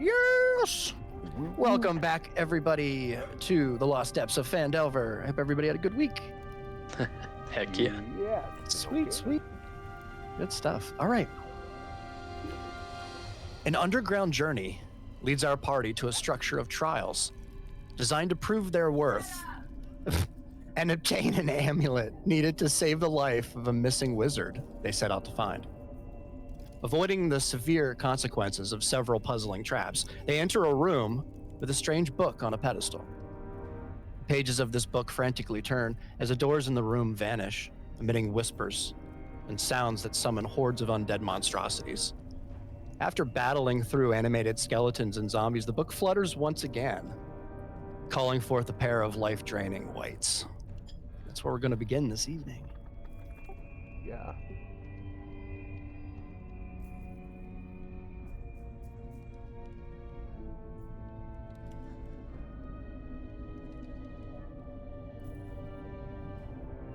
Yes! Welcome back, everybody, to the Lost Depths of Phandelver. I hope everybody had a good week. Heck yeah. Yeah. Sweet, sweet. Good stuff. All right. An underground journey leads our party to a structure of trials designed to prove their worth and obtain an amulet needed to save the life of a missing wizard they set out to find. Avoiding the severe consequences of several puzzling traps, they enter a room with a strange book on a pedestal. The pages of this book frantically turn as the doors in the room vanish, emitting whispers and sounds that summon hordes of undead monstrosities. After battling through animated skeletons and zombies, the book flutters once again, calling forth a pair of life-draining wights. That's where we're going to begin this evening. Yeah.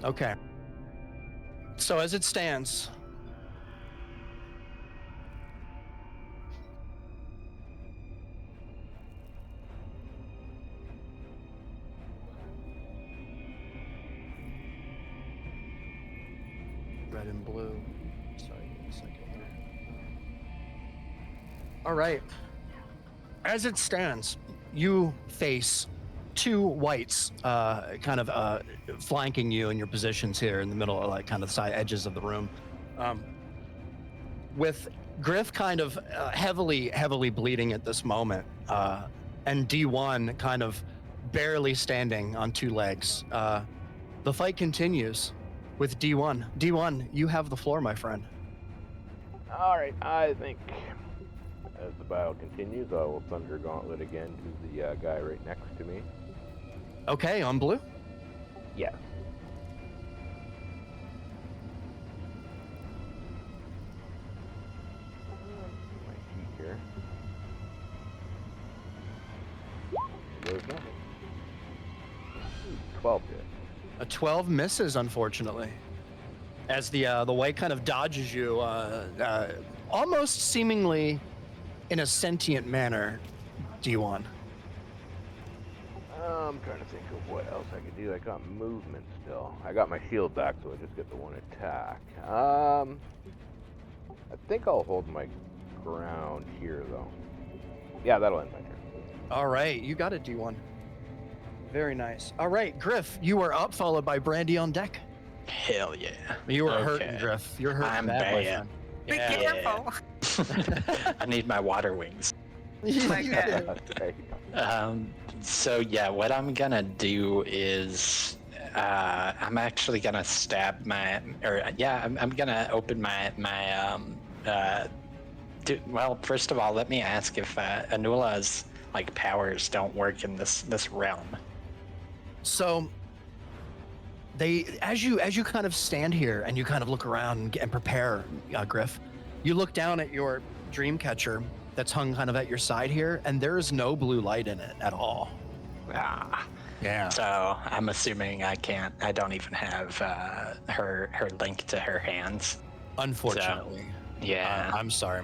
Okay. So as it stands, red and blue. Sorry, give me a second here. All right. As it stands, you face two wights flanking you in your positions here in the middle, like kind of side edges of the room. With Griff kind of heavily bleeding at this moment, and D1 kind of barely standing on two legs. The fight continues with D1. D1, you have the floor, my friend. All right. I think as the battle continues, I will Thunder Gauntlet again to the guy right next to me. Okay, on blue. Yes. My sheet here. There's nothing. 12 hit. A 12 misses, unfortunately, as the white kind of dodges you, almost seemingly in a sentient manner. D1. I'm trying to think of what else I could do. I got movement still. I got my shield back, so I just get the one attack. I think I'll hold my ground here, though. Yeah, that'll end my turn. All right, you got it, D1. Very nice. All right, Griff, you are up, followed by Brandy on deck. Hell yeah. You are hurting, Griff. You're hurting I'm bad, my bad. friend. Be careful. I need my water wings. my God. Okay. So yeah, what I'm gonna do is I'm actually gonna stab I'm gonna open well, first of all, let me ask if Anula's like powers don't work in this realm. So as you kind of stand here and you kind of look around and prepare, Griff, you look down at your dream catcher that's hung kind of at your side here, and there is no blue light in it at all. Ah. Yeah. So I'm assuming I don't even have her link to her hands. Unfortunately. So, yeah. I'm sorry.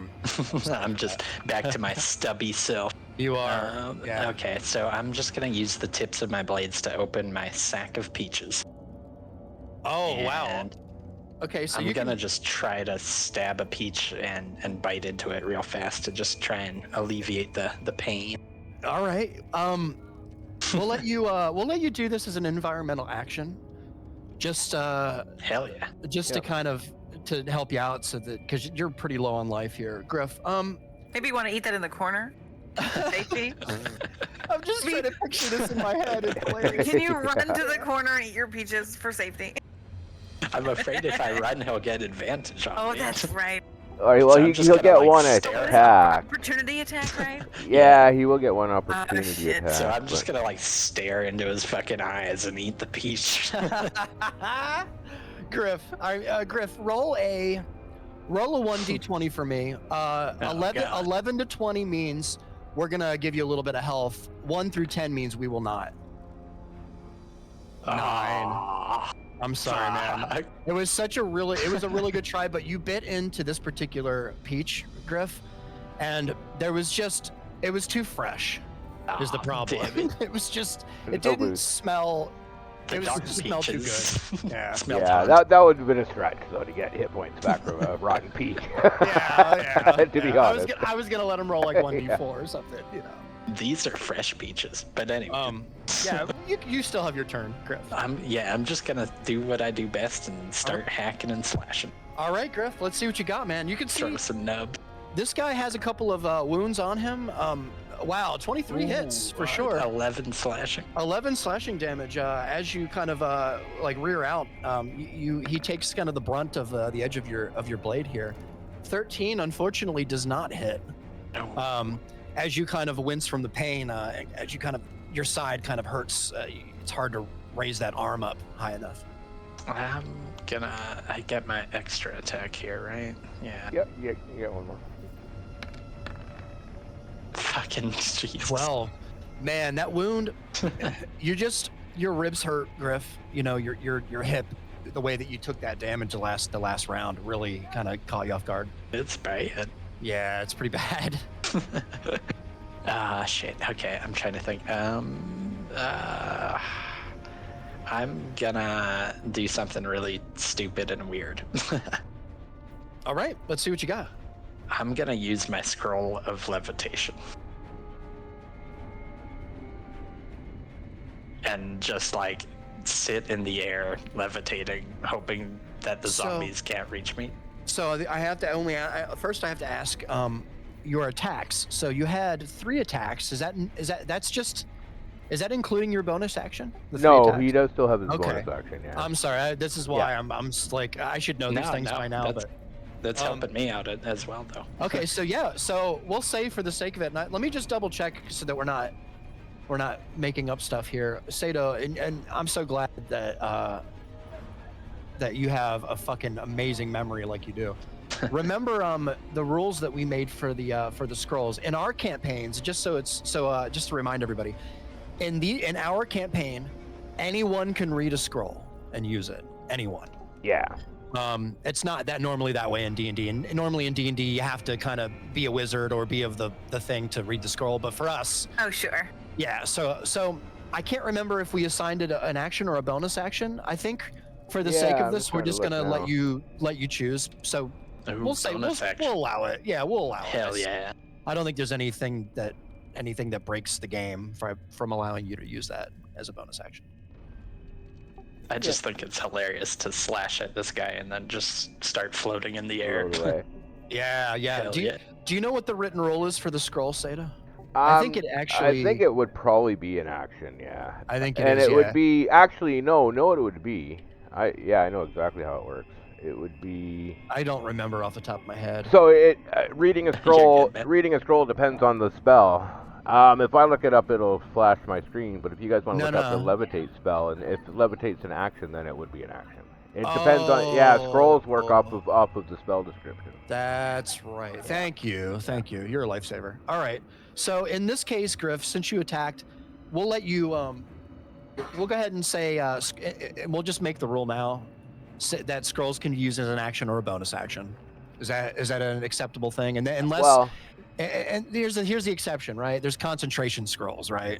I'm just back to my stubby self. You are. Yeah. Okay, so I'm just gonna use the tips of my blades to open my sack of peaches. Oh, wow. And Okay, so I'm gonna just try to stab a peach and bite into it real fast to just try and alleviate the pain. All right. We'll let you do this as an environmental action. Just Hell yeah. to kind of to help you out, so that because you're pretty low on life here, Griff. Maybe you want to eat that in the corner. Safety. I'm just trying to picture this in my head. It's hilarious. Can you run to the corner and eat your peaches for safety? I'm afraid if I run, he'll get advantage on Oh, me. that's right. All right. Well, So I'm he'll just gonna, get like, one stare. attack. Opportunity attack, right? Yeah, he will get one opportunity shit. attack. So I'm just but- gonna like stare into his fucking eyes and eat the peach. Griff, Griff, roll a 1d20 for me. 11, God. 11 to 20 means we're gonna give you a little bit of health. 1 through 10 means we will not. 9. Aw, I'm sorry, man. fuck. It was a really good try, but you bit into this particular peach, Griff, and there was just It was too fresh. Is the Aw, problem? damn it. It was just. There's It no didn't boost. smell. The It was dark just smelled too peaches good. Yeah. smelled Yeah, hot. that would have been a stretch though to get hit points back from a rotten peach. Yeah. To be honest. I was gonna let him roll like 1d4 Yeah. or something. You know. These are fresh peaches, but anyway. Yeah. You still have your turn, Griff. I'm just gonna do what I do best and start hacking and slashing. All right, Griff. Let's see what you got, man. You can see Throw some nub. this guy has a couple of wounds on him. Wow, 23 hits for sure. 11 slashing. 11 slashing damage. As you kind of like rear out, he takes kind of the brunt of the edge of your blade here. 13 unfortunately does not hit. No. As you kind of wince from the pain, as you kind of your side kind of hurts. It's hard to raise that arm up high enough. I get my extra attack here, right? Yeah. Yep, you get one more. Fucking jeez. 12. Man, that wound, your ribs hurt, Griff. You know, your hip, the way that you took that damage the last round really kind of caught you off guard. It's bad. Yeah, it's pretty bad. Shit. Okay, I'm trying to think. I'm gonna do something really stupid and weird. All right, let's see what you got. I'm gonna use my scroll of levitation. And just like sit in the air, levitating, hoping that the So- zombies can't reach me. So I have to first I have to ask your attacks. So you had 3 attacks. Is that including your bonus action? The 3 No, attacks? he does still have his Okay. bonus action. Yeah. I'm sorry. This is why I'm just like I should know these things by now. But That's helping me out as well, though. okay, so yeah, so we'll say for the sake of it, let me just double check so that we're not making up stuff here, Sato, and I'm so glad that that you have a fucking amazing memory like you do. Remember the rules that we made for the scrolls in our campaigns, just to remind everybody, in our campaign, anyone can read a scroll and use it. Anyone. Yeah. It's not that normally that way in D&D, and normally in D&D you have to kind of be a wizard or be of the thing to read the scroll, but for us, Oh, sure. yeah, so I can't remember if we assigned it an action or a bonus action. I think for the sake Yeah, of I'm this, just we're trying to just look gonna now. let you choose. So Ooh, we'll say bonus action. we'll allow it. Yeah, we'll allow it. Hell yeah. I don't think there's anything that breaks the game from allowing you to use that as a bonus action. I just think it's hilarious to slash at this guy and then just start floating in the air. Float away. Yeah. Hell Do you know what the written rule is for the scroll, Seda? I think it actually. I think it would probably be an action. Yeah. I think it and is. it would be actually no. Know it would be. I know exactly how it works. It would be. I don't remember off the top of my head. So reading a scroll good, man. reading a scroll depends on the spell. If I look it up, it'll flash my screen. But if you guys want to look up the levitate spell, and if levitate's an action, then it would be an action. It depends on scrolls work off of the spell description. That's right. Thank you. You're a lifesaver. All right. So in this case, Griff, since you attacked, we'll let you. We'll go ahead and say, we'll just make the rule now that scrolls can be used as an action or a bonus action. Is that an acceptable thing? And then, unless, and here's the exception, right? There's concentration scrolls, right?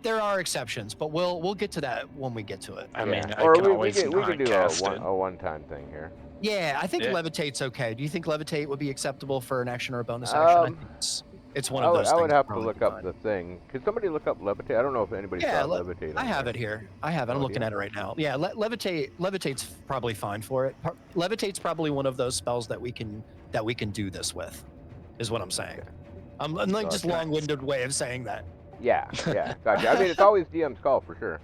There are exceptions, but we'll get to that when we get to it. I mean, I or can we always can not do cast it. a one-time thing here. Yeah, I think Yeah. levitate's okay. Do you think levitate would be acceptable for an action or a bonus action? I think it's one of those. I would things have to probably look be up fine. the thing. Could somebody look up levitate? I don't know if anybody Yeah, saw levitate. I have it here. I have it. I'm Oh, looking yeah? at it right now. Yeah, levitate's probably fine for it. Levitate's probably one of those spells that we can do this with, is what I'm saying. Okay. I'm like just Gotcha. long-winded way of saying that. Yeah, gotcha. I mean, it's always DM's call for sure.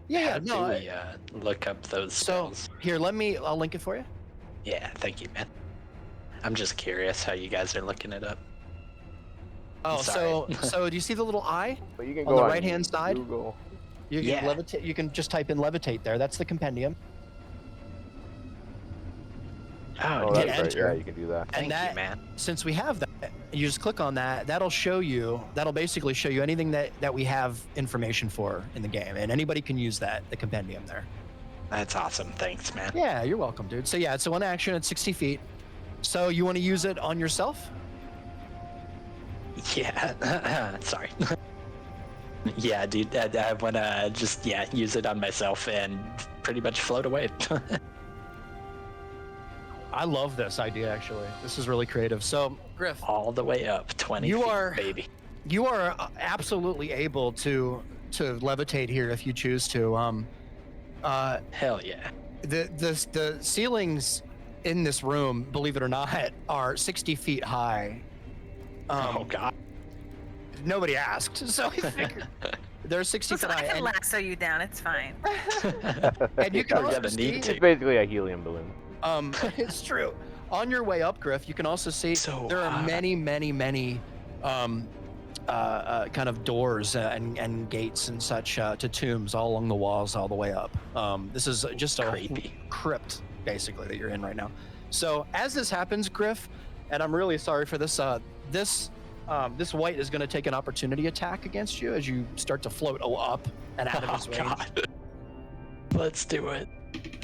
Yeah, How no. do we look up those So spells? here, I'll link it for you. Yeah, thank you, man. I'm just curious how you guys are looking it up. Oh, Sorry. so do you see the little eye? But you can On go the right-hand side? Google. You can Yeah. levitate. You can just type in levitate there. That's the compendium. Oh, Oh, hit that's right. enter. Yeah, you can do that. thank that- you, man. Since we have that, you just click on that. That'll basically show you anything that we have information for in the game, and anybody can use the compendium there. That's awesome. Thanks, man. Yeah, you're welcome, dude. So yeah, it's a one action at 60 feet. So you want to use it on yourself? Yeah. Sorry. Yeah, dude. I wanna just use it on myself and pretty much float away. I love this idea, actually. This is really creative. So, Griff, All the way up 20 You feet, are- baby. you are absolutely able to levitate here if you choose to. Hell yeah. The ceilings in this room, believe it or not, are 60 feet high. Oh god. Nobody asked, so I figured they're 60 Listen, feet I high. can lasso you down. It's fine. And you can We're also gonna see, need to. It's basically a helium balloon. It's true. On your way up, Griff, you can also see So there are high. many kind of doors and gates and such to tombs all along the walls all the way up. This is just a Creepy. crypt, basically, that you're in right now. So as this happens, Griff, and I'm really sorry for this, this white is going to take an opportunity attack against you as you start to float up and out of his range. God. Let's do it.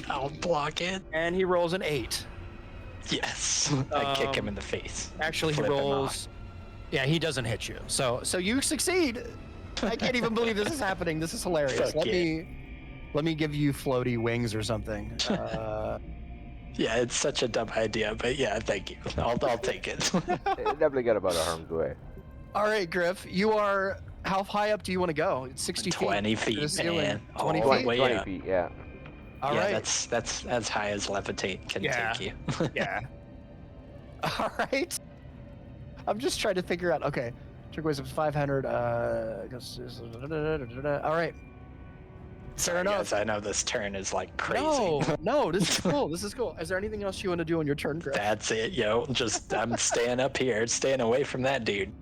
I'll block it. And he rolls an 8. Yes. I kick him in the face. Actually, he Flip him rolls. Yeah, he doesn't hit you. So you succeed. I can't even believe this is happening. This is hilarious. Fuck Let me give you floaty wings or something. Yeah, it's such a dumb idea, but yeah, thank you. I'll take it. It definitely got about a harm's way. All right, Griff. You are. How high up do you want to go? It's 60 20 feet. to the feet, ceiling. man. 20 All feet. the way 20 up. feet, yeah. All yeah, right. that's as high as levitate can Yeah. take you. Yeah. All right. I'm just trying to figure out. Okay. Turquoise is 500. All right. Sorry, enough. guys, I know this turn is like crazy. No. This is cool. This is cool. Is there anything else you want to do on your turn, Griff? That's it, yo. Just I'm staying up here, staying away from that dude.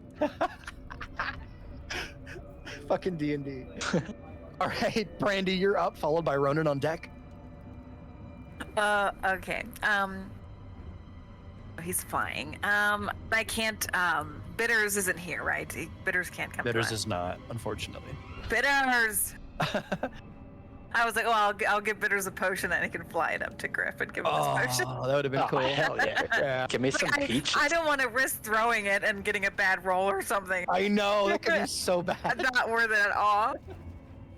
Fucking D&D. All right, Brandy, you're up, followed by Ronan on deck. Okay. He's flying. I can't. Bitters isn't here, right? Bitters can't come. Bitters to us. is not, unfortunately. Bitters. I was like, well, I'll give Bitters a potion, then he can fly it up to Griff and give him his potion. Oh, that would have been Oh, cool. hell yeah. Yeah. Give me some peaches. I don't want to risk throwing it and getting a bad roll or something. I know, that could be so That's bad. not worth it at all.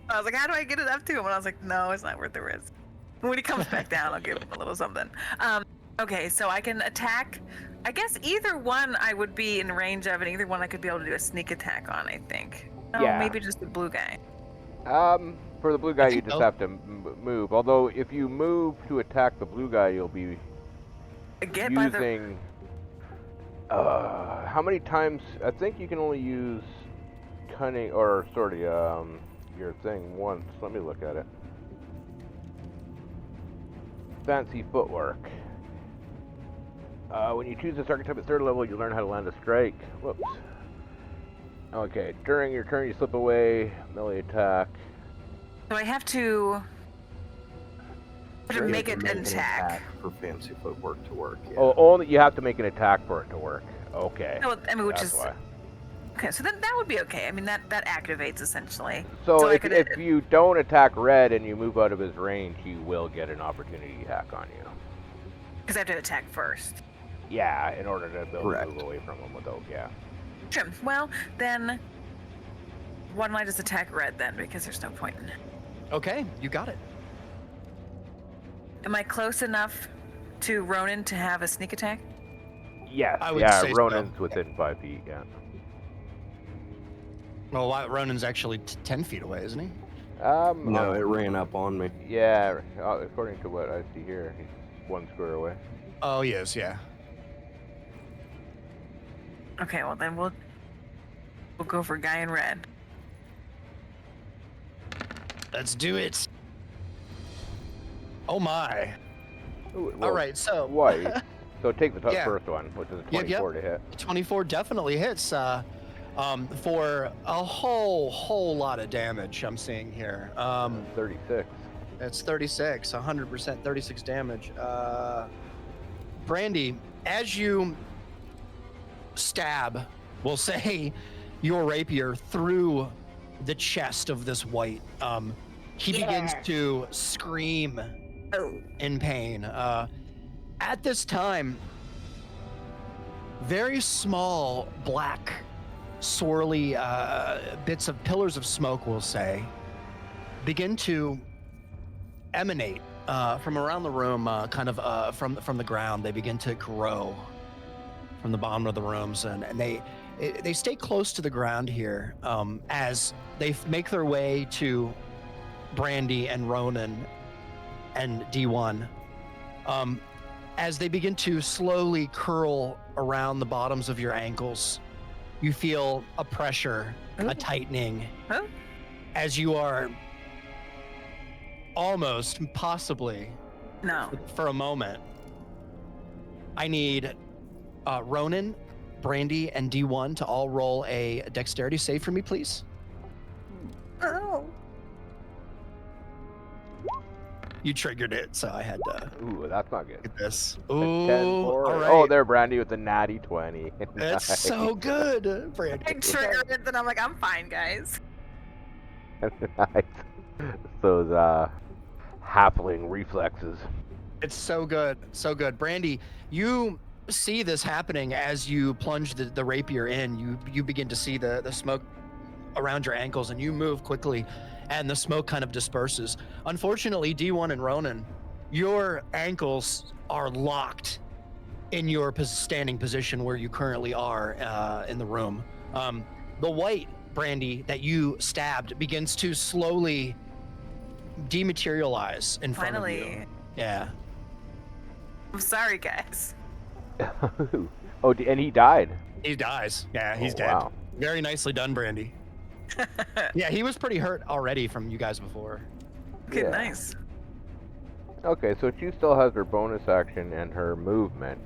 I was like, how do I get it up to him? And I was like, no, it's not worth the risk. When he comes back down, I'll give him a little something. Okay, so I can attack. I guess either one I would be in range of, and either one I could be able to do a sneak attack on, I think. Oh, Yeah. maybe just the blue guy. For the blue guy, you think just so. have to move. Although, if you move to attack the blue guy, you'll be Get by the. using. How many times? I think you can only use cunning or your thing once. Let me look at it. Fancy footwork. When you choose this archetype at 3rd level, you learn how to land a strike. Whoops. Okay, during your turn, you slip away, melee attack. So I have to make it an attack. for fancy footwork to work. Yeah. Oh, only you have to make an attack for it to work. Okay. No, I mean, which That's is why. okay. So that would be okay. I mean, that activates essentially. So I if, could- if you don't attack red and you move out of his range, he will get an opportunity attack on you. Because I have to attack first. Yeah, in order to be able to Correct. move away from him without, yeah. Sure. Well, then, why don't I just attack red then? Because there's no point in. Okay, you got it. Am I close enough to Ronan to have a sneak attack? Yes, I would yeah, say so. Ronan's within 5 feet, yeah. Well, Ronan's actually 10 feet away, isn't he? No, it ran up on me. Yeah, according to what I see here, he's 1 square away. Oh, he is, yeah. Okay, well then we'll go for guy in red. Let's do it. Oh my. Ooh, All well, right, so White. So take the top Yeah. first one, which is a Yep, yep. 24 to hit. 24 definitely hits for a whole lot of damage I'm seeing here. 36. It's 36, 100%, 36 damage. Brandy, as you stab, we'll say, your rapier through the chest of this white, he begins to scream Oh. in pain. At this time, very small black swirly bits of pillars of smoke, we'll say, begin to emanate from around the room, from the ground. They begin to grow from the bottom of the rooms, and they stay close to the ground here as they make their way to Brandy and Ronan and D1. As they begin to slowly curl around the bottoms of your ankles, you feel a pressure, a tightening, as you are almost, possibly, for a moment. I need Ronan, Brandy, and D1 to all roll a dexterity save for me, please. Oh. You triggered it, so I had to. Ooh, that's not good. Get this. A Ooh, 10 for all it. right. Oh, there, Brandy with the natty 20. That's so good, Brandy. I triggered it, then I'm like, I'm fine, guys. Nice. Those halfling reflexes. It's so good, so good. Brandy, you see this happening as you plunge the rapier in. You begin to see the smoke around your ankles, and you move quickly, and the smoke kind of disperses. Unfortunately, D1 and Ronan, your ankles are locked in your standing position where you currently are in the room. The white Brandy that you stabbed begins to slowly dematerialize in front of you. Yeah. I'm sorry, guys. Oh, and he died. He dies. Yeah, he's dead. Wow. Very nicely done, Brandy. Yeah, he was pretty hurt already from you guys before. Okay, Yeah. nice. Okay, so she still has her bonus action and her movement.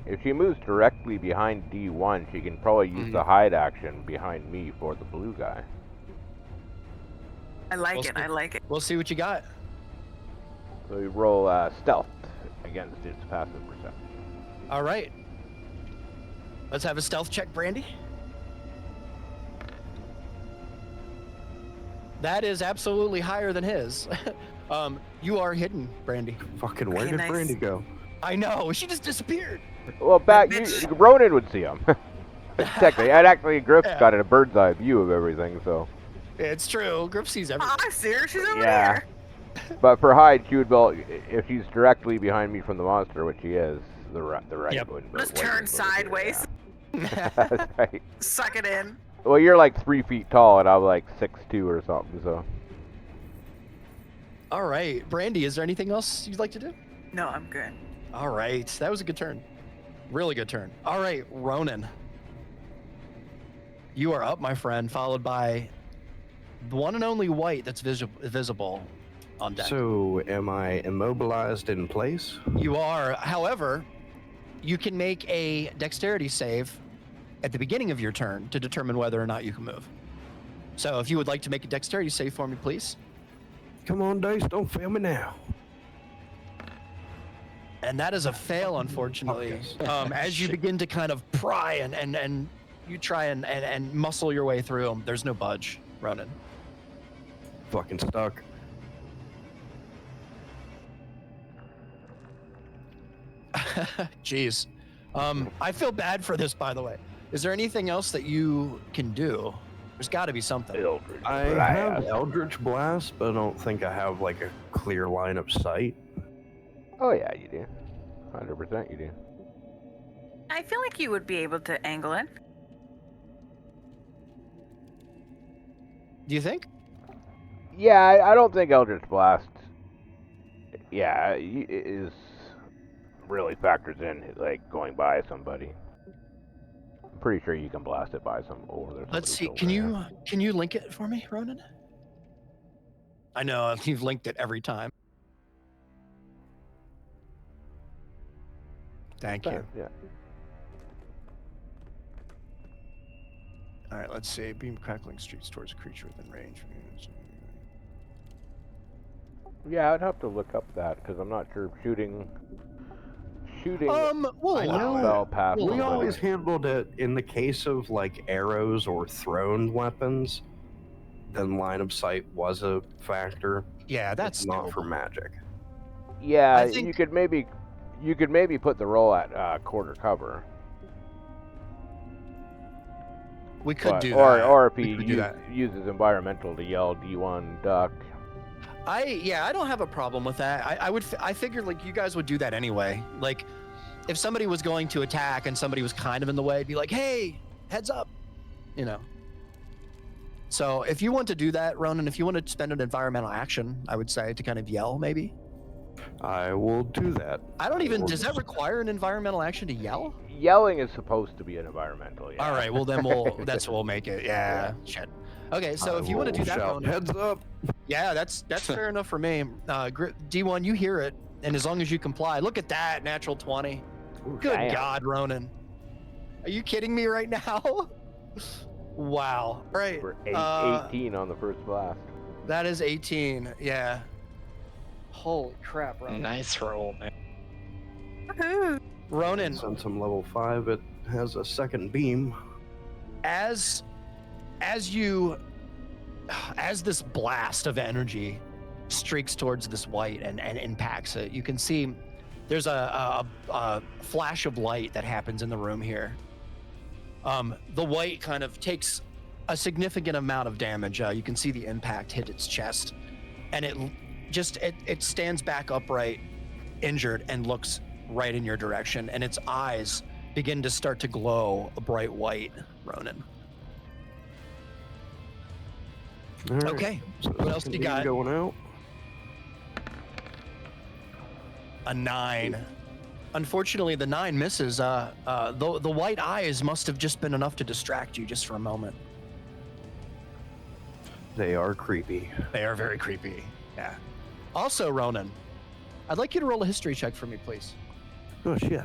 If she moves directly behind D1, she can probably use the hide action behind me for the blue guy. I like it. I like it. We'll see what you got. So we roll stealth against its passive perception. All right. Let's have a stealth check, Brandy. That is absolutely higher than his. You are hidden, Brandy. Fucking where Okay, did nice. Brandy go? I know. She just disappeared. Well, Ronan would see him. Technically, and actually, Griff's got a bird's eye view of everything, so. It's true. Griff sees everything. Oh, I see her. She's over Yeah. there. But for hide, she would be if she's directly behind me from the monster, which she is, the right Yep. would. Just white turn would be there, sideways. Yeah. That's right. Suck it in. Well, you're like 3 feet tall, and I'm like 6'2" or something, so. All right. Brandy, is there anything else you'd like to do? No, I'm good. All right. That was a good turn. Really good turn. All right, Ronan. You are up, my friend, followed by the one and only white that's visible on deck. So, am I immobilized in place? You are. However, you can make a dexterity save at the beginning of your turn to determine whether or not you can move. So if you would like to make a dexterity save for me, please. Come on, Dice, don't fail me now. And that is a fail, unfortunately. As you begin to kind of pry and you try and muscle your way through them, there's no budge, Ronan. Fucking stuck. Jeez. I feel bad for this, by the way. Is there anything else that you can do? There's got to be something. I have Eldritch Blast, but I don't think I have like a clear line of sight. Oh yeah, you do. 100% you do. I feel like you would be able to angle it. Do you think? Yeah, I don't think Eldritch Blast. Yeah, is really factors in like going by somebody. I'm pretty sure you can blast it by some over. Let's see. Can you link it for me, Ronan? I know you've linked it every time. Thank you. Yeah. All right, let's see. Beam crackling streaks towards a creature within range. Yeah, I'd have to look up that because I'm not sure if shooting. Well, I know past We somebody. always handled it in the case of like arrows or thrown weapons. Then line of sight was a factor. yeah, that's It's not doable. for magic. Yeah, I think- you could maybe put the roll at quarter cover. We could do or, that. Or if We he could do that. uses environmental to yell D1 duck. I don't have a problem with that. I figured like you guys would do that anyway. Like if somebody was going to attack and somebody was kind of in the way, it'd be like, hey, heads up, you know. So if you want to do that, Ronan, if you want to spend an environmental action, I would say to kind of yell maybe. I will do that. Does that require an environmental action to yell? Yelling is supposed to be an environmental, yeah. All right, well then that's what we'll make it. Yeah, shit. Okay, so if you want to do that, shout, Ronan, heads up. yeah, that's fair enough for me. D1, you hear it, and as long as you comply, look at that, natural 20. Ooh, Good damn. God, Ronan. Are you kidding me right now? Wow. All right. For 18 on the first blast. That is 18. Yeah. Holy crap, Ronan. Nice roll, man. Woohoo. Ronan, Since I'm level 5, it has a second beam. as this blast of energy streaks towards this white and impacts it, you can see there's a flash of light that happens in the room here. The white kind of takes a significant amount of damage. You can see the impact hit its chest, and it stands back upright, injured, and looks right in your direction, and its eyes begin to start to glow a bright white, Ronan. All right. Okay, So what else do you got? Going out. A 9. Unfortunately, the 9 misses. The white eyes must have just been enough to distract you just for a moment. They are creepy. They are very creepy. Yeah. Also, Ronan, I'd like you to roll a history check for me, please. Oh shit.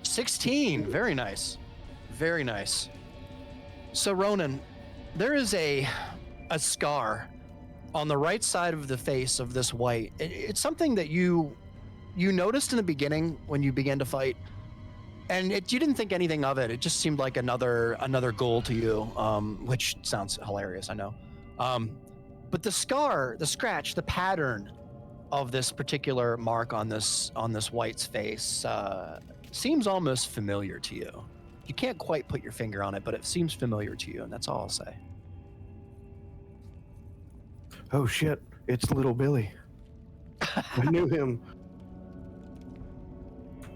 16. Very nice. Very nice. So, Ronan, there is a scar on the right side of the face of this white. It's something that you noticed in the beginning when you began to fight, and you didn't think anything of it. It just seemed like another goal to you, which sounds hilarious, I know. But the scar, the scratch, the pattern of this particular mark on this white's face seems almost familiar to you. You can't quite put your finger on it, but it seems familiar to you, and that's all I'll say. Oh shit, it's little Billy. I knew him.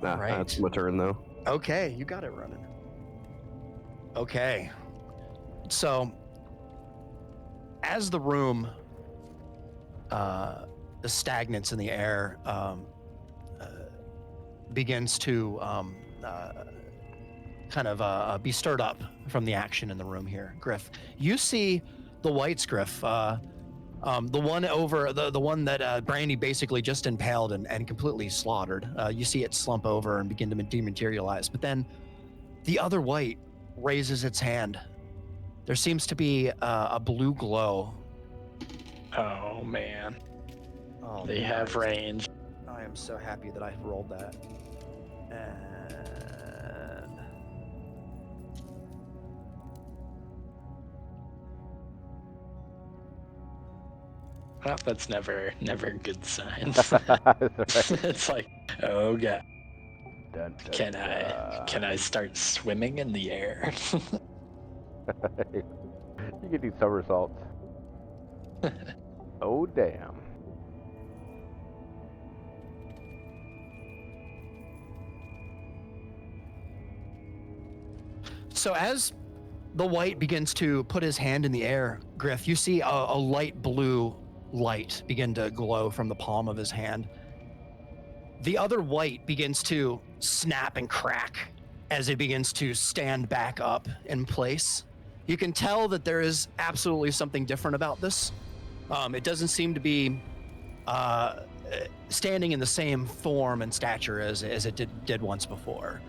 Nah, Right. that's my turn though. Okay, you got it, Ronan. Okay. So, as the room, the stagnance in the air begins to kind of be stirred up from the action in the room here, Griff, you see the whites, Griff, the one that Brandy basically just impaled and completely slaughtered. You see it slump over and begin to dematerialize. But then the other white raises its hand. There seems to be a blue glow. Oh man, Oh, they have range. I am so happy that I rolled that. And Well, that's never good signs. That's right. It's like, oh god, Dun, dun, can I start swimming in the air? You can do somersaults. Oh damn. so as the white begins to put his hand in the air, Griff, you see a light blue light begin to glow from the palm of his hand. The other white begins to snap and crack as it begins to stand back up in place. You can tell that there is absolutely something different about this. It doesn't seem to be standing in the same form and stature as it did once before.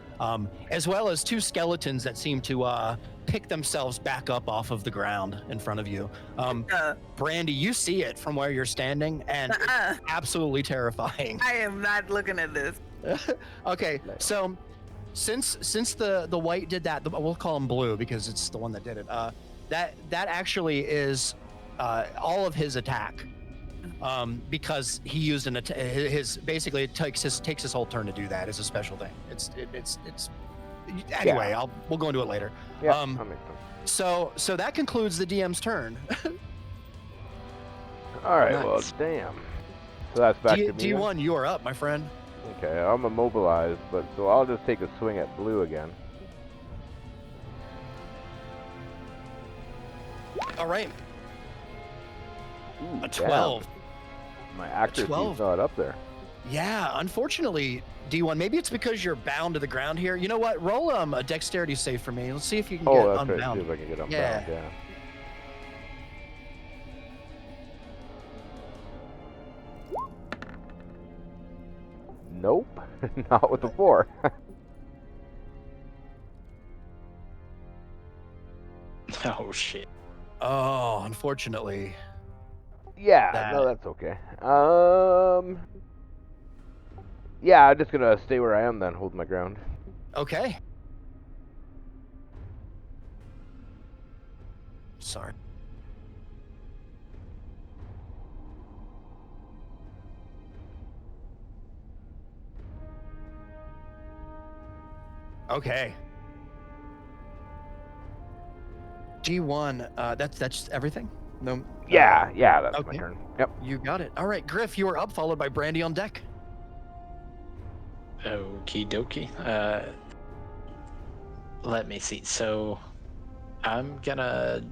As well as two skeletons that seem to pick themselves back up off of the ground in front of you. Brandy, you see it from where you're standing, and it's absolutely terrifying. I am not looking at this. Okay, so since the white did that, we'll call him blue because it's the one that did it. That actually is all of his attack. because he used his basically it takes his whole turn to do that. It's a special thing. It's anyway. Yeah. We'll go into it later. Yeah, that makes sense. So that concludes the DM's turn. All right, Nice. well, damn. So that's back to me. then? D1, you are up, my friend. Okay, I'm immobilized, but so I'll just take a swing at blue again. All right, Ooh, a damn. 12. My accuracy's 12. not up there. Yeah, unfortunately, D1. Maybe it's because you're bound to the ground here. You know what? Roll a dexterity save for me. Let's see if you can get Oh, that's right. unbound. See if I can get unbound. Yeah. Yeah. Nope, not with the 4. Oh shit. Oh, unfortunately. Yeah, no, that's okay. Yeah, I'm just gonna stay where I am then, hold my ground. Okay. Sorry. Okay. G1, that's everything? No. Yeah, that's my okay. turn. Yep. You got it. All right, Griff, you are up, followed by Brandy on deck. Okie dokie. Let me see. So I'm gonna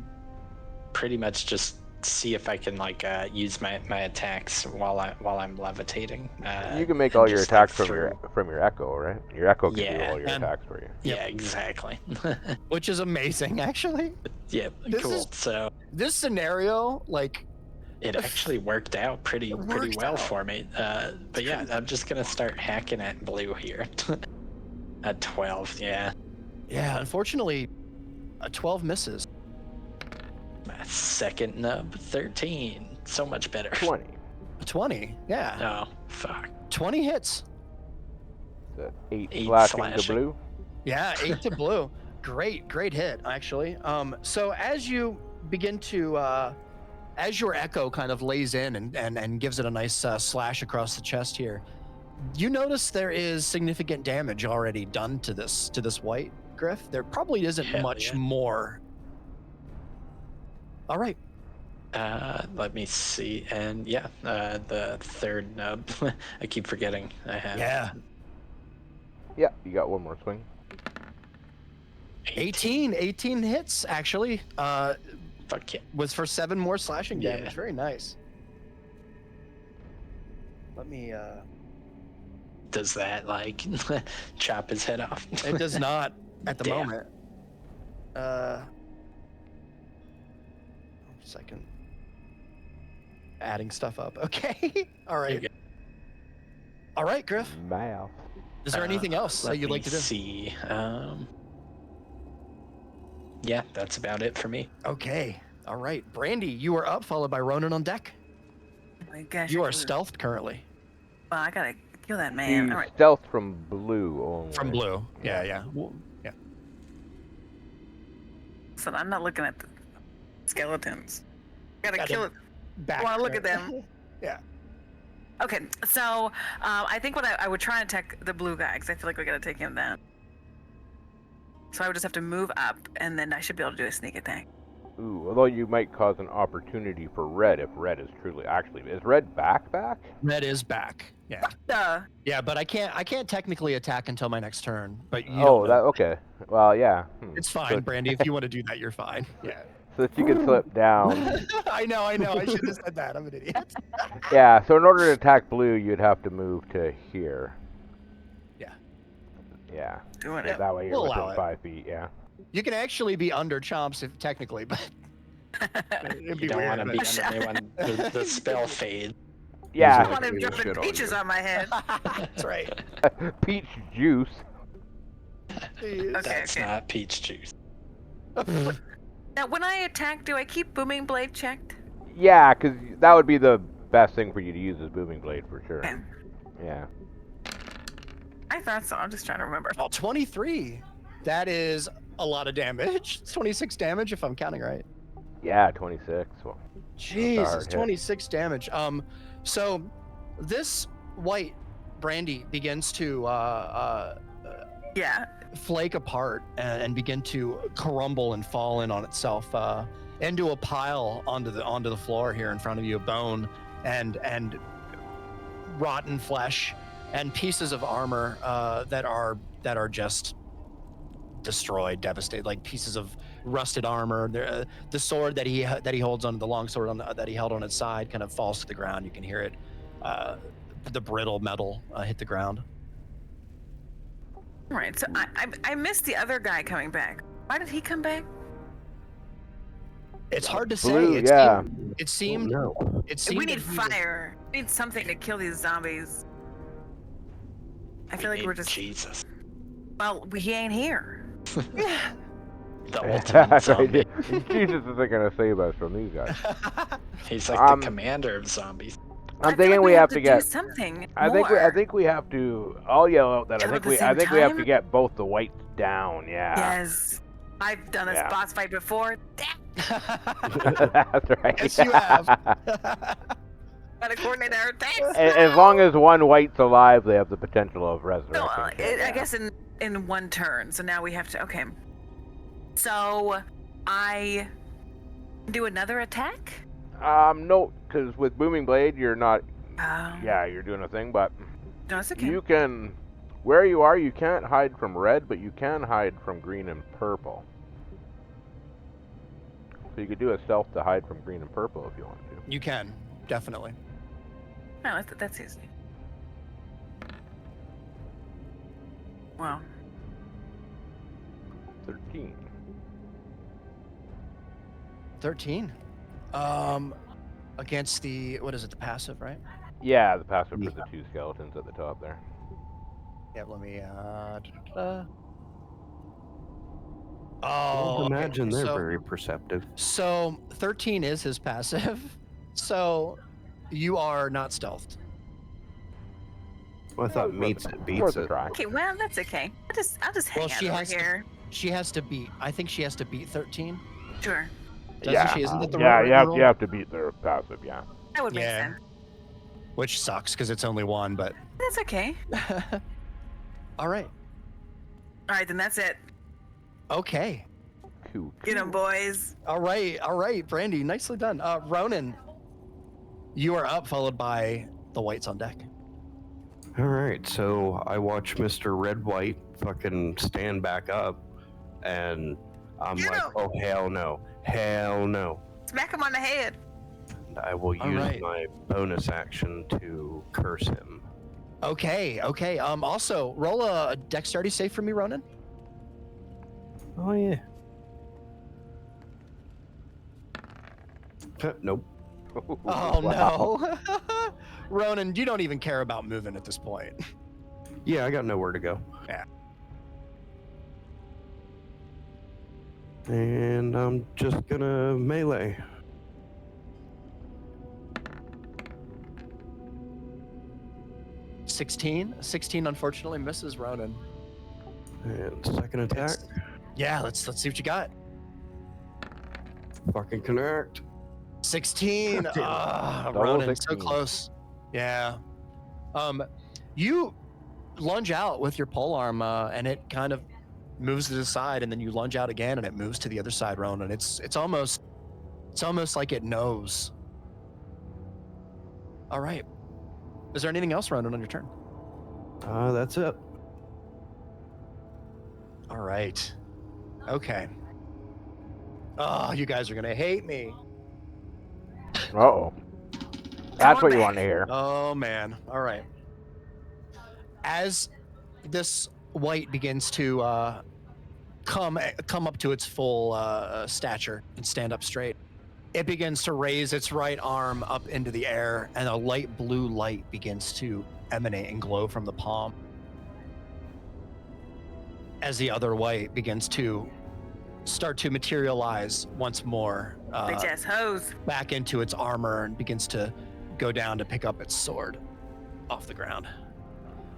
pretty much just see if I can like use my attacks while I'm levitating. You can make all your just, like, attacks from your echo, right? Your echo can do Yeah, all your and- attacks for you. Yeah, exactly. Which is amazing, actually. Yeah, This cool. is- So This scenario, like, it actually worked out pretty worked well out. for me. But yeah, I'm just gonna start hacking at blue here. At 12, yeah. yeah, unfortunately, a 12 misses. My second nub, 13. So much better. 20. A 20, yeah. Oh, fuck. 20 hits. That's 8 8 slashing to slashing. blue. Yeah, 8 to blue. Great hit, actually. So as you begin to, as your echo kind of lays in and gives it a nice slash across the chest here, you notice there is significant damage already done to this white, Griff. There probably isn't Hell much yeah. more. All right. Let me see. And yeah, the third nub. I keep forgetting I have. Yeah. Yeah, you got one more swing. 18 hits, actually. Fuck yeah. Was for 7 more slashing Yeah. damage. Very nice. Let me, Does that like chop his head off? it does not at the Damn. moment. Second. Adding stuff up. Okay. All right. Okay. All right, Griff. Mouth. Is there anything else that you'd like to do? See. Yeah, that's about it for me. Okay. All right. Brandy, you are up, followed by Ronan on deck. Oh my gosh. You I are could've- stealthed currently. Well, I gotta kill that man. You All right. stealth from blue only. From blue. Yeah. Well, yeah. So I'm not looking at the skeletons. Gotta Gotta kill it. Back. I wanna look at them. Yeah. Okay, so I think what I would try and attack the blue guy because I feel like we gotta take him down. So I would just have to move up, and then I should be able to do a sneak attack. Ooh, although you might cause an opportunity for red if red is truly actually is red back? Red is back. Yeah. Duh. Yeah, but I can't technically attack until my next turn. But you Oh, don't that know. okay. Well, yeah. It's fine, Brandy. If you want to do that, you're fine. Yeah. So that you can slip down. I know. I should have said that. I'm an idiot. Yeah. So in order to attack blue, you'd have to move to here. Yeah. Yeah. Doing So it. that way you're We'll within allow it. 5 feet. Yeah. You can actually be under chomps if technically, but it'd be You don't weird. want to be but- on anyone. The spell fade. I Yeah. want him Usually jumping shit on peaches you. on my head. That's right. Peach juice. Okay, That's okay. not peach juice. Now, when I attack, do I keep booming blade checked? Yeah, because that would be the best thing for you to use is booming blade for sure. Okay. Yeah. I thought so. I'm just trying to remember. Oh, 23. That is a lot of damage. It's 26 damage if I'm counting right. Yeah, 26. Well, Jesus, hard hit. 26 damage. So this white brandy begins to Yeah. flake apart and begin to crumble and fall in on itself into a pile onto the floor here in front of you, bone and rotten flesh and pieces of armor that are just destroyed, devastated, like pieces of rusted armor. The sword that he holds on, the long sword that he held on its side, kind of falls to the ground. You can hear it, the brittle metal hit the ground. All right. So I missed the other guy coming back. Why did he come back? It's hard to Blue, say. yeah. It seemed. No. It seemed. We need that he was- fire. We need something to kill these zombies. I feel like we're just. Jesus. Well, he ain't here. The ultimate zombie. Jesus isn't gonna save us from these guys. He's like the commander of zombies. I'm I feel thinking like we have to to do get. something. I think we have to. I'll yell out that Kill I at think the we same have to time? get both the whites down. Yeah. Yes. I've done this Yeah. boss fight before. That's right. Yes, you have. Gotta coordinate our attacks. As long as one white's alive, they have the potential of resurrecting. No, shit, I yeah. guess in one turn. So now we have to. Okay. So I do another attack. No, because with booming blade, you're not. Oh. Yeah, you're doing a thing, but No, it's okay. you can. Where you are, you can't hide from red, but you can hide from green and purple. So you could do a stealth to hide from green and purple if you want to. You can definitely. No, that's easy. Wow. 13. 13. Against the, what is it, the passive, right? Yeah, the passive for the two skeletons at the top there. Yeah, let me I Oh, don't imagine they're so, very perceptive. So 13 is his passive. So you are not stealthed. Well, I thought meets it, beats Worth a it. try. Okay, well that's okay. I'll just hang Well, out she over has to- here. She has to beat. I think she has to beat 13. Sure. Doesn't she? Isn't that the yeah, rule? you have to beat their passive, yeah. That would make Yeah. sense. Which sucks because it's only one, but. That's okay. All right. All right, then that's it. Okay. Cool. Get them, boys. All right, Brandy, nicely done. Ronan, you are up, followed by the whites on deck. All right, so I watch Mr. Red White fucking stand back up, and I'm Get like, him! oh, hell no. Hell no. Smack him on the head. And I will All use right. my bonus action to curse him. Okay. Also, roll a dexterity save for me, Ronan. Oh, yeah. Nope. Oh, Wow. no. Ronan, you don't even care about moving at this point. Yeah, I got nowhere to go. Yeah. And I'm just gonna melee. Sixteen unfortunately misses Ronan. And second attack. Yeah, let's see what you got. Fucking connect. 16. God damn it. Double Ronan, 16. so close. Yeah. You lunge out with your polearm, and it kind of moves to the side, and then you lunge out again, and it moves to the other side, Ronan. It's almost like it knows. All right. Is there anything else, Ronan, on your turn? That's it. All right. Okay. Oh, you guys are gonna hate me. Uh-oh. That's on what you back. want to hear. Oh man. All right. As this white begins to come up to its full stature and stand up straight, it begins to raise its right arm up into the air, and a light blue light begins to emanate and glow from the palm. As the other white begins to start to materialize once more Bitch ass hose. back into its armor and begins to go down to pick up its sword off the ground.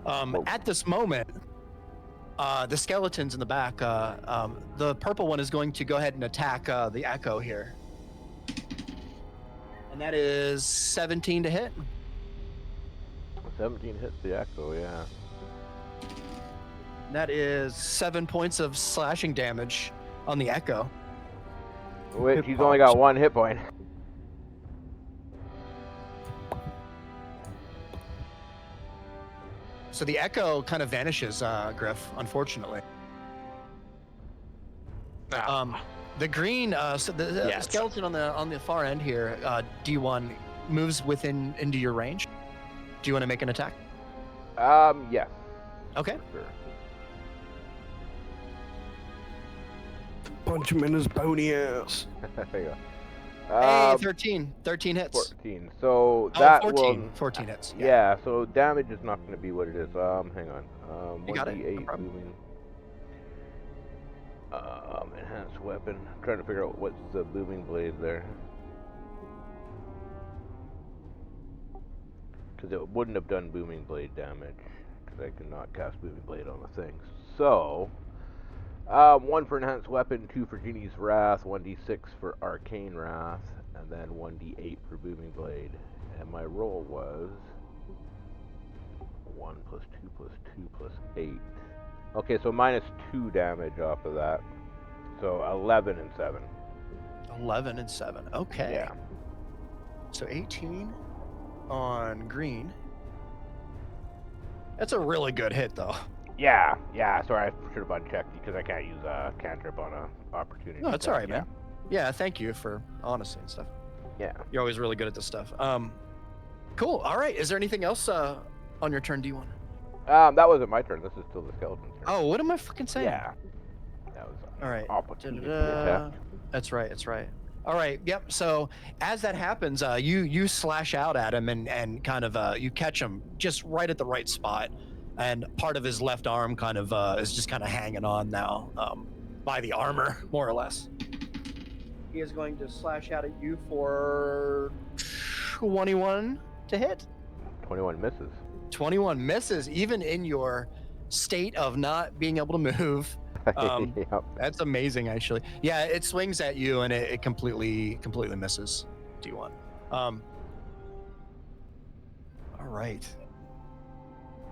At this moment, the skeletons in the back, the purple one is going to go ahead and attack the Echo here. And that is 17 to hit. 17 hits the echo, yeah. That is 7 points of slashing damage on the echo. Which Hit he's only got points. 1 hit point. So the echo kind of vanishes, Griff, unfortunately. The green, so the Yes. skeleton on the far end here, D1, moves into your range. Do you want to make an attack? Yes. Okay. For sure. Punch him in his bony ass. There you Hey, go. 13 hits. 14. So Oh, that 14. will. 14 hits. Yeah, so damage is not going to be what it is. Hang on. You got it, no 1d8 problem. booming. Enhanced weapon. I'm trying to figure out what's the booming blade there. Because it wouldn't have done booming blade damage. Because I cannot cast booming blade on the thing. So, 1 for enhanced weapon, 2 for Genie's Wrath, 1d6 for arcane wrath, and then 1d8 for booming blade. And my roll was 1 plus 2 plus 2 plus 8. Okay, so minus 2 damage off of that. So 11 and 7. 11 and 7. Okay. Yeah. So 18 on green. That's a really good hit, though. Yeah. Sorry, I should have unchecked because I can't use a cantrip on a opportunity. No, that's attack. all right, man. Yeah, thank you for honesty and stuff. Yeah. You're always really good at this stuff. Cool. All right. Is there anything else on your turn, D1? That wasn't my turn. This is still the skeleton's turn. Oh, what am I freaking saying? Yeah. That was All right. opportunity Da-da-da. attack. That's right. That's right. All right. Yep. So as that happens, you slash out at him and kind of you catch him just right at the right spot, and part of his left arm kind of is just kind of hanging on now by the armor, more or less. He is going to slash out at you for 21 to hit. 21 misses. 21 misses, even in your state of not being able to move. Yep. That's amazing, actually. Yeah, it swings at you and it completely misses. D1. All right.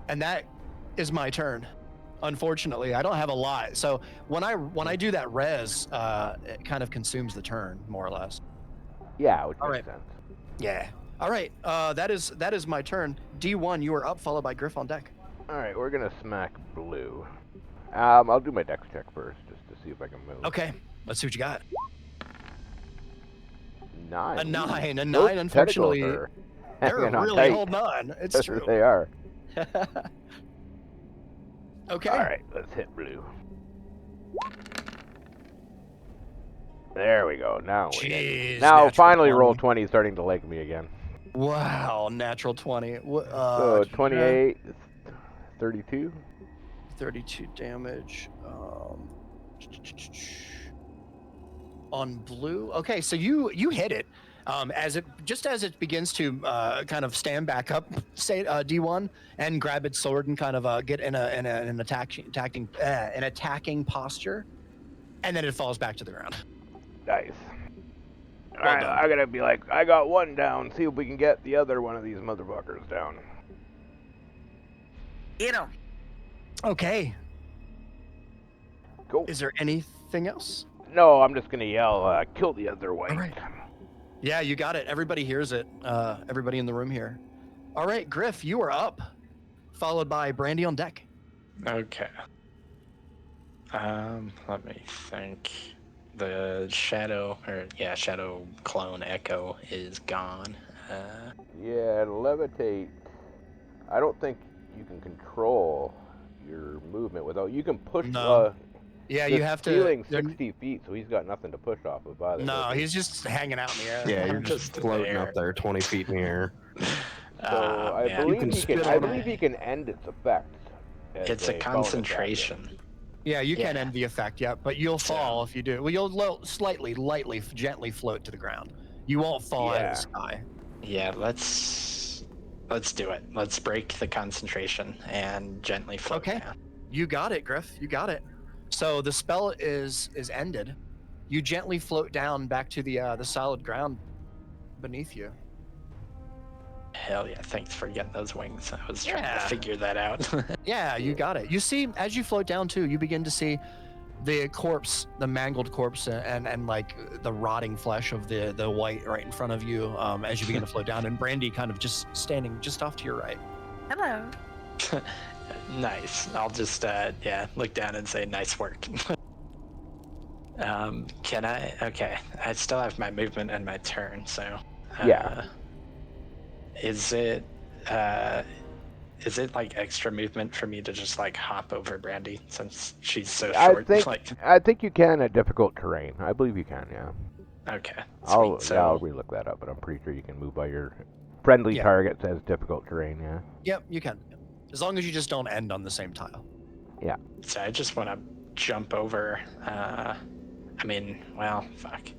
And that is my turn. Unfortunately, I don't have a lot. So when I do that res, it kind of consumes the turn, more or less. Yeah, which All makes right. sense. Yeah. All right. That is my turn. D1, you are up, followed by Griff on deck. Alright, we're gonna smack blue. I'll do my dex check first, just to see if I can move. Okay. Let's see what you got. 9. A 9. A Those 9, unfortunately. tentacles are They're hanging on really tight. holding on. It's Yes, true. they are. Okay. Alright, let's hit blue. There we go. Now we Jeez. now natural finally 20. roll 20 starting to leg me again. Wow, natural 20. So 28, 32. 32 damage. On blue. Okay, so you hit it. As it begins to kind of stand back up, say D1, and grab its sword and kind of get in an attacking posture, and then it falls back to the ground. Nice. Well Alright, done. I gotta be like, I got one down. See if we can get the other one of these motherfuckers down. You know, Okay. Go. Is there anything else? No, I'm just gonna yell, kill the other white. All right. Yeah, you got it. Everybody hears it. Everybody in the room here. All right, Griff, you are up, followed by Brandy on deck. Okay. Let me think. The shadow clone echo is gone. Yeah, levitate. I don't think you can control your movement without. You can push. No. Yeah, the you have to. ceiling's they're- 60 feet, so he's got nothing to push off of either. No, does he? he's just hanging out in the air. Yeah, you're I'm just just floating there. up there 20 feet in the air. So I man. believe can he can. spit I on believe he can end its effects. as It's a bonus action. concentration. Yeah, you can Yeah. end the effect, yeah, but you'll fall if you do. Well, you'll lightly, gently float to the ground. You won't fall out of Yeah. the sky. Yeah, let's do it. Let's break the concentration and gently float Okay. down. You got it, Griff. You got it. So the spell is ended. You gently float down back to the solid ground. beneath you. Hell yeah! Thanks for getting those wings. I was trying Yeah. to figure that out. Yeah, you got it. You see, as you float down too, you begin to see the corpse, the mangled corpse, and like the rotting flesh of the white right in front of you. As you begin to float down, and Brandy kind of just standing just off to your right. Hello. Nice. I'll just look down and say nice work. Can I? Okay, I still have my movement and my turn, so. Yeah. Is it like extra movement for me to just like hop over Brandy since she's so short? I think you can at difficult terrain. I believe you can. Yeah. Okay. I'll Sweet. I'll relook that up, but I'm pretty sure you can move by your friendly targets as difficult terrain. Yeah. Yep, you can. As long as you just don't end on the same tile. Yeah. So I just want to jump over. Fuck.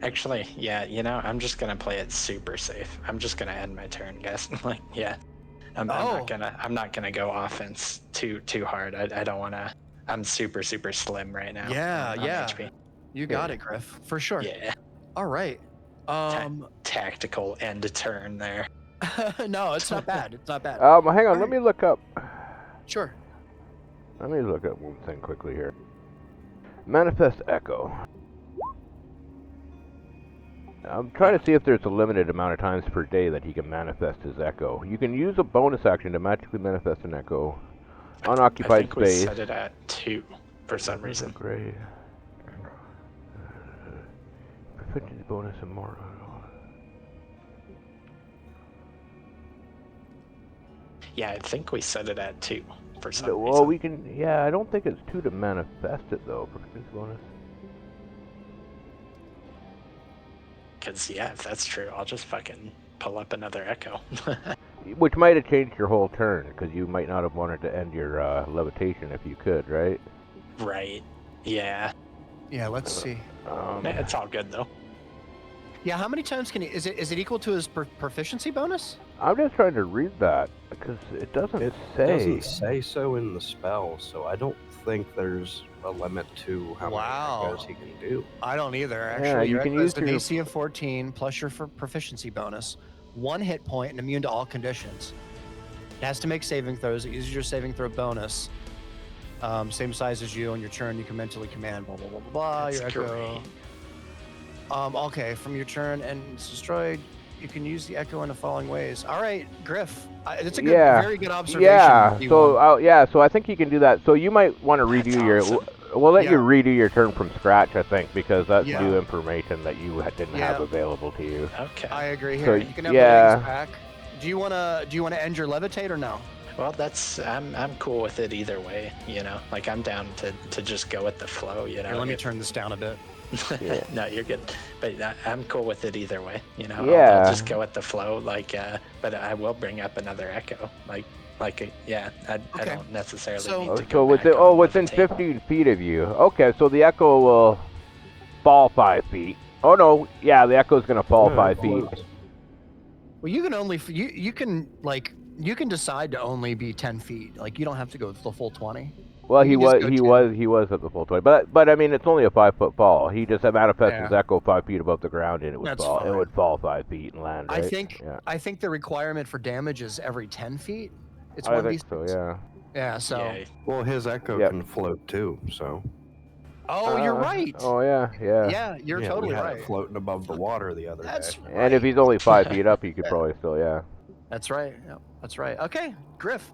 Actually, yeah, I'm just gonna play it super safe. I'm just gonna end my turn, guys. I'm not gonna go offense too hard. I don't wanna. I'm super slim right now. Yeah. HP. You got it, Griff, for sure. Yeah. All right. Tactical end turn there. No, it's not bad. It's not bad. Hang on. Let me look up. Sure. Let me look up one thing quickly here. Manifest Echo. I'm trying to see if there's a limited amount of times per day that he can manifest his echo. You can use a bonus action to magically manifest an echo. Unoccupied I think space. We set it at 2 for some reason. Great. Proficiency bonus and more. Yeah, I think we set it at 2 for some reason. Well, we can. Yeah, I don't think it's 2 to manifest it though. Proficiency bonus. Because, yeah, if that's true, I'll just fucking pull up another echo. Which might have changed your whole turn, because you might not have wanted to end your levitation if you could, right? Right. Yeah. Yeah, let's see. It's all good, though. Yeah, how many times can he... Is it equal to his proficiency bonus? I'm just trying to read that, because it doesn't It say. doesn't say so in the spell, so I don't think there's a limit to how many echoes he can do. I don't either, actually. Yeah, you can use an your... AC of 14 plus your proficiency bonus, 1 hit point, and immune to all conditions. It has to make saving throws. It uses your saving throw bonus. Same size as you. On your turn, you can mentally command blah, blah, blah, blah, blah. That's Your echo. Okay, from your turn and it's destroyed, you can use the echo in the following ways. All right, Griff. It's a good, very good observation. Yeah, so I think you can do that. So you might want to redo your... Awesome. We'll let you redo your turn from scratch, I think, because that's Yeah. new information that you didn't have available to you. Okay. I agree here. So, you can have the legs back. Do you wanna end your levitate or no? Well, I'm cool with it either way, Like, I'm down to just go with the flow, Here, let me turn this down a bit. No, you're good. But I'm cool with it either way, Yeah. I'll just go with the flow, but I will bring up another echo, I don't necessarily need to go within 15 feet of you. Okay, so the echo will fall 5 feet. Oh no, yeah, the echo's gonna fall 5 feet. Well, you can only you can decide to only be 10 feet. Like, you don't have to go the full 20. Well, he was at the full 20, but I mean it's only a 5-foot fall. He just manifests his echo 5 feet above the ground, and it would fall. Fine. It would fall 5 feet and land. Right? I think the requirement for damage is every 10 feet. It's I 1d6. think so. Yeah. Yeah. So. Yeah. Well, his echo can float too, so. Oh, you're right. Oh yeah. Yeah, you're totally we had right. it floating above the water the other day. Right. And if he's only 5 feet up, he could probably still. Yeah. That's right. Yeah, that's right. Okay, Griff.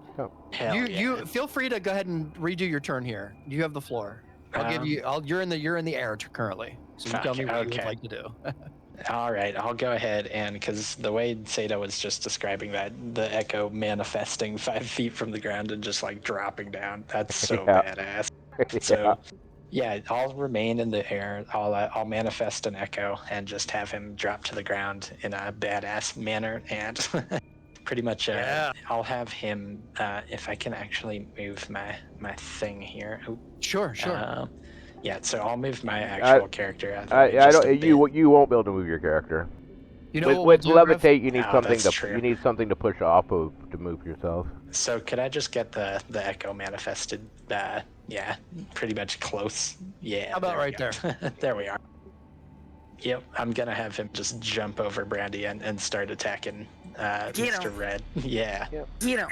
Hell You feel free to go ahead and redo your turn here. You have the floor. I'll give you. You're in the air currently. So you tell me what you would like to do. All right, I'll go ahead and because the way Seda was just describing that, the echo manifesting 5 feet from the ground and just like dropping down, that's so badass. So yeah, I'll remain in the air. I'll manifest an echo and just have him drop to the ground in a badass manner, and pretty much I'll have him if I can actually move my thing here. Ooh. Sure. Yeah, so I'll move my actual character out. You won't be able to move your character. With levitate, you need you need something to push off of to move yourself. So could I just get the echo manifested? Pretty much close. Yeah. How about right there? There we are. Yep, I'm gonna have him just jump over Brandy and start attacking Mr. Red. Yeah. You know.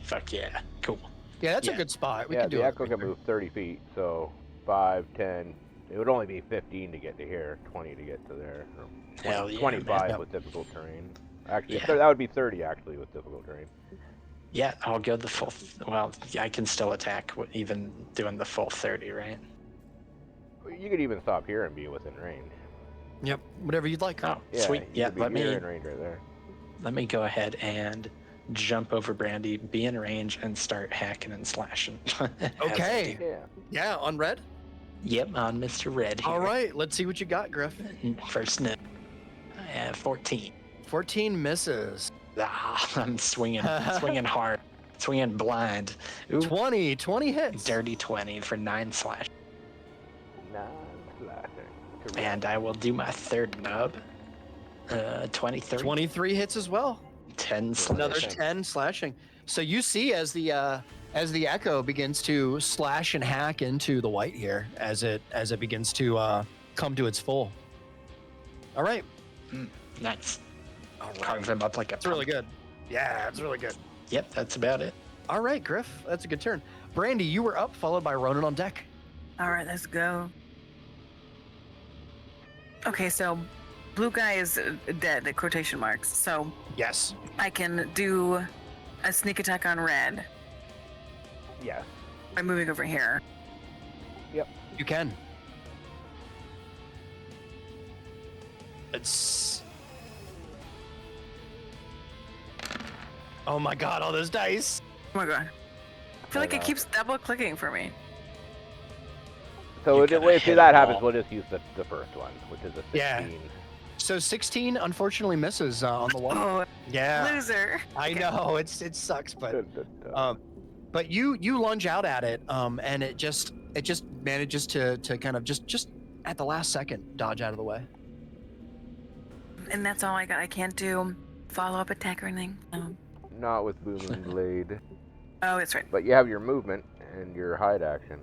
Fuck yeah. Cool. Yeah, that's a Yeah. good spot. We Yeah, can do the it. Echo can move 30 feet, so 5, 10. It would only be 15 to get to here, 20 to get to there. Or 20, Hell yeah, 25 man. with difficult terrain. Actually, Yeah. that would be 30 actually with difficult terrain. Yeah, I'll go the full. Well, I can still attack even doing the full 30, right? You could even stop here and be within range. Yep, whatever you'd like. Oh, Yeah, sweet. you Yeah, could be let here me in range right there. go ahead and jump over Brandy, be in range, and start hacking and slashing. as I Okay. do. Yeah. Yeah, on red. Yep, on Mr. Red here. All right, let's see what you got, Griff. First no. I have 14. 14 misses. Ah, I'm swinging hard, swinging blind. Ooh, 20 hits. dirty 20 for 9 slash. 9 slashing. And I will do my third nub. 23. 23 hits as well. 10 slashing. Another 10 slashing. So you see as the Echo begins to slash and hack into the white here as it begins to come to its full. All right. Nice. All right. Carve him up like a It's really good. Yeah, it's really good. Yep, that's about it. All right, Griff. That's a good turn. Brandy, you were up, followed by Ronan on deck. All right, let's go. Okay, so blue guy is dead, the quotation marks. So Yes. I can do a sneak attack on red Yes. by moving over here. You can. It's. Oh my god, all those dice. Oh my god. I feel like it keeps double clicking for me. So You if gotta that hit 'em happens, all. we'll just use the first one, which is a 16. Yeah. So 16 unfortunately misses on the one. Oh, Yeah. loser. I know it sucks, but Um, but you lunge out at it, and it just manages to kind of just at the last second dodge out of the way. And that's all I got. I can't do follow-up attack or anything. No. not with booming blade, Oh, that's right. but you have your movement and your hide action.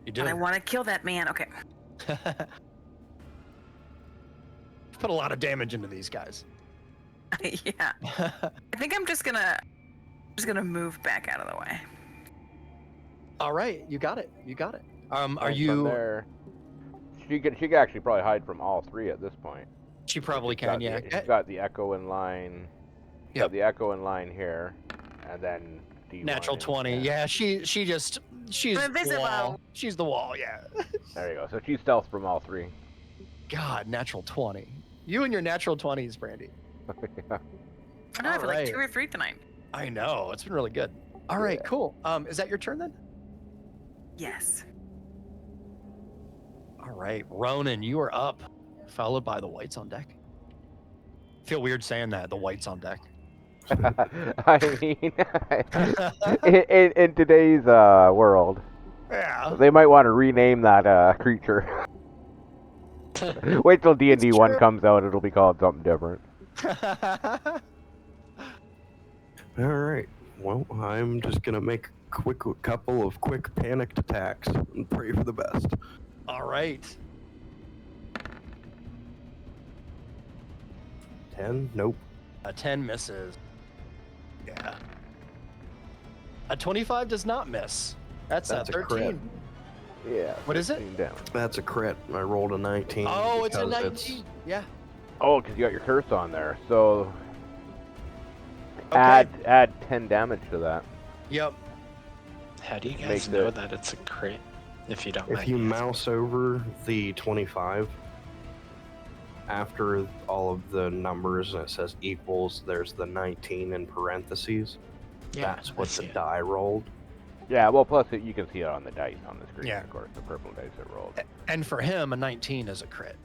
You do. And I want to kill that man. Okay. Put a lot of damage into these guys. Yeah. I think I'm just gonna move back out of the way. All right, you got it. You got it. Are And from you? there, she could actually probably hide from all three at this point. She probably She's got can. Yeah. She's got the Echo in line. Yep. Got the Echo in line here, and then D1 Natural and- 20. Yeah. She's Invisible. the wall. She's the wall. Yeah. There you go. So she's stealth from all three. God, natural 20. You and your natural 20s, Brandy. I know, I feel like Alright. 2 or 3 tonight. I know. It's been really good. All right, Yeah. cool. Is that your turn then? Yes. All right, Ronan, you are up, followed by the whites on deck. Feel weird saying that, the whites on deck. I mean, in today's world, Yeah. they might want to rename that creature. Wait till D&D It's 1 true. comes out; it'll be called something different. All right. Well, I'm just gonna make a couple of quick panicked attacks and pray for the best. All right. 10? Nope. A 10 misses. Yeah. A 25 does not miss. That's That's a a 13. crit. Yeah. What is it? 15 damage. That's a crit. I rolled a 19. Oh, it's a because 19. Yeah. Oh, because you got your curse on there, so Okay. add 10 damage to that. Yep. How do you Make guys know the- that it's a crit? If you don't If mind you me asking? mouse over the 25, after all of the numbers and it says equals, there's the 19 in parentheses. Yeah, That's I what see the it. die rolled. Yeah, well, plus you can see it on the dice on the screen, Yeah. of course, the purple dice it rolled. And for him, a 19 is a crit.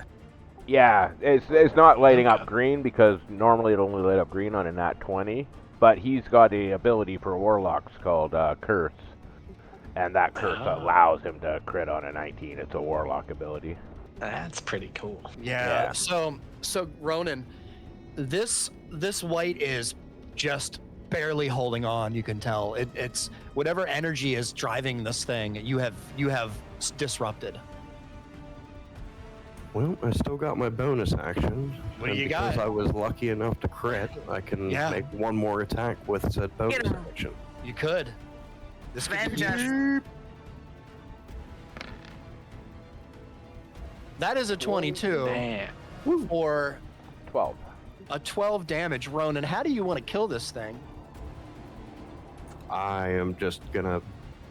Yeah, it's not lighting Okay. up green because normally it only light up green on a nat 20, but he's got a ability for warlocks called Curse, and that curse Oh. allows him to crit on a 19. It's a warlock ability. That's pretty cool. Yeah. Yeah. So Ronan, this white is just barely holding on. You can tell it's whatever energy is driving this thing. You have disrupted. Well, I still got my bonus action. What do and you because got? I was lucky enough to crit, I can Yeah. make one more attack with said bonus Get him. action. You could. This could Avenge be us. That is a 22 Damn. for 12. a 12 damage. Ronan, how do you want to kill this thing? I am just gonna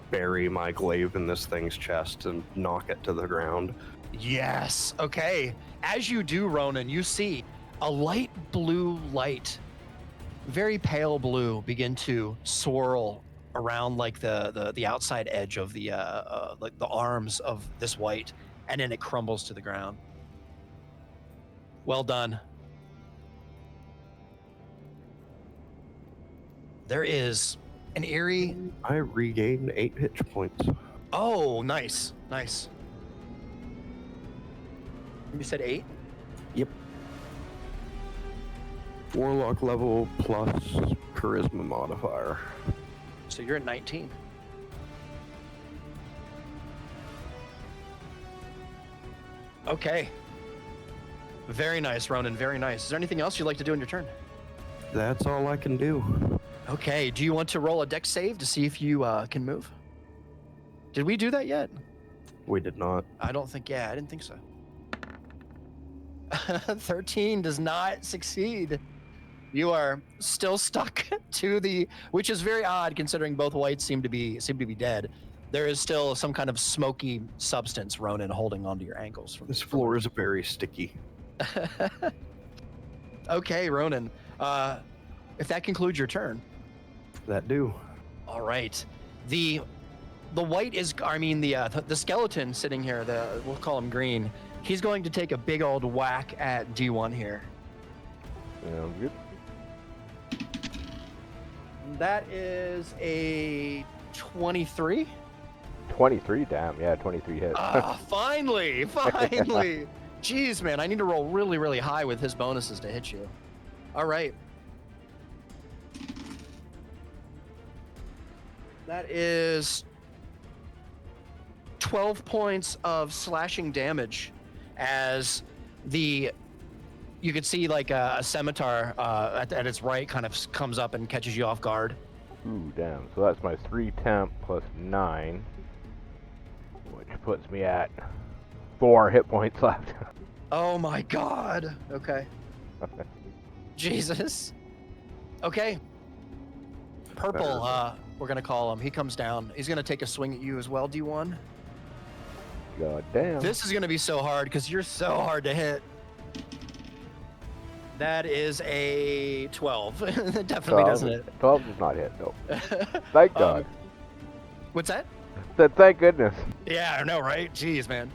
bury my glaive in this thing's chest and knock it to the ground. Yes. Okay. As you do, Ronan, you see a light blue light, very pale blue, begin to swirl around like the outside edge of the like the arms of this white, and then it crumbles to the ground. Well done. There is an eerie. I regained 8 hit points. Oh, nice, nice. You said 8? Warlock level plus charisma modifier. So you're at 19. Okay. Very nice, Ronan. Very nice. Is there anything else you'd like to do in your turn? That's all I can do. Okay. Do you want to roll a dex save to see if you can move? Did we do that yet? We did not. I don't think. Yeah, I didn't think so. 13 does not succeed. You are still stuck to the, which is very odd considering both whites seem to be dead. There is still some kind of smoky substance, Ronan, holding onto your ankles. From This floor is very sticky. Okay, Ronan. If that concludes your turn. That do. All right. The white is, I mean, the skeleton sitting here, we'll call him green. He's going to take a big old whack at D1 here. Sounds good. That is a 23. 23, damn. Yeah, 23 hits. Finally. Jeez, man, I need to roll really, really high with his bonuses to hit you. All right. That is 12 points of slashing damage as you could see like a scimitar at its right kind of comes up and catches you off guard. Ooh, damn. So that's my 3 temp plus 9, which puts me at 4 hit points left. Oh my god. Okay. Jesus. Okay. Purple, we're gonna call him. He comes down. He's gonna take a swing at you as well, D1. God damn. This is gonna be so hard because you're so hard to hit. That is a 12. It definitely doesn't hit. 12 does not hit, though. Thank God. What's that? Said thank goodness. Yeah, I know, right? Jeez, man.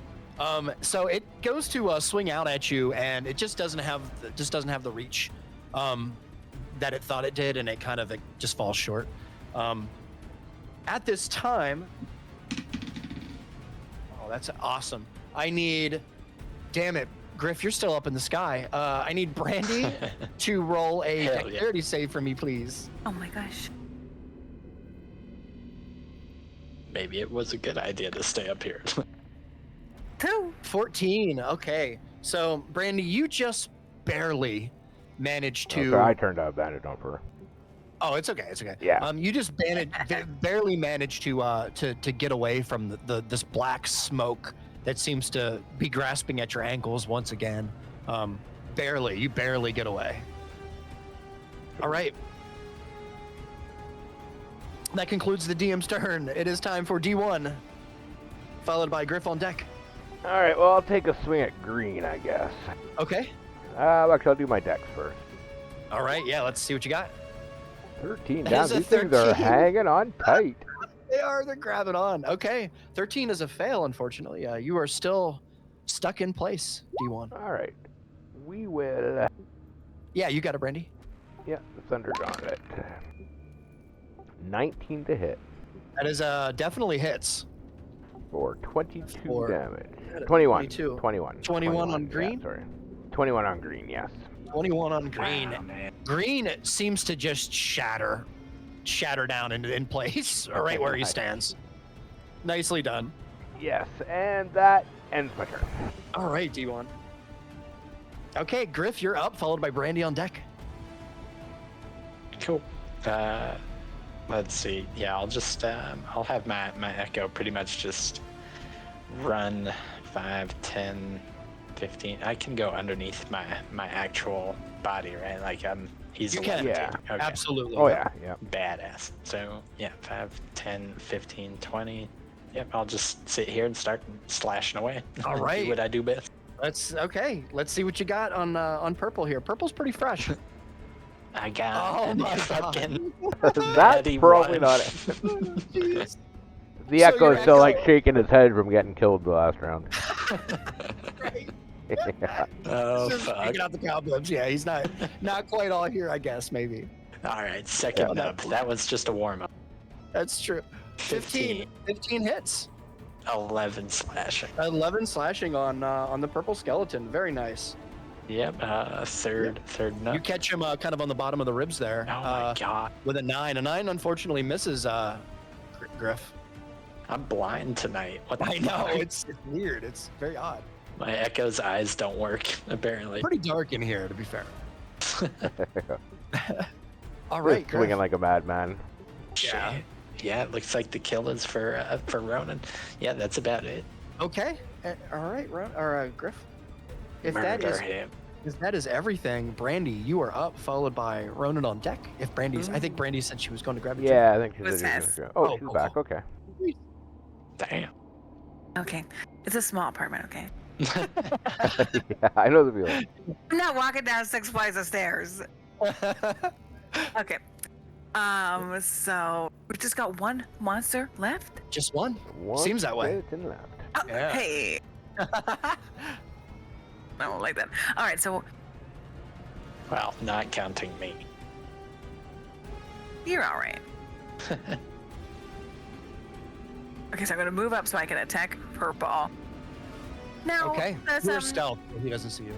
So it goes to swing out at you, and it just doesn't have the reach that it thought it did, and it just falls short. At this time, oh, that's awesome. I need, damn it, Griff, you're still up in the sky. I need Brandy to roll a Hell yeah. dexterity save for me, please. Oh my gosh. Maybe it was a good idea to stay up here. 2. 14. Okay. So, Brandy, you just barely managed to. Okay, I turned out bandage on for her. Oh, it's okay. It's okay. Yeah. You just barely managed to get away from this black smoke that seems to be grasping at your ankles once again. Barely. You barely get away. All right. That concludes the DM's turn. It is time for D1, followed by Griff on deck. All right, well, I'll take a swing at green, I guess. Okay. Actually, I'll do my dex first. All right. Yeah. Let's see what you got. 13. That Damn, is a these things are 13. hanging on tight. They're grabbing on. Okay. 13 is a fail, unfortunately. You are still stuck in place, D1. All right. We will... Yeah, you got it, Brandy. Yeah, the Thunder Gauntlet. 19 to hit That is definitely hits. for 22 For- damage. 21. 22. 21. 21 on yeah, green? sorry. 21 on green, yes. 21 on green. Wow, man. Green seems to just shatter down in place, right where he stands. Nicely done. Yes, and that Ends my turn. All right, D1. Okay, Griff, you're up, followed by Brandy on deck. Cool. Let's see. Yeah, I'll just I'll have my Echo pretty much just run 5, 10, 15. I can go underneath my actual body, right? Like he's You can. Yeah. Okay. Absolutely. Oh yeah, yeah. Badass. So yeah, 5, 10, 15, 20. Yep, I'll just sit here and start slashing away. All Do right. what I do best. Let's see what you got on purple here. Purple's pretty fresh. I got Oh my fucking That's natty probably one. not it. Jeez. The So Echo's your still like Echo- shaking his head from getting killed the last round. Right. Yeah. Oh Just fuck. picking out the cobwebs. Yeah, he's not quite all here, I guess, maybe. All right, second Yeah. nub. That was just a warm up. That's true. 15 hits. 11 slashing. 11 slashing on the purple skeleton. Very nice. Yep. Third nub. You catch him kind of on the bottom of the ribs there. Oh my god. With a 9. A 9 unfortunately misses Griff. I'm blind tonight. What the I know, fuck? it's weird. It's very odd. My Echo's eyes don't work, apparently. Pretty dark in here, to be fair. All Just right, Griff. swinging like a madman. Yeah. Shit. Yeah, it looks like the kill is for Ronan. Yeah, that's about it. Okay. All right, Griff. If Murder him. that is everything, Brandy, you are up, followed by Ronan on deck. If Brandy's, I think Brandy said she was going to grab you. Yeah, I think she's What's gonna that? go. Oh, Oh, she's cool, back. cool. Okay. Damn. Okay. It's a small apartment, okay? Yeah, I know the feeling. I'm not walking down 6 flights of stairs. Okay. So we've just got one monster left. Just one. One Seems that way. skeleton left. Oh, Yeah. Hey, I don't like that. All right, so Well, not counting me. you're all right. Okay, so I'm gonna move up so I can attack purple. Now, Okay. does, You're stealth. So he doesn't see you.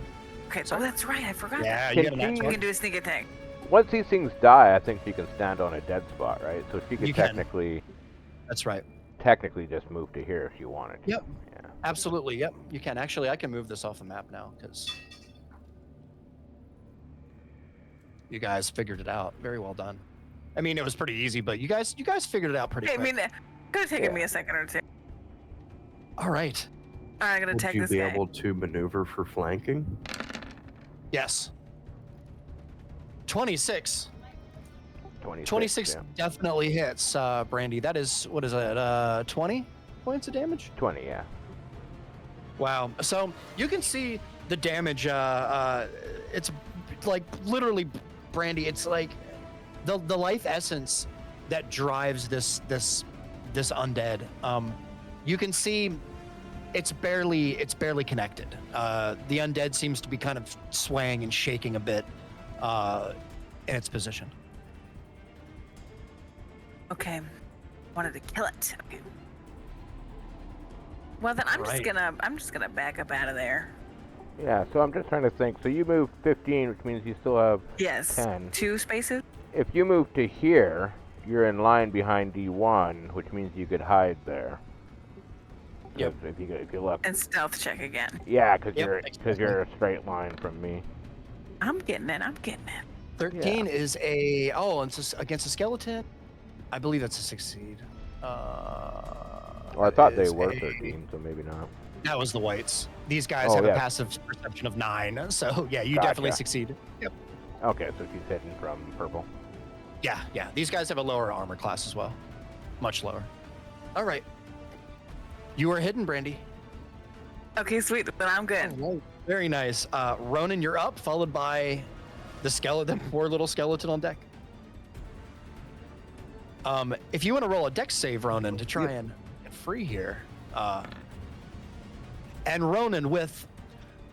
okay, so that's right. I forgot. Yeah, that. you Can got a nat he- You 20. can do a sneak attack. Once these things die, I think she can stand on a dead spot, right? So she could You can. technically That's right. just move to here if she wanted to. Yep. Yeah. Absolutely. Yep. You can. Actually, I can move this off the map now because you guys figured it out. Very well done. I mean, it was pretty easy, but you guys figured it out pretty I quick. mean, it could have taken Yeah. me a second or two. All right. All right, I'm gonna Would attack you this be guy. able to maneuver for flanking? Yes. 26. 26. Yeah. Definitely hits, Brandy. That is, what is it, 20 points of damage? 20, yeah. Wow. So you can see the damage. It's like literally, Brandy. It's like the life essence that drives this undead. You can see it's barely connected. The undead seems to be kind of swaying and shaking a bit in its position. Okay, wanted to kill it. Okay. Well then, I'm Right. just gonna back up out of there. Yeah, so I'm just trying to think. So you move 15, which means you still have Yes. 10. 2 spaces. If you move to here, you're in line behind D1, which means you could hide there. Yep. If you look. And stealth check again. Yeah, because Yep, you're a straight line from me. I'm getting it. 13 is it's against a skeleton. I believe that's a succeed. Well, I thought they is were a- 13, so maybe not. That was the whites. These guys Oh, have a yeah. passive perception of 9, so yeah, you Gotcha. definitely succeed. Yep. Okay, so she's hidden from purple. Yeah. These guys have a lower armor class as well, much lower. All right. You are hidden, Brandy. Okay, sweet. Then I'm good. All right. Very nice. Ronan, you're up, followed by the skeleton, poor little skeleton on deck. If you want to roll a dex save, Ronan, to try and get free here. And Ronan, with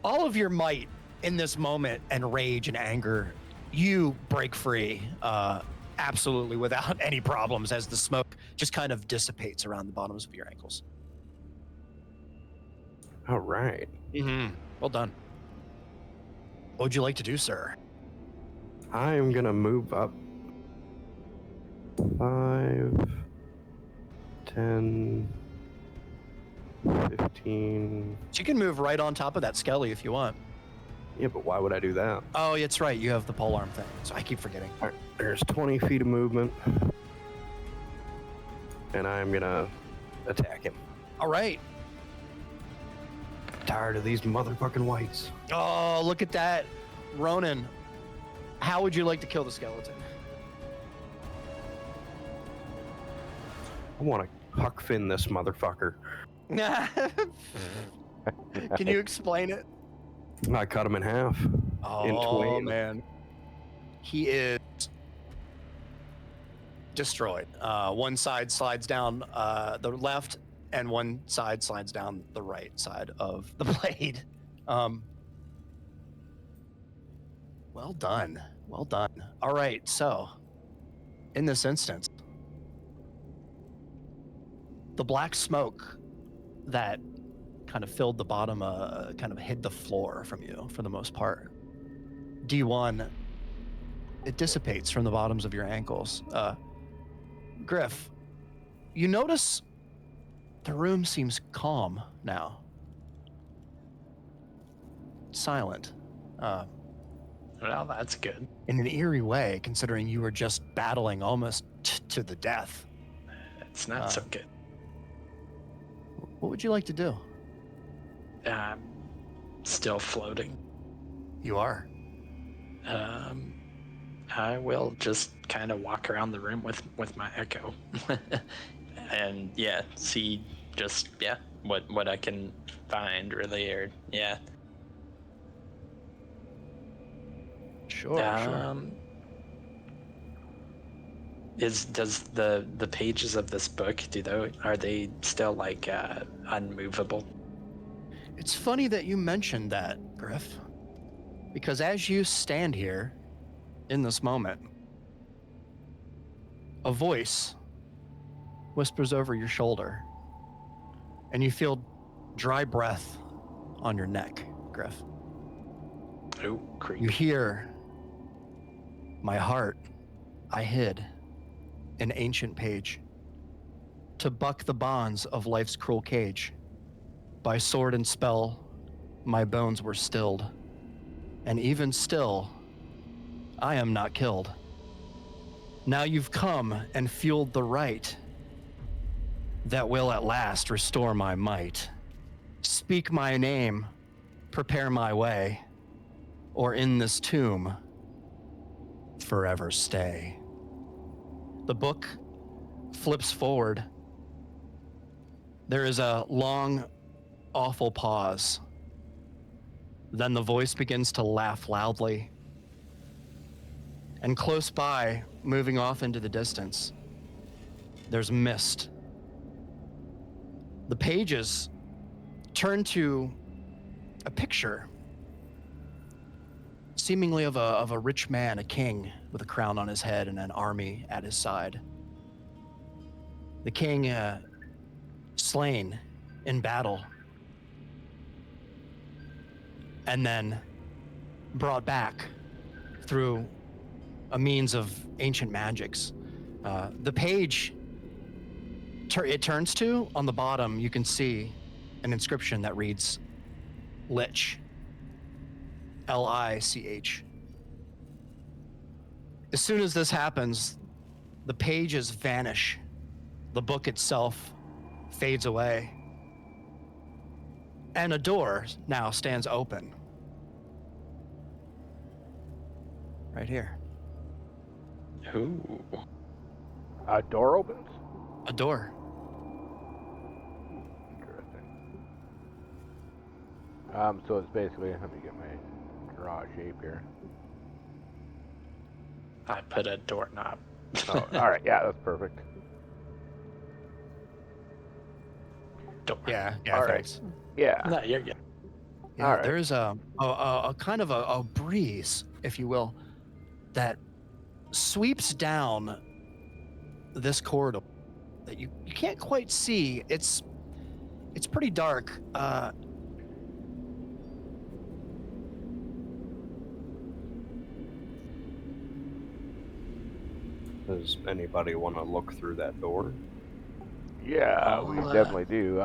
all of your might in this moment and rage and anger, you break free absolutely without any problems as the smoke just kind of dissipates around the bottoms of your ankles. All right. Mm-hmm. Well done. What would you like to do, sir? I am gonna move up 5, 10, 15. So you can move right on top of that skelly if you want. Yeah, but why would I do that? Oh, it's right. You have the polearm thing. So I keep forgetting. All right, there's 20 feet of movement. And I'm going to attack him. All right. Tired of these motherfucking whites. Oh, look at that. Ronan, how would you like to kill the skeleton? I want to Huck Finn this motherfucker. Can you explain it? I cut him in half. In Oh, twain. man. He is destroyed. One side slides down the left, and one side slides down the right side of the blade. Well done. Well done. All right, so in this instance, the black smoke that kind of filled the bottom, kind of hid the floor from you for the most part. D1, it dissipates from the bottoms of your ankles. Griff, you notice the room seems calm now. Silent. Well, that's good. In an eerie way, considering you were just battling almost to the death. It's not so good. What would you like to do? Still floating. You are. I will just kind of walk around the room with my echo, and see just what I can find really, or Sure. Does the pages of this book, are they still like unmovable? It's funny that you mentioned that, Griff, because as you stand here in this moment, a voice whispers over your shoulder, and you feel dry breath on your neck, Griff. Oh, creepy. You hear, "My heart I hid, an ancient page, to buck the bonds of life's cruel cage. By sword and spell, my bones were stilled, and even still, I am not killed. Now you've come and fueled the right that will at last restore my might. Speak my name, prepare my way, or in this tomb, forever stay." The book flips forward. There is a long, awful pause. Then the voice begins to laugh loudly. And close by, moving off into the distance, there's mist. The pages turn to a picture, seemingly of a rich man, a king with a crown on his head and an army at his side. The king slain in battle, and then brought back through a means of ancient magics. The page it turns to, on the bottom, you can see an inscription that reads Lich. Lich. As soon as this happens, the pages vanish. The book itself fades away. And a door now stands open. Right here. Ooh. A door opens? A door. Interesting. So it's basically, let me get my draw shape here. I put a doorknob. Oh, all right, yeah, that's perfect. Door. Yeah, All thanks. right. Yeah. No, you're good. Yeah, All right. there's a kind of a breeze, if you will, that sweeps down this corridor that you can't quite see. It's pretty dark. Does anybody want to look through that door? Yeah, we definitely do.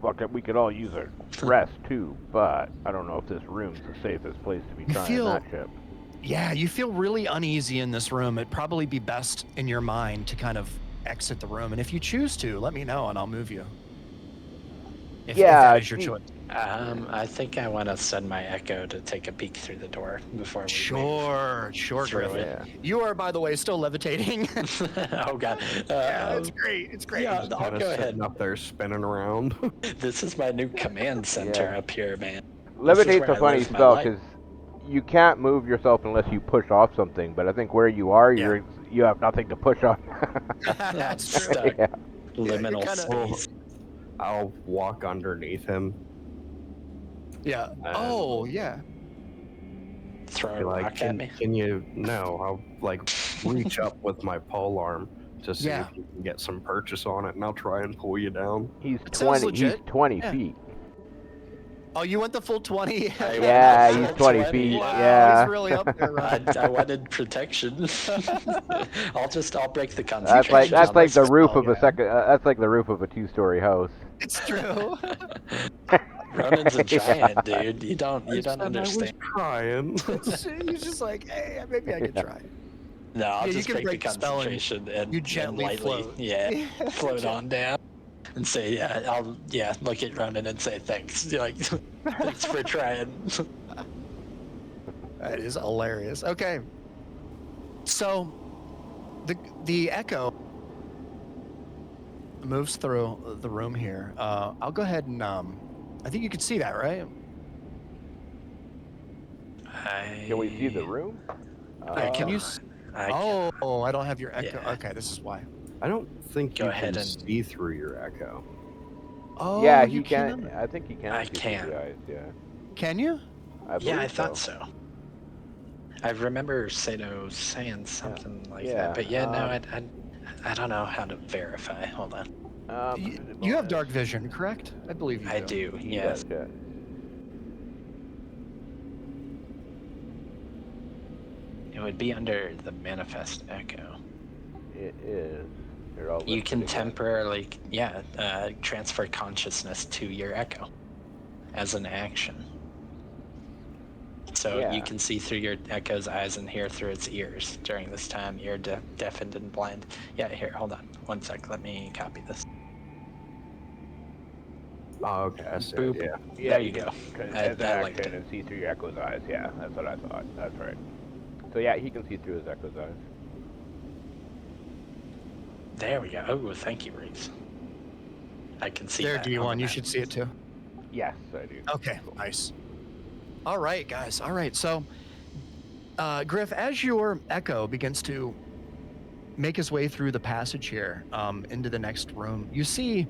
Fuck it, we could all use a rest too, but I don't know if this room's the safest place to be trying that ship. Yeah, you feel really uneasy in this room. It'd probably be best in your mind to kind of exit the room. And if you choose to, let me know and I'll move you. If that is your choice. I think I want to send my Echo to take a peek through the door before we Sure, Griffin. Yeah. You are, by the way, still levitating. Oh god. Yeah, it's great. It's great. Yeah, I'll go ahead. Up there spinning around. This is my new command center up here, man. Levitate's a funny spell because you can't move yourself unless you push off something. But I think where you are, you have nothing to push on. That's true. Stuck. Yeah. Liminal space. I'll walk underneath him. Yeah. Oh, yeah. Throw a Like, rock at me. can you? No, I'll like reach up with my pole arm to see if you can get some purchase on it, and I'll try and pull you down. He's 20. He's 20 feet. Oh, you went the full 20? Yeah, he's 20 feet. Wow, Yeah. he's really up there, right? I wanted protection. I'll break the concentration. That's like the roof spell, of a second. That's like the roof of a 2-story house. It's true. Ronan's a giant, dude. You don't understand. I was trying. He's just like, hey, maybe I could try. No, I'll Yeah, just you can break the break the spell and concentration and you gently lightly, float. float on down and say, I'll look at Ronan and say thanks. Like, thanks for trying. That is hilarious. Okay. So the Echo moves through the room here. I'll go ahead and I think you can see that, right? Can we see the room? Can you? I don't have your Echo. Yeah. Okay, this is why. I don't think Go you ahead can and- see through your echo. Oh, Yeah, you he can. I think he can. I see through can. the eyes, yeah. Can you? Yeah, I thought so. I remember Sato saying something like that, but I don't know how to verify. Hold on. You have dark vision, correct? I believe you. I do. He Yes. does, yeah. It would be under the manifest echo. It is. They're all You can listed again. temporarily, transfer consciousness to your echo as an action. So you can see through your echo's eyes and hear through its ears during this time. You're deafened and blind. Yeah, here, hold on. 1 sec. Let me copy this. Oh, okay. I see. Boop. Yeah. Yeah, There you go. As I an liked action it. and see through your echo's eyes. Yeah, that's what I thought. That's right. So yeah, he can see through his echo's eyes. There we go. Oh, thank you, Reese. I can see There, that. on D1. the You map. should see it too. Yes, I do. Okay, nice. All right, guys. All right. So, Griff, as your echo begins to make his way through the passage here into the next room, you see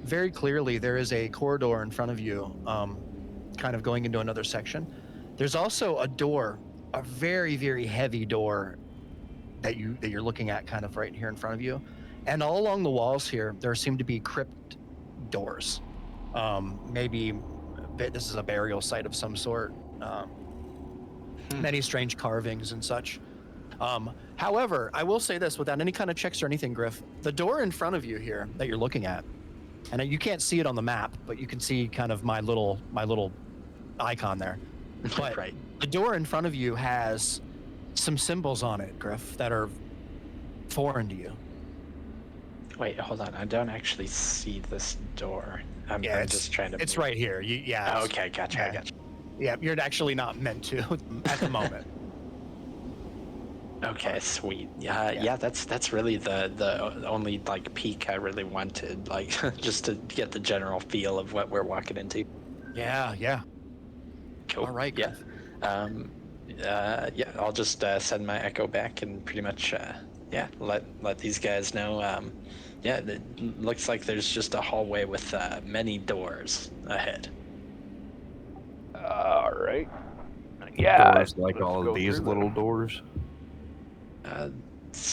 very clearly there is a corridor in front of you, kind of going into another section. There's also a door, a very, very heavy door that you're looking at kind of right here in front of you. And all along the walls here, there seem to be crypt doors. Maybe this is a burial site of some sort. Many strange carvings and such. However, I will say this without any kind of checks or anything, Griff, the door in front of you here that you're looking at, and you can't see it on the map, but you can see kind of my little icon there. But Right. the door in front of you has some symbols on it, Griff, that are foreign to you. Wait, hold on. I don't actually see this door. I'm just trying to. It's right here. Oh, okay, gotcha. yeah. I gotcha. Yeah, you're actually not meant to at the moment. Okay, sweet. Yeah. That's really the only like peak I really wanted, like just to get the general feel of what we're walking into. Yeah. Cool. All right, Yeah. Griff. I'll just send my echo back and pretty much let these guys know. It looks like there's just a hallway with many doors ahead. All right. Yeah. Doors like let's all go of these through little them. doors.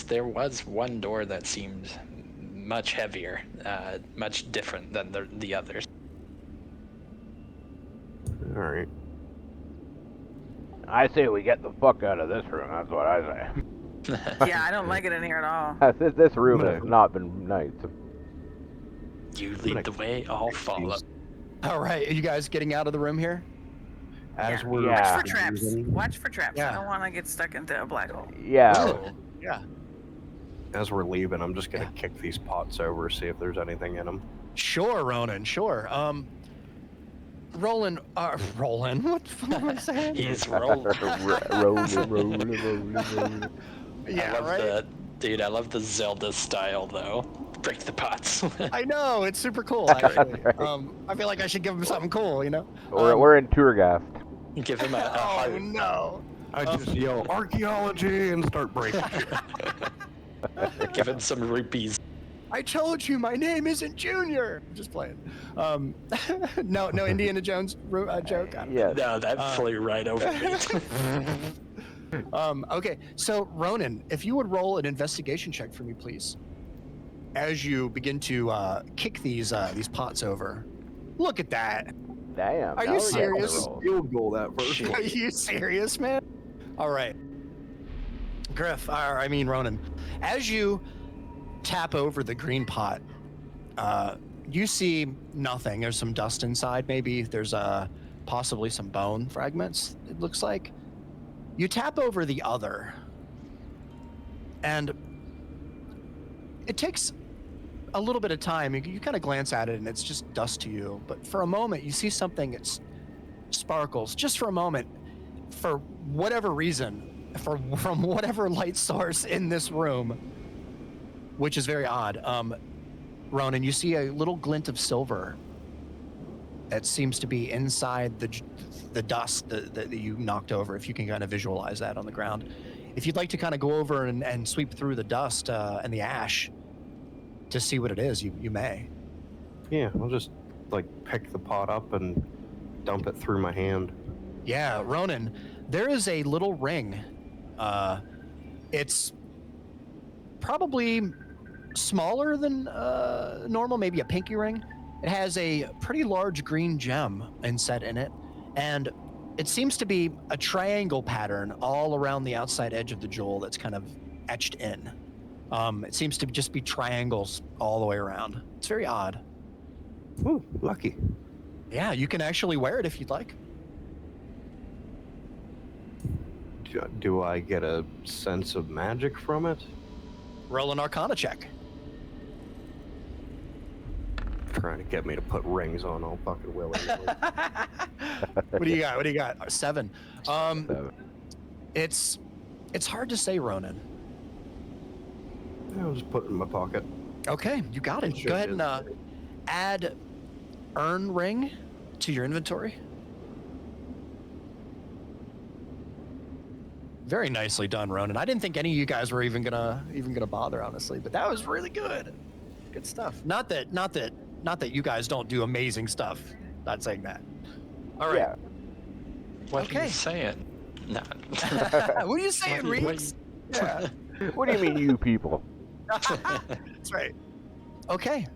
There was one door that seemed much heavier, much different than the others. All right. I say we get the fuck out of this room. That's what I say. Yeah, I don't like it in here at all. This room has not been nice. You lead the way, I'll follow. All right, are you guys getting out of the room here? As Yeah. we're Yeah. Watch for traps. leaving- Watch for traps. Yeah. I don't want to get stuck into a black hole. Yeah. Ooh, yeah. as we're leaving, I'm just gonna kick these pots over, see if there's anything in them. Sure, Ronan. Sure. Roland. Roland. What the fuck am I saying? He's rolling. rolling. Yeah, I love right. Dude, I love the Zelda style though. Break the pots. I know it's super cool. Actually, Right. I feel like I should give him something cool. You know. We're in Turgast. Give him a Oh heart. no. I just yell archaeology and start breaking shit. Give him some rupees. I told you my name isn't Junior. I'm just playing. No Indiana Jones joke. I don't know. Yeah. No, that flew right over me. Okay, so Ronan, if you would roll an investigation check for me, please, as you begin to kick these pots over. Look at that. Damn. Are now you we're getting the serious? rolls. Field goal that first Are one. you serious, man? All right, Ronan, as you tap over the green pot, you see nothing. There's some dust inside. Maybe there's possibly some bone fragments. It looks like. You tap over the other, and it takes a little bit of time. You kind of glance at it, and it's just dust to you. But for a moment, you see something that sparkles. Just for a moment, for whatever reason, from whatever light source in this room, which is very odd. Ronan, you see a little glint of silver that seems to be inside the dust that you knocked over, if you can kind of visualize that on the ground. If you'd like to kind of go over and sweep through the dust and the ash to see what it is, you may. Yeah, I'll just like pick the pot up and dump it through my hand. Yeah, Ronan, there is a little ring. It's probably smaller than normal, maybe a pinky ring. It has a pretty large green gem inset in it, and it seems to be a triangle pattern all around the outside edge of the jewel that's kind of etched in. It seems to just be triangles all the way around. It's very odd. Ooh, lucky. Yeah, you can actually wear it if you'd like. Do I get a sense of magic from it? Roll an Arcana check. Trying to get me to put rings on all fucking willy-nilly. What do you got? What do you got? 7. So, It's hard to say, Ronan. I'll just put it in my pocket. Okay, you got it. It should Go ahead be. and add earn ring to your inventory. Very nicely done, Ronan. I didn't think any of you guys were even gonna bother, honestly, but that was really good. Good stuff. Not that you guys don't do amazing stuff. Not saying that. All right. yeah. What are Okay. you saying? No. What are you saying, What do you- Reeves? Yeah. What do you mean, you people? That's right. Okay.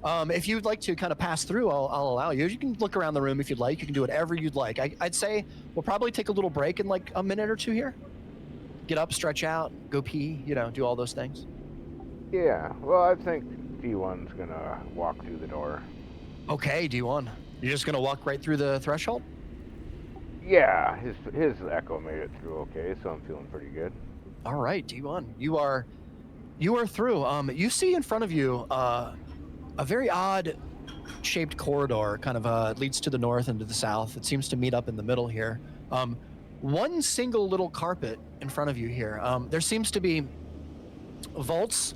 If you'd like to kind of pass through, I'll allow you. You can look around the room if you'd like. You can do whatever you'd like. I'd say we'll probably take a little break in like a minute or two here. Get up, stretch out, go pee, do all those things. Yeah. Well, I think D1's gonna walk through the door. Okay, D1. You're just going to walk right through the threshold? Yeah, his echo made it through okay, so I'm feeling pretty good. All right, D1. You are through. You see in front of you a very odd shaped corridor kind of leads to the north and to the south. It seems to meet up in the middle here. One single little carpet in front of you here. There seems to be vaults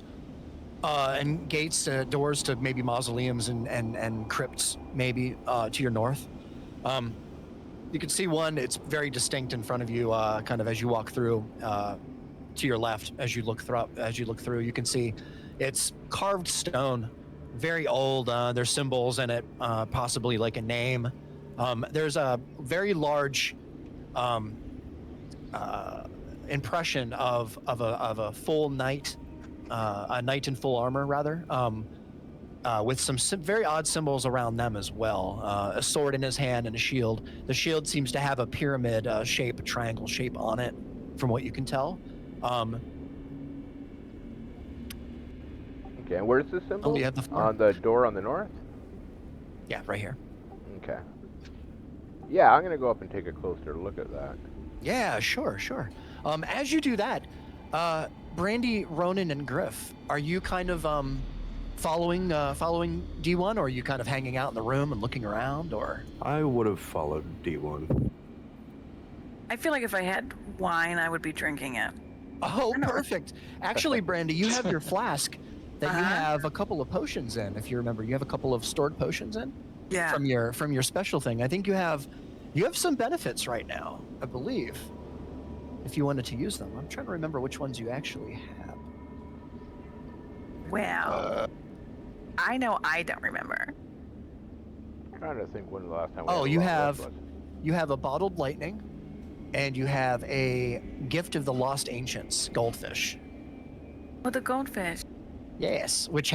and gates, doors to maybe mausoleums and crypts maybe to your north. You can see one. It's very distinct in front of you, kind of as you walk through. To your left, as you look through, you can see it's carved stone, very old. There's symbols in it, possibly like a name. There's a very large impression of a full knight, a knight in full armor, rather, with some very odd symbols around them as well. A sword in his hand and a shield. The shield seems to have a pyramid shape, a triangle shape on it, from what you can tell. Okay, and where's the symbol? you have the floor. On the door on the north? Yeah, right here. Okay. Yeah, I'm gonna go up and take a closer look at that. Yeah, sure. As you do that, Brandy, Ronan, and Griff, are you kind of following D1, or are you kind of hanging out in the room and looking around, or? I would have followed D1. I feel like if I had wine, I would be drinking it. Oh, I know. perfect. Actually, Brandy, you have your flask that you Uh-huh. have a couple of potions in. If you remember, you have a couple of stored potions in Yeah. from your special thing. I think you have some benefits right now, I believe, if you wanted to use them. I'm trying to remember which ones you actually have. Well, I know I don't remember. I'm trying to think when the last time we Oh, had a you long have rest was. you have a bottled lightning, and you have a gift of the lost ancients goldfish. Oh, the goldfish. Yes, which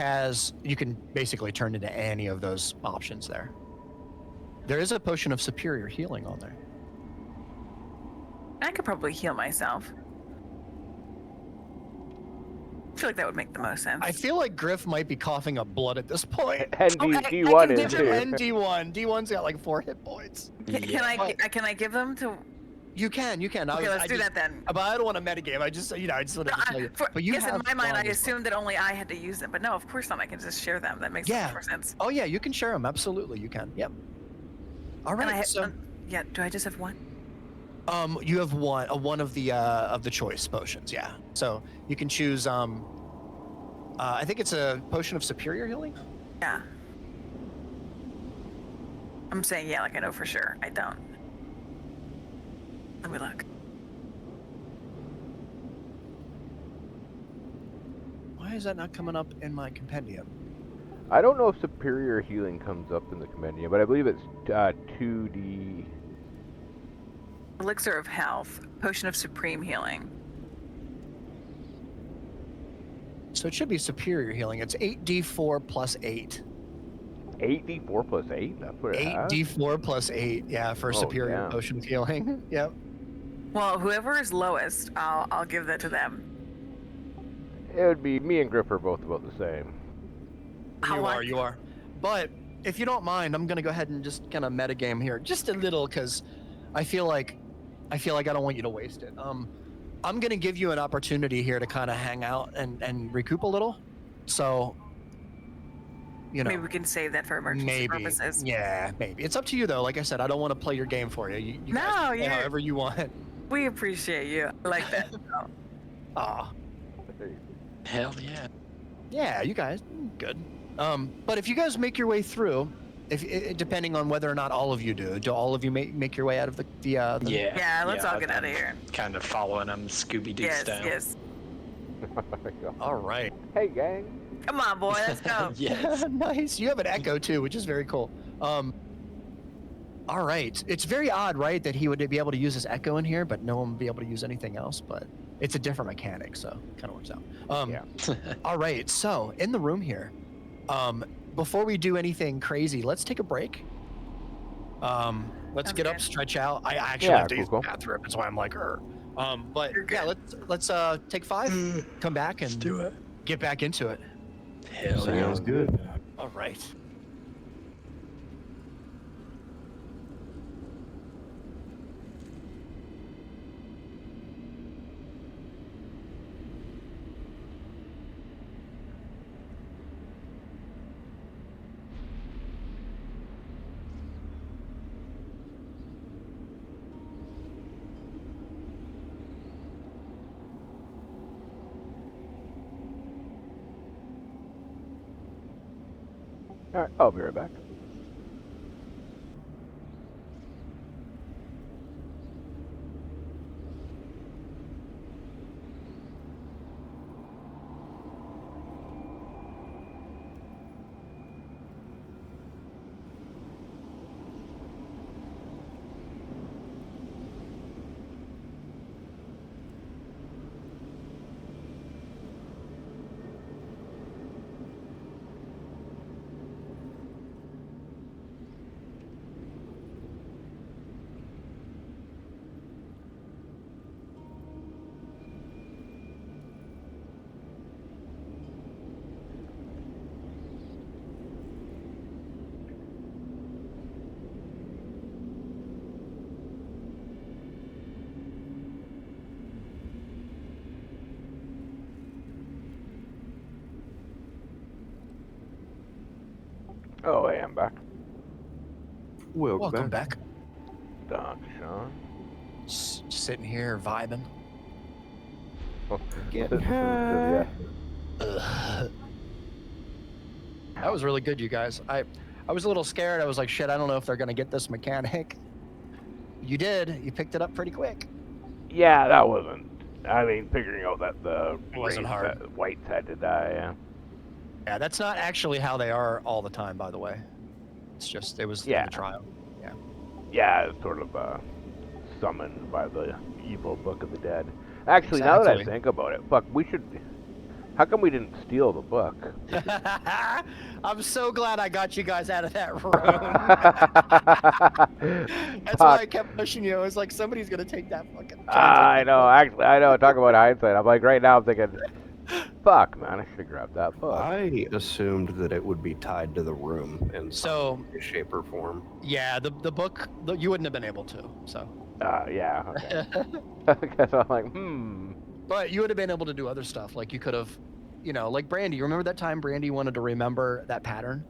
you can basically turn into any of those options there. There is a potion of superior healing on there. I could probably heal myself. I feel like that would make the most sense. I feel like Griff might be coughing up blood at this point. And Okay, D1 I can is give too. And D1. D1's got like 4 hit points. Can I give them to? You can. Okay, let's do that then. But I don't want to metagame. I just wanted to tell you. But you Yes, in have my mind, I blonde as well. assumed that only I had to use them, but no, of course not. I can just share them. That makes Yeah. much more sense. Oh yeah, you can share them. Absolutely, you can. Yep. All And I right. have, So, yeah, do I just have one? you have one of the choice potions. Yeah. So you can choose. I think it's a potion of superior healing. Yeah. I'm saying yeah, like I know for sure. I don't. Let me look. Why is that not coming up in my compendium? I don't know if superior healing comes up in the compendium, but I believe it's 2D. Elixir of health, potion of supreme healing. So it should be superior healing. It's 8d4 plus 8. 8d4 plus 8? That's what it has? 8d4 plus 8. Yeah, for Oh, superior damn. potion of healing. Yep. Well, whoever is lowest, I'll give that to them. It would be me and Griff are both about the same. You are. But if you don't mind, I'm gonna go ahead and just kind of metagame here, just a little, because I feel like I don't want you to waste it. I'm gonna give you an opportunity here to kind of hang out and recoup a little. So, Maybe we can save that for emergency maybe. purposes. Yeah, maybe. It's up to you though. Like I said, I don't want to play your game for you. You No, guys can play you're- however you want. We appreciate you. I like that. Ah. Hell yeah. Yeah, you guys, good. But if you guys make your way through, depending on whether or not all of you do all of you make your way out of the Yeah. Yeah, let's all get out of here. Kind of following them Scooby-Doo Yes, style. yes. All right. Hey, gang. Come on, boy, let's go. Yes. Nice. You have an echo too, which is very cool. All right. It's very odd, right, that he would be able to use his echo in here, but no one would be able to use anything else. But it's a different mechanic, so it kind of works out. Yeah. All right. So in the room here, before we do anything crazy, let's take a break. Let's Sounds get up, good. stretch out. I actually Yeah, have to use cool. the bathroom. That's why I'm like, but You're yeah, good. let's take 5, come back, and do it. get back into it. Hell yeah. Sounds good. All right. All right, I'll be right back. Oh, hey, I'm back. Welcome back. Done, Sean. Just sitting here vibing. Getting high. Ugh. That was really good, you guys. I was a little scared. I was like, shit, I don't know if they're gonna get this mechanic. You did. You picked it up pretty quick. Yeah, that wasn't. I mean, figuring out that the It wasn't hard. whites had to die. Yeah. Yeah, that's not actually how they are all the time, by the way. It's just it was in the trial. Yeah, it's sort of summoned by the evil Book of the Dead. Actually, now that I think about it, fuck, we should. How come we didn't steal the book? I'm so glad I got you guys out of that room. That's why I kept pushing you. I was like, somebody's gonna take that fucking. I know. Actually, I know. Talk about hindsight. I'm like, right now, I'm thinking, fuck, man, I should have grabbed that book. I assumed that it would be tied to the room in some shape or form. Yeah, the book you wouldn't have been able to. So. Yeah. Okay. Because I'm like, But you would have been able to do other stuff. Like you could have, like Brandy. You remember that time Brandy wanted to remember that pattern,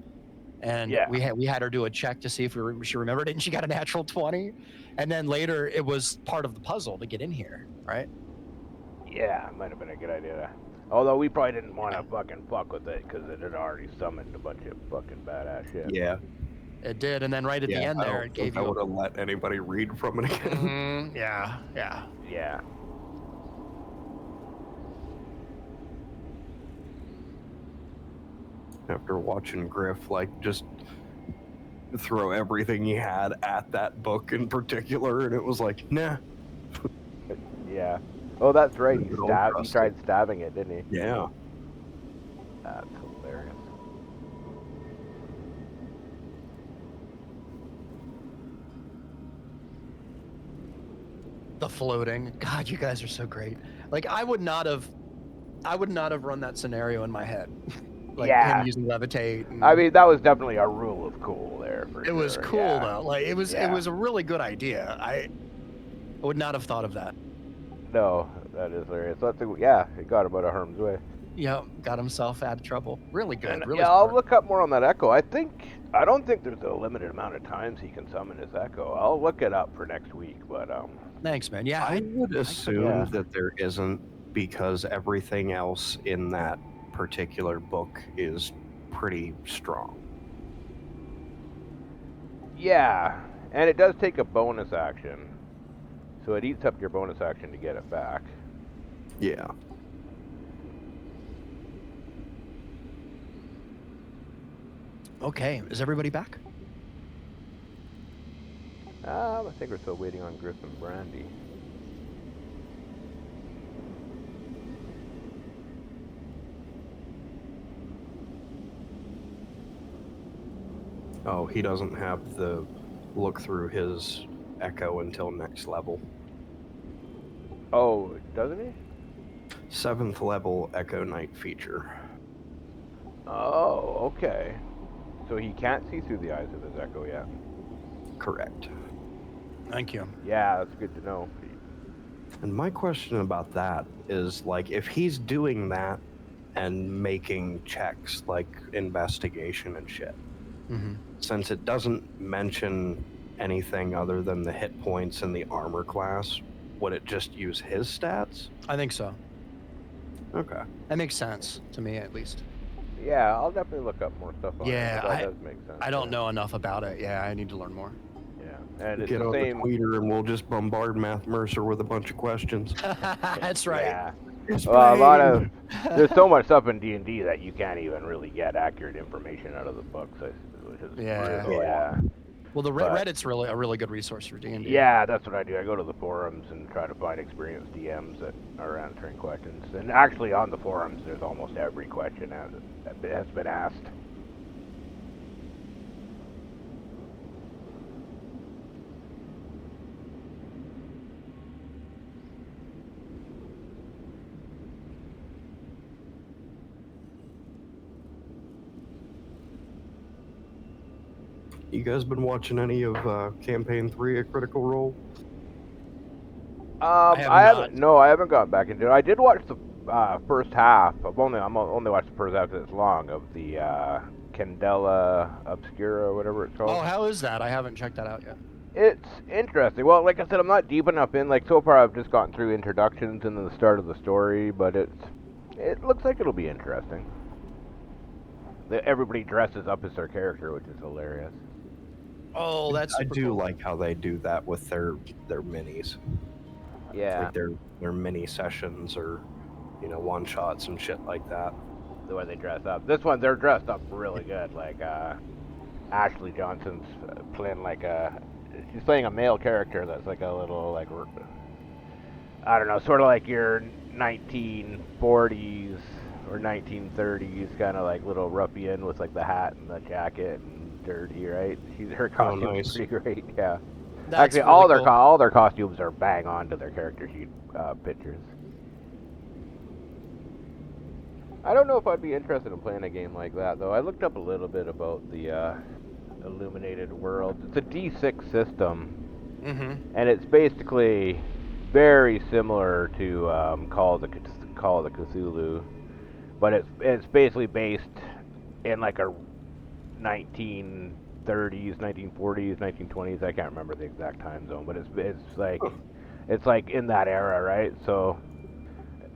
and we had her do a check to see if she remembered it, and she got a natural 20, and then later it was part of the puzzle to get in here, right? Yeah, might have been a good idea. Although we probably didn't want to fucking fuck with it because it had already summoned a bunch of fucking badass shit. Yeah. It did, and then right at the end there, it gave you. I would have let anybody read from it again. Yeah. After watching Griff, just throw everything he had at that book in particular, and it was like, nah. Yeah. Oh, that's right. He tried stabbing it, didn't he? Yeah. That's hilarious. The floating. God, you guys are so great. Like I would not have run that scenario in my head. Him using levitate. I mean, that was definitely a rule of cool there. It was cool though. Like it was a really good idea. I would not have thought of that. No, that is hilarious. It got him out of harm's way. Yeah, got himself out of trouble. Really good. And, really I'll look up more on that echo. I don't think there's a limited amount of times he can summon his echo. I'll look it up for next week, but Thanks, man. Yeah, I would assume that there isn't, because everything else in that particular book is pretty strong. Yeah, and it does take a bonus action, so it eats up your bonus action to get it back. Yeah. Okay, is everybody back? I think we're still waiting on Griff and Brandy. Oh, he doesn't have the look through his echo until next level. Oh, doesn't he? 7th level Echo Knight feature. Oh, okay. So he can't see through the eyes of his echo yet. Correct. Thank you. Yeah, that's good to know. And my question about that is, if he's doing that and making checks like investigation and shit, since it doesn't mention anything other than the hit points and the armor class, would it just use his stats? I think so. Okay. That makes sense to me, at least. Yeah, I'll definitely look up more stuff on it. That does make sense. I don't know enough about it. Yeah, I need to learn more. Yeah, and it's Get the on same. the tweeter and we'll just bombard Math Mercer with a bunch of questions. That's right. Yeah. Well, there's so much stuff in D&D that you can't even really get accurate information out of the books. Yeah. Well, Reddit's really a really good resource for D&D. Yeah, that's what I do. I go to the forums and try to find experienced DMs that are answering questions. And actually, on the forums, there's almost every question that has been asked. You guys been watching any of Campaign 3 at Critical Role? I haven't gotten back into it. I did watch the first half. I'm only watched the first half because it's long of the Candela Obscura, or whatever it's called. Oh, how is that? I haven't checked that out yet. It's interesting. Well, like I said, I'm not deep enough in. Like, so far I've just gotten through introductions and then the start of the story, but it looks like it'll be interesting. Everybody dresses up as their character, which is hilarious. Oh, that's I super do cool. like how they do that with their minis. Yeah, Like their mini sessions or, one shots and shit like that. the way they dress up. This one, they're dressed up really good. Like, Ashley Johnson's playing she's playing a male character that's like a little, like, I don't know, sort of like your 1940s or 1930s kind of like little ruffian with like the hat and the jacket and dirty, right? Her costume's nice. pretty great, yeah. That's Actually, really cool. all their costumes are bang on to their character sheet pictures. I don't know if I'd be interested in playing a game like that, though. I looked up a little bit about the Illuminated Worlds. It's a D6 system, and it's basically very similar to Call of the Cthulhu, but it's basically based in like a 1930s, 1940s, 1920s. I can't remember the exact time zone, but it's like in that era, right? So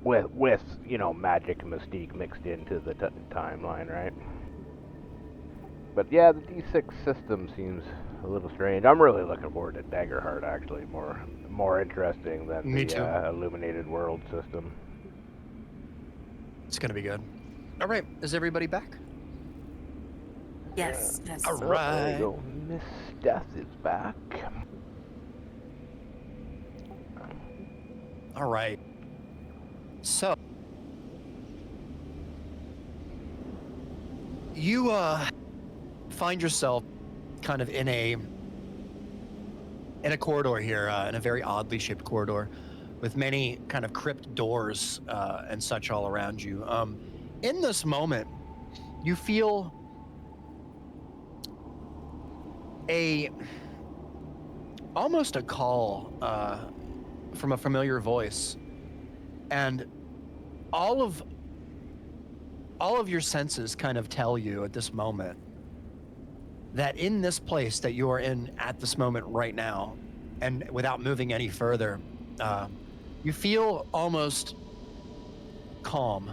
with magic and mystique mixed into the timeline, right? But yeah, the D6 system seems a little strange. I'm really looking forward to Daggerheart, actually, more interesting than Me the too. Illuminated World system. It's gonna be good. All right, is everybody back? Yes. Yes. All There right. you go. Miss Death is back. All right. So you find yourself kind of in a corridor here, in a very oddly shaped corridor, with many kind of crypt doors and such all around you. In this moment, you feel almost a call from a familiar voice, and all of your senses kind of tell you at this moment that in this place that you are in at this moment right now, and without moving any further, you feel almost calm.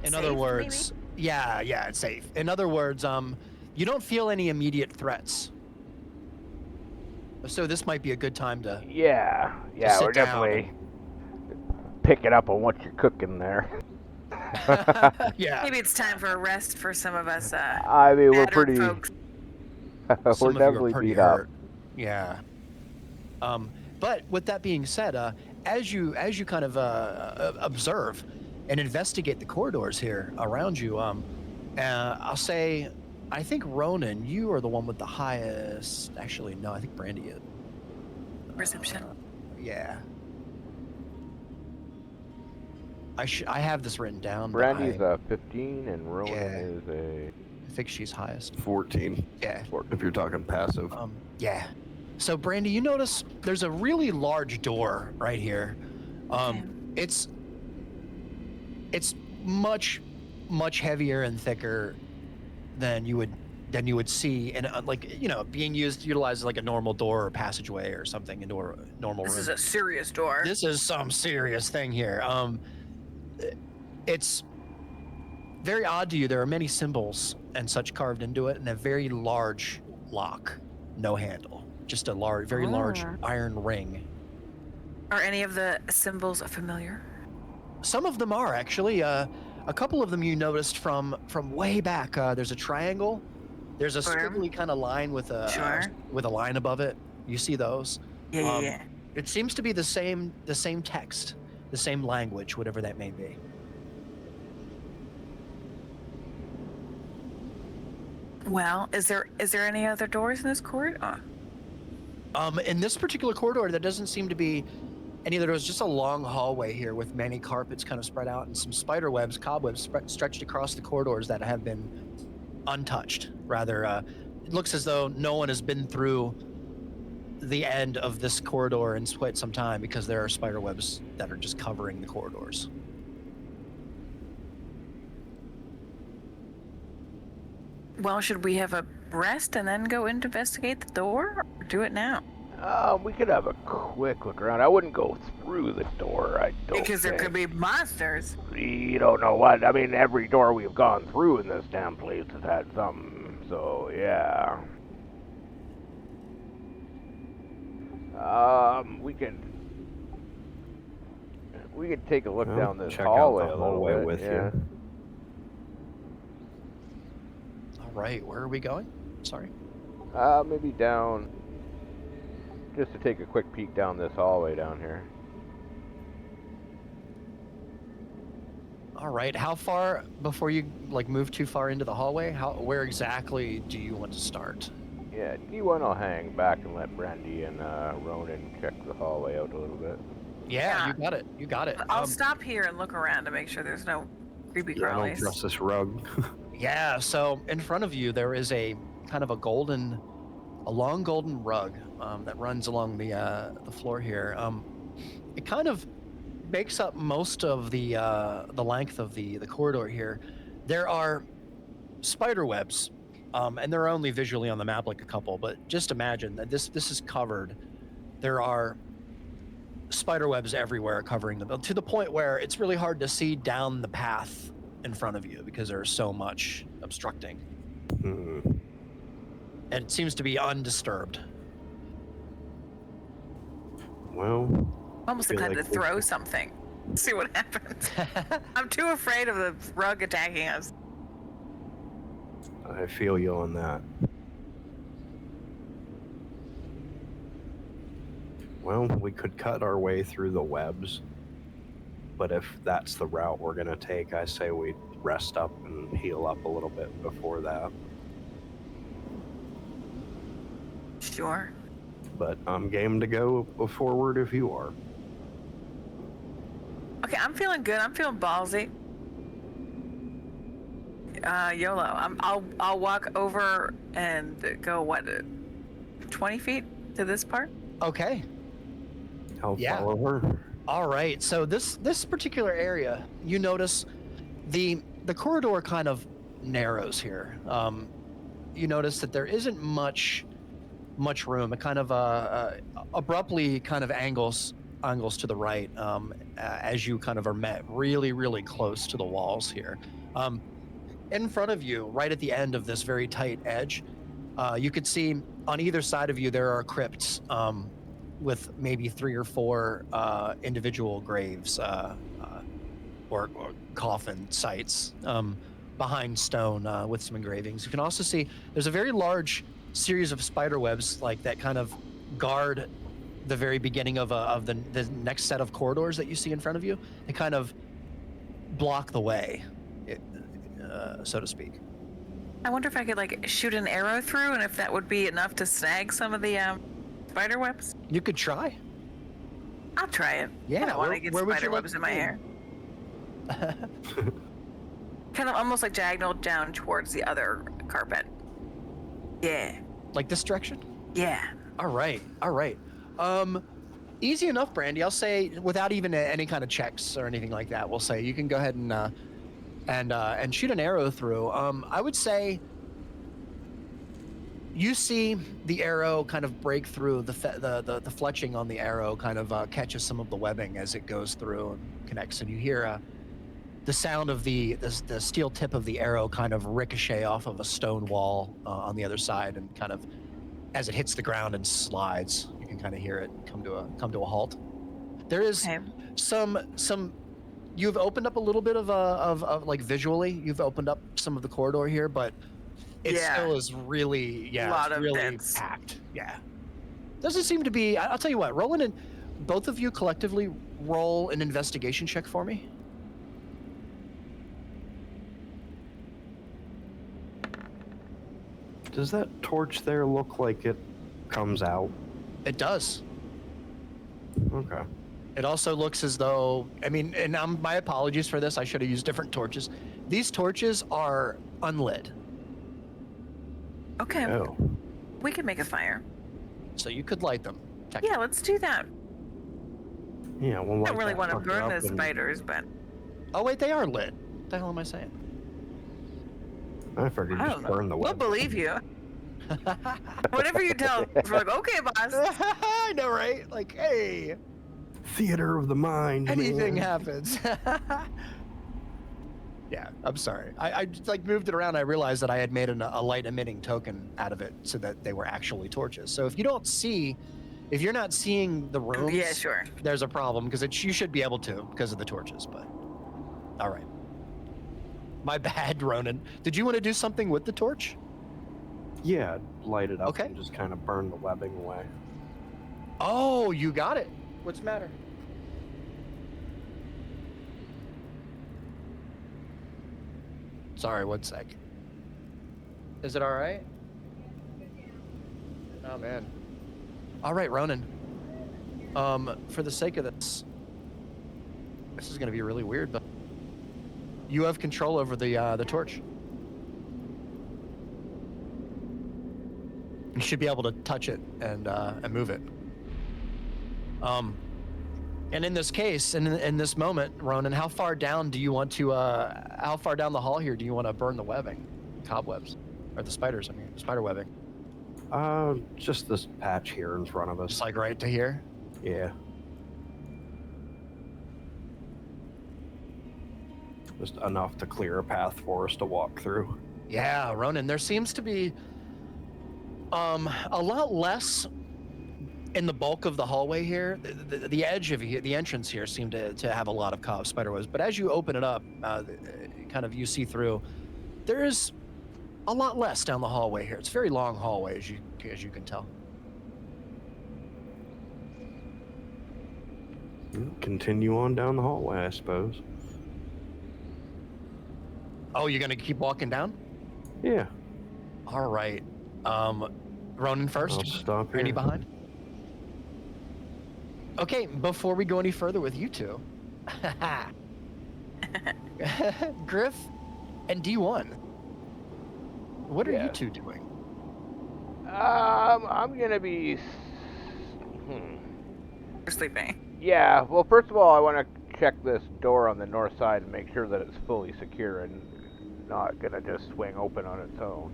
In other Safe, words, yeah, it's safe. In other words, you don't feel any immediate threats. So this might be a good time to Yeah, sit we're down definitely picking up on what you're cooking there. yeah. Maybe it's time for a rest for some of us. I mean, we're battered pretty. folks. We're Some of you are definitely pretty beat up. hurt. Yeah. But with that being said, as you kind of observe and investigate the corridors here around you, I'll say, I think Ronan, you are the one with the highest. Actually, no, I think Brandy is. Perception. Yeah. I have this written down. but Brandy's a 15 and Ronan Yeah. is a. I think she's highest. 14, Yeah. if you're talking passive. Yeah. So Brandy, you notice there's a really large door right here. Okay. It's much heavier and thicker than you would see, and being utilized as like a normal door or passageway or something into a normal This room. is a serious door. This is some serious thing here. It's very odd to you. There are many symbols and such carved into it, and a very large lock, no handle, just a very large iron ring. Are any of the symbols familiar? Some of them are actually. A couple of them you noticed from way back. There's a triangle. There's a Sure. squiggly kind of line with a line above it. You see those? Yeah. It seems to be the same text, the same language, whatever that may be. Well, is there any other doors in this corridor? In this particular corridor, there doesn't seem to be any other doors. Just a long hallway here with many carpets kind of spread out and some spider webs, cobwebs stretched across the corridors that have been untouched. Rather, it looks as though no one has been through the end of this corridor in quite some time, because there are spider webs that are just covering the corridors. Well, should we have a rest and then go in to investigate the door, or do it now? We could have a quick look around. I wouldn't go through the door, I don't Because there could think. be monsters. You don't know what. I mean, every door we've gone through in this damn place has had something. So, yeah. We could take a look Well, down this check out hallway the a little hallway bit. with yeah. you. All right, where are we going? Sorry. Maybe down. Just to take a quick peek down this hallway down here. All right, how far before you like move too far into the hallway? Where exactly do you want to start? Yeah, D1 will hang back and let Brandy and Ronan check the hallway out a little bit. Yeah, Yeah. you got it. You got it. I'll stop here and look around to make sure there's no creepy Yeah, I don't crawlies. trust this rug. Yeah, so in front of you there is a kind of a long golden rug that runs along the floor here. It kind of makes up most of the length of the corridor here. There are spider webs, and they're only visually on the map like a couple, but just imagine that this is covered. There are spider webs everywhere covering them to the point where it's really hard to see down the path in front of you because there's so much obstructing. Hmm. And it seems to be undisturbed. Well, Almost feel inclined like to we throw should- something. See what happens. I'm too afraid of the rug attacking us. I feel you on that. Well, we could cut our way through the webs, but if that's the route we're gonna take, I say we rest up and heal up a little bit before that. Sure. But I'm game to go forward if you are. Okay, I'm feeling good. I'm feeling ballsy. YOLO. I'll walk over and go 20 feet to this part. Okay. I'll Yeah. follow her. All right. So this particular area, you notice the corridor kind of narrows here. You notice that there isn't much room. It kind of abruptly kind of angles to the right as you kind of are met really, really close to the walls here. In front of you, right at the end of this very tight edge, you could see on either side of you there are crypts with maybe 3 or 4 individual graves or coffin sites behind stone with some engravings. You can also see there's a very large series of spider webs like that kind of guard the very beginning of the next set of corridors that you see in front of you. They kind of block the way, so to speak. I wonder if I could like shoot an arrow through, and if that would be enough to snag some of the spider webs. You could try. I'll try it. Yeah, I don't want where- to get where would you spider like webs to in my be? hair. Kind of almost like diagonal down towards the other carpet. Yeah. Like this direction? Yeah. All right. Easy enough, Brandy. I'll say without even any kind of checks or anything like that. We'll say you can go ahead and shoot an arrow through. I would say you see the arrow kind of break through the fletching on the arrow kind of catches some of the webbing as it goes through and connects, and you hear the sound of the steel tip of the arrow kind of ricochet off of a stone wall on the other side, and kind of as it hits the ground and slides, you can kind of hear it come to a halt. There is Okay. some. You've opened up a little bit of like visually. You've opened up some of the corridor here, but it Yeah. still is really Lot it's of really dense. packed. Yeah, doesn't seem to be. I'll tell you what, Roland and both of you collectively roll an investigation check for me. Does that torch there look like it comes out? It does. Okay. It also looks as though, I mean, and my apologies for this. I should have used different torches. These torches are unlit, Okay. Oh. We could make a fire. so you could light them. Yeah, let's do that. Yeah, well, I light don't really that want to fucker burn up the and- spiders, but Oh wait, they are lit. What the hell am I saying? I figured I just don't know. burn the We'll web. believe you. Whatever you tell us, we're like, okay, boss. I know, right? Like, hey, Theater of the mind. anything man. happens. Yeah, I'm sorry. I just, like moved it around. I realized that I had made a light emitting token out of it so that they were actually torches. So if you don't see, if you're not seeing the rooms, Yeah, sure. there's a problem because you should be able to because of the torches. But all right, my bad, Ronan. Did you want to do something with the torch? Yeah, light it up Okay. and just kind of burn the webbing away. Oh, you got it. What's the matter? Sorry, 1 sec. Is it all right? Oh man. All right, Ronan. For the sake of this is going to be really weird, but you have control over the torch. You should be able to touch it and move it. And in this case, in this moment, Ronan, how far down do you want to? How far down the hall here do you want to burn the webbing, cobwebs, or the spiders? I mean, spider webbing. Just this patch here in front of us. Just like right to here. Yeah. Just enough to clear a path for us to walk through. Yeah, Ronan. There seems to be a lot less in the bulk of the hallway here. The edge of the entrance here seemed to have a lot of spider webs, but as you open it up, kind of you see through. There's a lot less down the hallway here. It's a very long hallway, as you can tell. Continue on down the hallway, I suppose. Oh, you're gonna keep walking down? Yeah. All right. Ronan first. I'll stop Randy here. behind. Okay, before we go any further with you two, Griff and D1, what are you Yes. two doing? I'm gonna be. We're sleeping. Yeah. Well, first of all, I want to check this door on the north side and make sure that it's fully secure and not gonna just swing open on its own.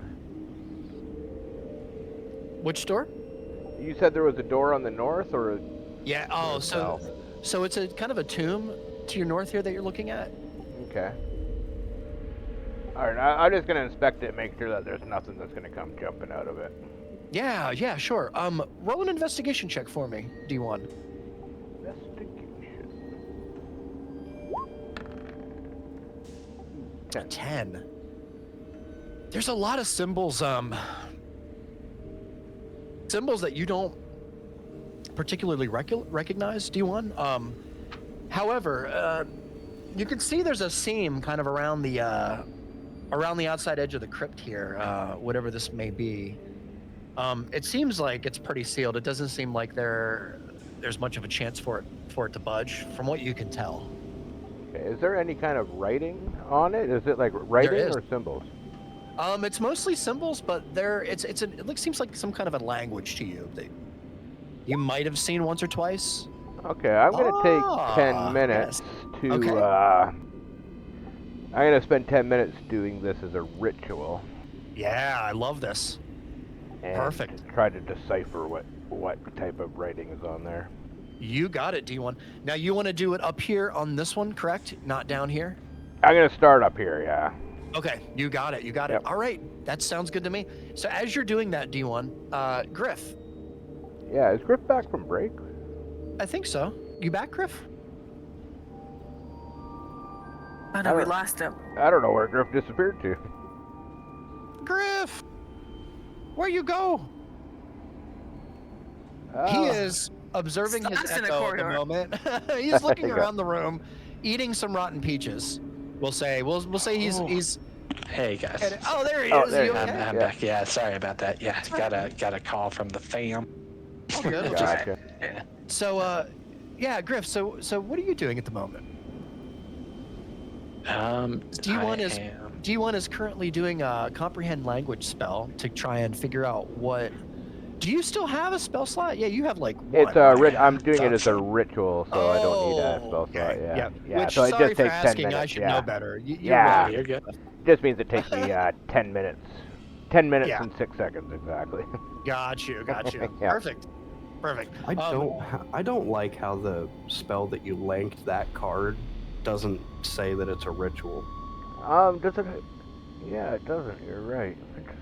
Which door? You said there was a door on the north, or? Yeah. Oh, south? so it's a kind of a tomb to your north here that you're looking at. Okay. All right. I'm just gonna inspect it, and make sure that there's nothing that's gonna come jumping out of it. Yeah, sure. Roll an investigation check for me, D1. Investigation. 10. There's a lot of symbols, symbols that you don't particularly recognize, D1. However, you can see there's a seam kind of around the outside edge of the crypt here, whatever this may be. It seems like it's pretty sealed. It doesn't seem like there's much of a chance for it to budge, from what you can tell. Okay. Is there any kind of writing on it? Is it like writing is. or symbols? It's mostly symbols, but it seems like some kind of a language to you that you might have seen once or twice. Okay, I'm gonna take 10 minutes to. Okay. I'm gonna spend 10 minutes doing this as a ritual. Yeah, I love this. And Perfect. Try to decipher what type of writing is on there. You got it, D1. Now you want to do it up here on this one, correct? Not down here? I'm gonna start up here. Yeah. Okay, you got it. Yep. All right, that sounds good to me. So as you're doing that, D1, Griff. Yeah. Is Griff back from break? I think so. You back, Griff? Oh no, we lost him. I don't know where Griff disappeared to. Griff! Where you go? He is observing his Lost in the echo at the corridor. moment. He's looking Yeah. around the room, eating some rotten peaches. We'll say he's. Hey guys. Oh, there he Oh, is. there You he is. okay? I'm Yeah. back. Yeah, sorry about that. Yeah, got a call from the fam. Oh, good. We'll just- Gotcha. Yeah. So, yeah, Griff. So what are you doing at the moment? D1 is currently doing a comprehend language spell to try and figure out what. Do you still have a spell slot? Yeah, you have like one. It's a right? I'm doing it as a ritual, so I don't need a spell slot. Okay. Yeah. Which, so it sorry just for takes 10 asking. minutes. I should yeah. know better. You're Yeah. right. You're good. just means it takes me 10 minutes. 10 minutes Yeah. and 6 seconds exactly. Got you. Yeah. Perfect. I don't like how the spell that you linked that card doesn't say that it's a ritual. Does it? Yeah, it doesn't. You're right.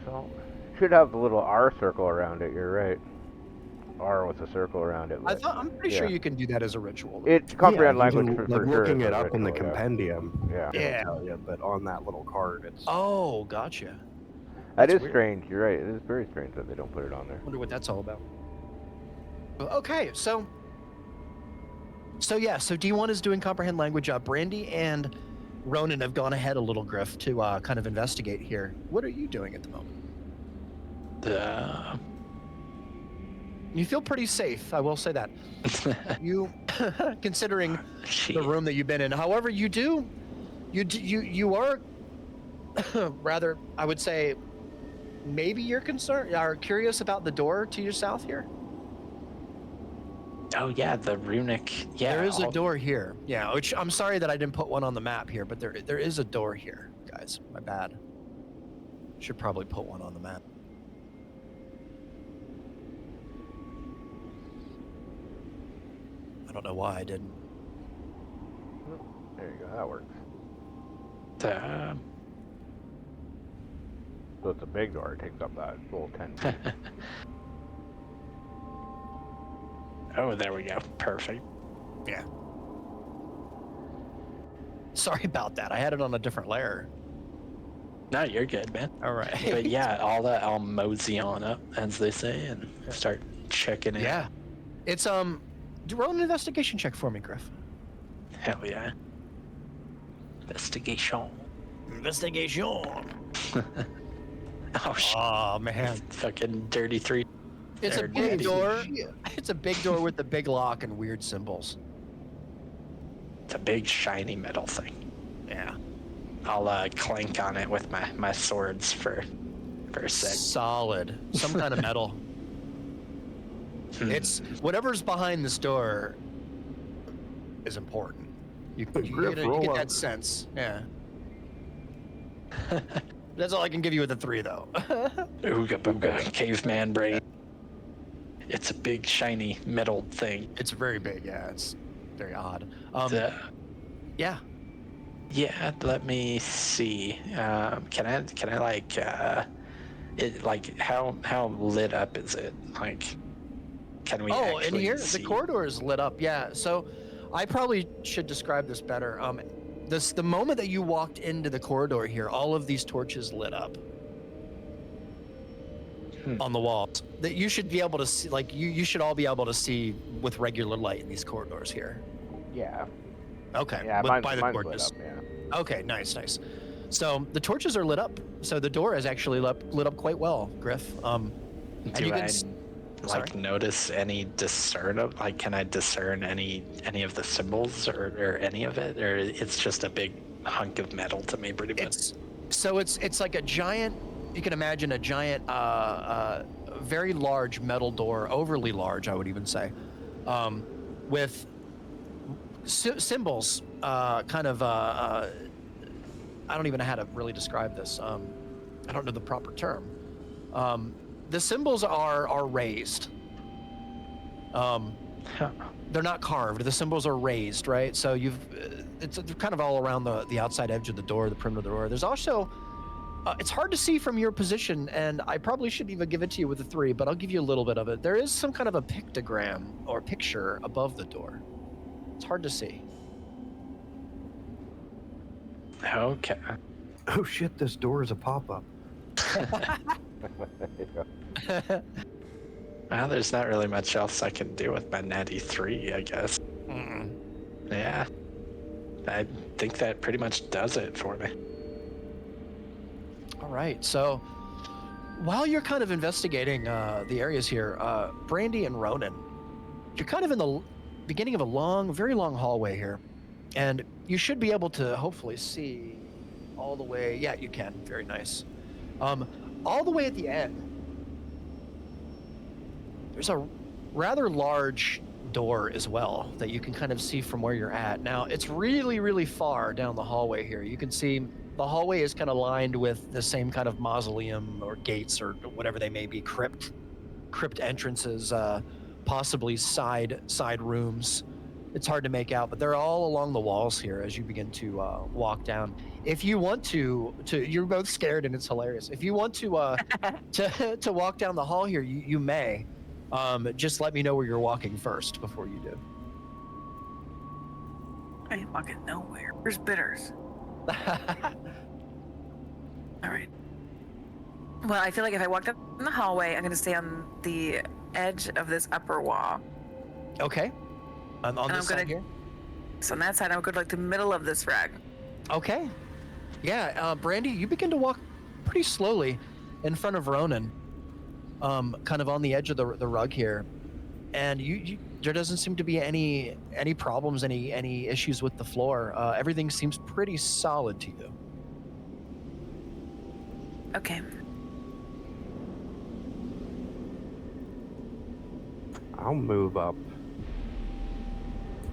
So, should have the little R circle around it. You're right. R with a circle around it. I'm pretty sure you can do that as a ritual. It comprehend Yeah, you language can, for like sure. looking is it a up in the ritual, compendium. Yeah. Yeah. It'll tell you, but on that little card, it's. Oh, gotcha. That That's is weird. strange. You're right. It is very strange that they don't put it on there. Wonder what that's all about. Okay, so yeah, so D1 is doing comprehend language. Brandy and Ronan have gone ahead a little, Griff, to kind of investigate here. What are you doing at the moment? You feel pretty safe, I will say that. You, considering the room that you've been in. However, you are rather, I would say, maybe you're concerned or curious about the door to your south here. Oh yeah, the runic. Yeah, There is a door here. Yeah, which I'm sorry that I didn't put one on the map here, but there is a door here, guys. My bad. Should probably put one on the map. I don't know why I didn't. There you go. That works. So it's a big door. It takes up that full 10 feet. Oh, there we go. Perfect. Yeah. Sorry about that. I had it on a different layer. No, you're good, man. All right. But yeah, all that I'll mosey on up, as they say, and start checking it. Yeah. It's roll an investigation check for me, Griff. Hell yeah. Investigation. Investigation. Oh shit. Oh man. Fucking dirty 3. It's a Or big dirty. door. It's a big door with the big lock and weird symbols. It's a big shiny metal thing. Yeah. I'll clank on it with my swords for a sec. Solid. Some kind of metal. It's whatever's behind this door is important. You Griff, get roll up. that sense. Yeah. That's all I can give you with a 3, though. Ooga booga, caveman brain. It's a big shiny metal thing. It's very big. Yeah, it's very odd. Yeah. Yeah, let me see. Can I like it like how lit up is it? Like, can we? Oh, in actually here, see? the corridor is lit up. Yeah. So, I probably should describe this better. The moment that you walked into the corridor here, all of these torches lit up on the walls. That you should be able to see. Like you should all be able to see with regular light in these corridors here. Yeah. Okay. Yeah, by the mine's torches. lit up, yeah. Okay, nice. So the torches are lit up. So the door is actually lit up quite well, Griff. And Do you can I sorry? notice any like can I discern any of the symbols or any of it, or it's just a big hunk of metal to me pretty much? It's like a giant. You can imagine a giant, very large metal door, overly large, I would even say, with symbols. Kind of. I don't even know how to really describe this. I don't know the proper term. The symbols are raised. They're not carved. The symbols are raised, right? So it's kind of all around the outside edge of the door, the perimeter of the door. There's also, it's hard to see from your position, and I probably shouldn't even give it to you with a 3, but I'll give you a little bit of it. There is some kind of a pictogram or picture above the door. It's hard to see. Okay. Oh shit! This door is a pop-up. Well, there's not really much else I can do with my natty 3, I guess. Yeah. I think that pretty much does it for me. All right. So while you're kind of investigating the areas here, Brandy and Ronan, you're kind of in the beginning of a very long hallway here. And you should be able to hopefully see all the way. Yeah, you can. Very nice. All the way at the end, there's a rather large door as well that you can kind of see from where you're at. Now, it's really, really far down the hallway here. You can see The hallway is kind of lined with the same kind of mausoleum or gates or whatever they may be, crypt entrances, possibly side rooms. It's hard to make out, but they're all along the walls here as you begin to walk down. If you want to you're both scared and it's hilarious. If you want to to walk down the hall here, you may. Just let me know where you're walking first before you do. I ain't walking nowhere. Where's Bitters? All right. Well, I feel like if I walked up in the hallway, I'm going to stay on the edge of this upper wall. Okay. On this side here? So on that side, I would go to like the middle of this rug. Okay. Yeah, Brandy, you begin to walk pretty slowly in front of Ronan, kind of on the edge of the rug here. And you there doesn't seem to be any problems, any issues with the floor. Everything seems pretty solid to you. Okay. I'll move up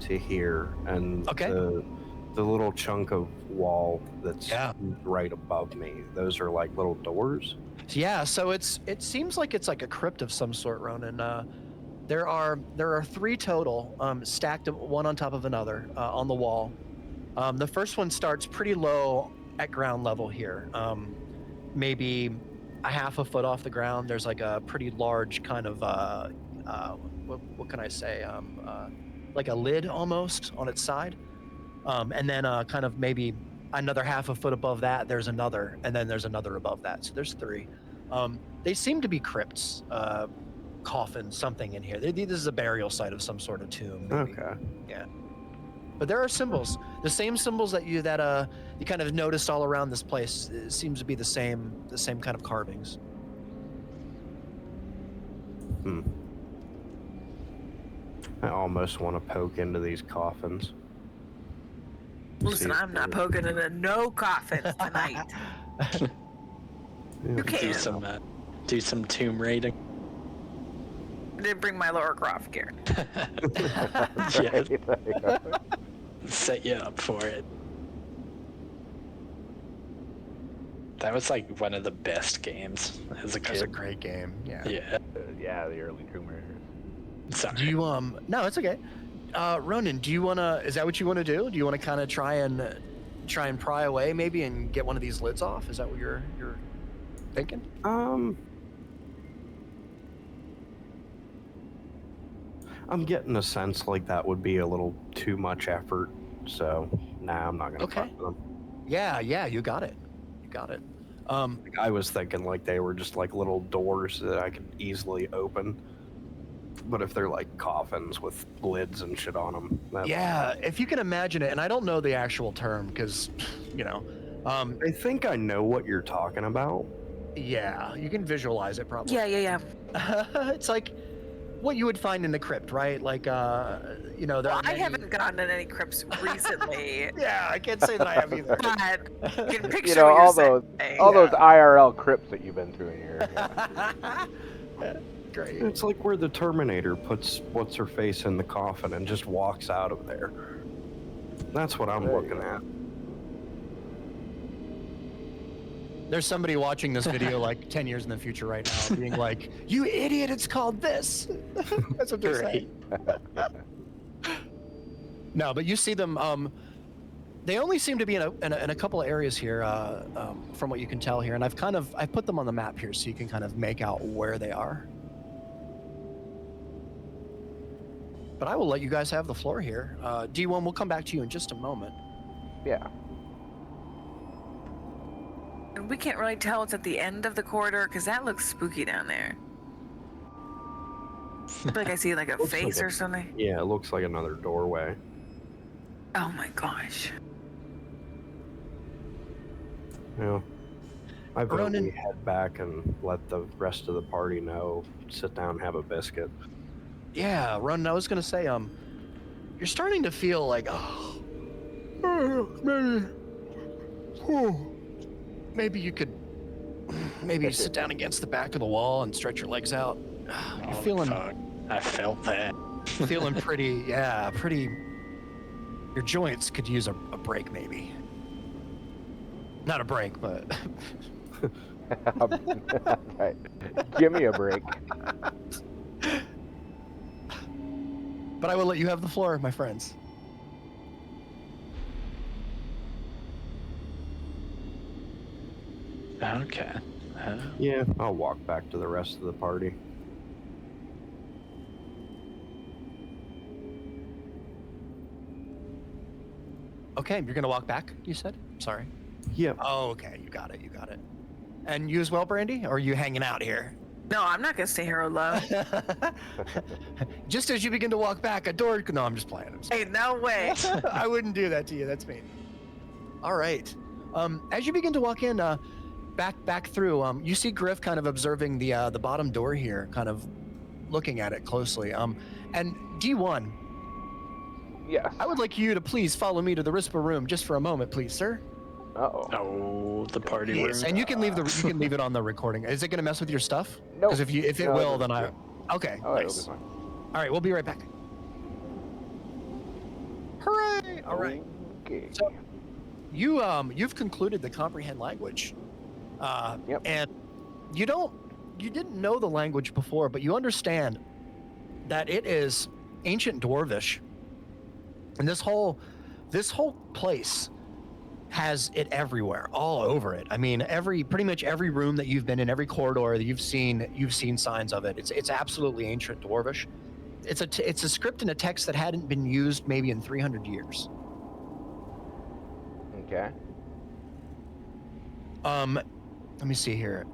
to here, and Okay. the little chunk of wall that's right above me, those are like little doors. Yeah, so it seems like it's like a crypt of some sort, Ronan. There are 3 total, stacked one on top of another on the wall. The first one starts pretty low at ground level here, maybe a half a foot off the ground. There's like a pretty large kind of what can I say? Like a lid almost on its side, and then kind of maybe another half a foot above that. There's another, and then there's another above that. So there's 3. They seem to be crypts. Coffin, something in here. This is a burial site of some sort of tomb. Maybe. Okay. Yeah. But there are symbols, the same symbols that you kind of noticed all around this place. It seems to be the same kind of carvings. I almost want to poke into these coffins. Listen, I'm not poking into no coffins tonight. You can't. Do some tomb raiding. I didn't bring my Laura Croft gear. Yeah. Set you up for it. That was like one of the best games as a kid. That's a great game. Yeah. Yeah. Yeah, the early Tomb Raiders. Sorry. Do you No, it's okay. Ronan, do you wanna? Is that what you want to do? Do you want to kind of try and pry away maybe and get one of these lids off? Is that what you're thinking? I'm getting a sense like that would be a little too much effort, so I'm not gonna fuck with them. Yeah, you got it. I was thinking like they were just like little doors that I could easily open. But if they're like coffins with lids and shit on them, if you can imagine it, and I don't know the actual term because, I think I know what you're talking about. Yeah, you can visualize it probably. Yeah. It's like what you would find in the crypt, right? Like, there I haven't gone in any crypts recently. Yeah, I can't say that I have either. But you can picture You know, all those IRL crypts that you've been through in here. Yeah. Great. It's like where the Terminator puts what's her face in the coffin and just walks out of there. That's what I'm looking at. There's somebody watching this video like 10 years in the future right now being like, "You idiot, it's called this." That's what they're saying. No, but you see them, they only seem to be in a couple of areas here, from what you can tell here, and I've put them on the map here so you can kind of make out where they are. But I will let you guys have the floor here. D1, we'll come back to you in just a moment. Yeah. And we can't really tell it's at the end of the corridor because that looks spooky down there. I feel like I see like a face or something. Yeah, it looks like another doorway. Oh my gosh. Yeah. I vote we head back and let the rest of the party know. Sit down and have a biscuit. Yeah, Ronan, I was gonna say, you're starting to feel like, maybe you could, sit down against the back of the wall and stretch your legs out. You're feeling. Fuck. I felt that. Feeling pretty. Your joints could use a break, maybe. Not a break, but Right. Give me a break. but I will let you have the floor, my friends. Okay. Yeah, I'll walk back to the rest of the party. Okay, you're gonna walk back, you said? Sorry. Yep. Oh, okay, you got it. And you as well, Brandy? Or are you hanging out here? No, I'm not gonna stay here alone. Just as you begin to walk back, a door. No, I'm just playing. Hey, no way. I wouldn't do that to you. That's me. All right. As you begin to walk in, back through, you see Griff kind of observing the bottom door here, kind of looking at it closely. And D1, Yes. I would like you to please follow me to the Rispa room just for a moment, please, sir. Uh-oh. Oh, the party Yes, room. and you can leave it on the recording. Is it going to mess with your stuff? No. Because if it will, then I. Okay. Oh, Nice. it'll be fine. All right, we'll be right back. Hooray! All right. Okay. So, you've concluded the comprehend language. Yep. And you didn't know the language before, but you understand that it is ancient Dwarvish. And this whole place has it everywhere, all over it. I mean, pretty much every room that you've been in, every corridor that you've seen signs of it. It's absolutely ancient Dwarvish. It's a script and a text that hadn't been used maybe in 300 years. Okay. Let me see here.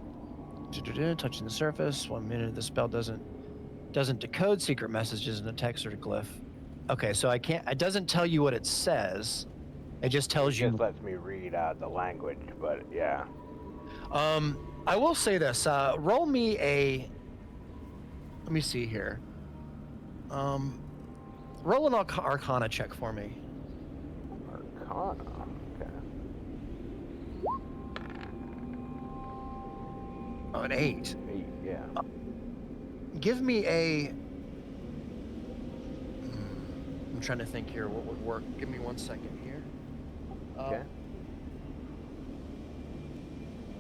Touching the surface. 1 minute. The spell doesn't decode secret messages in a text or a glyph. Okay, so it doesn't tell you what it says. It just tells you. Just lets me read out the language, but yeah. I will say this. Roll me a. Let me see here. Roll an Arcana check for me. Arcana. Okay. Oh, an 8. 8, yeah. Give me a. I'm trying to think here what would work. Give me 1 second here. Okay.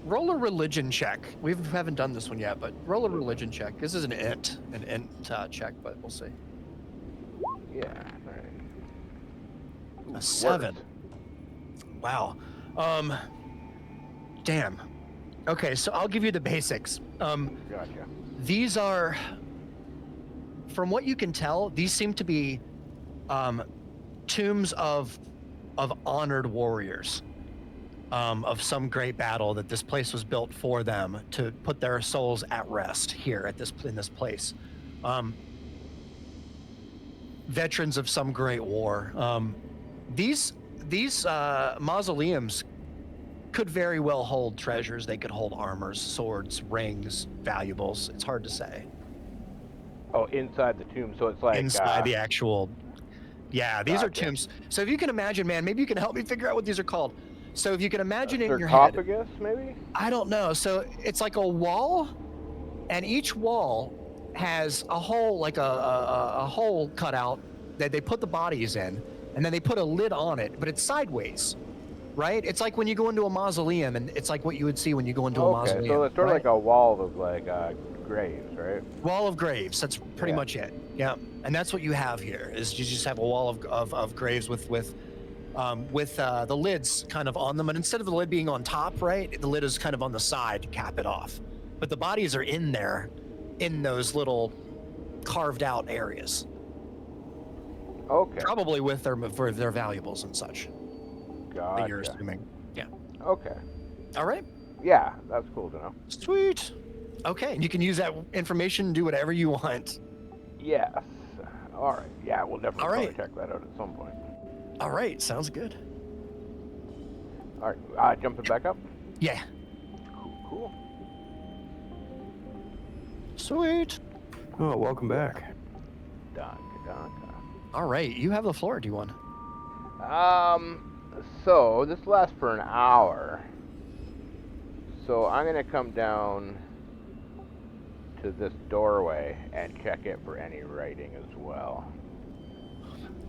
Roll a religion check. We haven't done this one yet, but roll a religion check. This is an int check, but we'll see. Yeah. All right. A 7. Worked. Wow. Damn. Okay, so I'll give you the basics. Gotcha. These are, from what you can tell, these seem to be tombs of honored warriors of some great battle that this place was built for them to put their souls at rest here in this place. Veterans of some great war. These mausoleums could very well hold treasures. They could hold armors, swords, rings, valuables. It's hard to say. Oh, inside the tomb, so it's like Inside the actual. Yeah, these are Gotcha. tombs. So if you can imagine, man, maybe you can help me figure out what these are called. So if you can imagine it in your head. sarcophagus, maybe? I don't know. So it's like a wall, and each wall has a hole, like a hole cut out that they put the bodies in, and then they put a lid on it, but it's sideways, right? It's like when you go into a mausoleum, and it's like what you would see when you go into a mausoleum. Okay, so it's sort of right? like a wall of like graves, right? Wall of graves. That's pretty Yeah. much it. Yeah, and that's what you have here. Is you just have a wall of graves with the lids kind of on them, and instead of the lid being on top, right, the lid is kind of on the side to cap it off. But the bodies are in there, in those little carved out areas, Okay. probably with their valuables and such. That you're Gotcha. assuming. Yeah. Okay. All right. Yeah, that's cool to know. Sweet. Okay, and you can use that information and do whatever you want. Yes. All right. Yeah, we'll definitely All probably right. check that out at some point. All right. Sounds good. All right. Jumping back up. Yeah. Cool. Sweet. Oh, welcome back. Donka. All right. You have the floor, D1. So this lasts for an hour. So I'm gonna come down to this doorway and check it for any writing as well.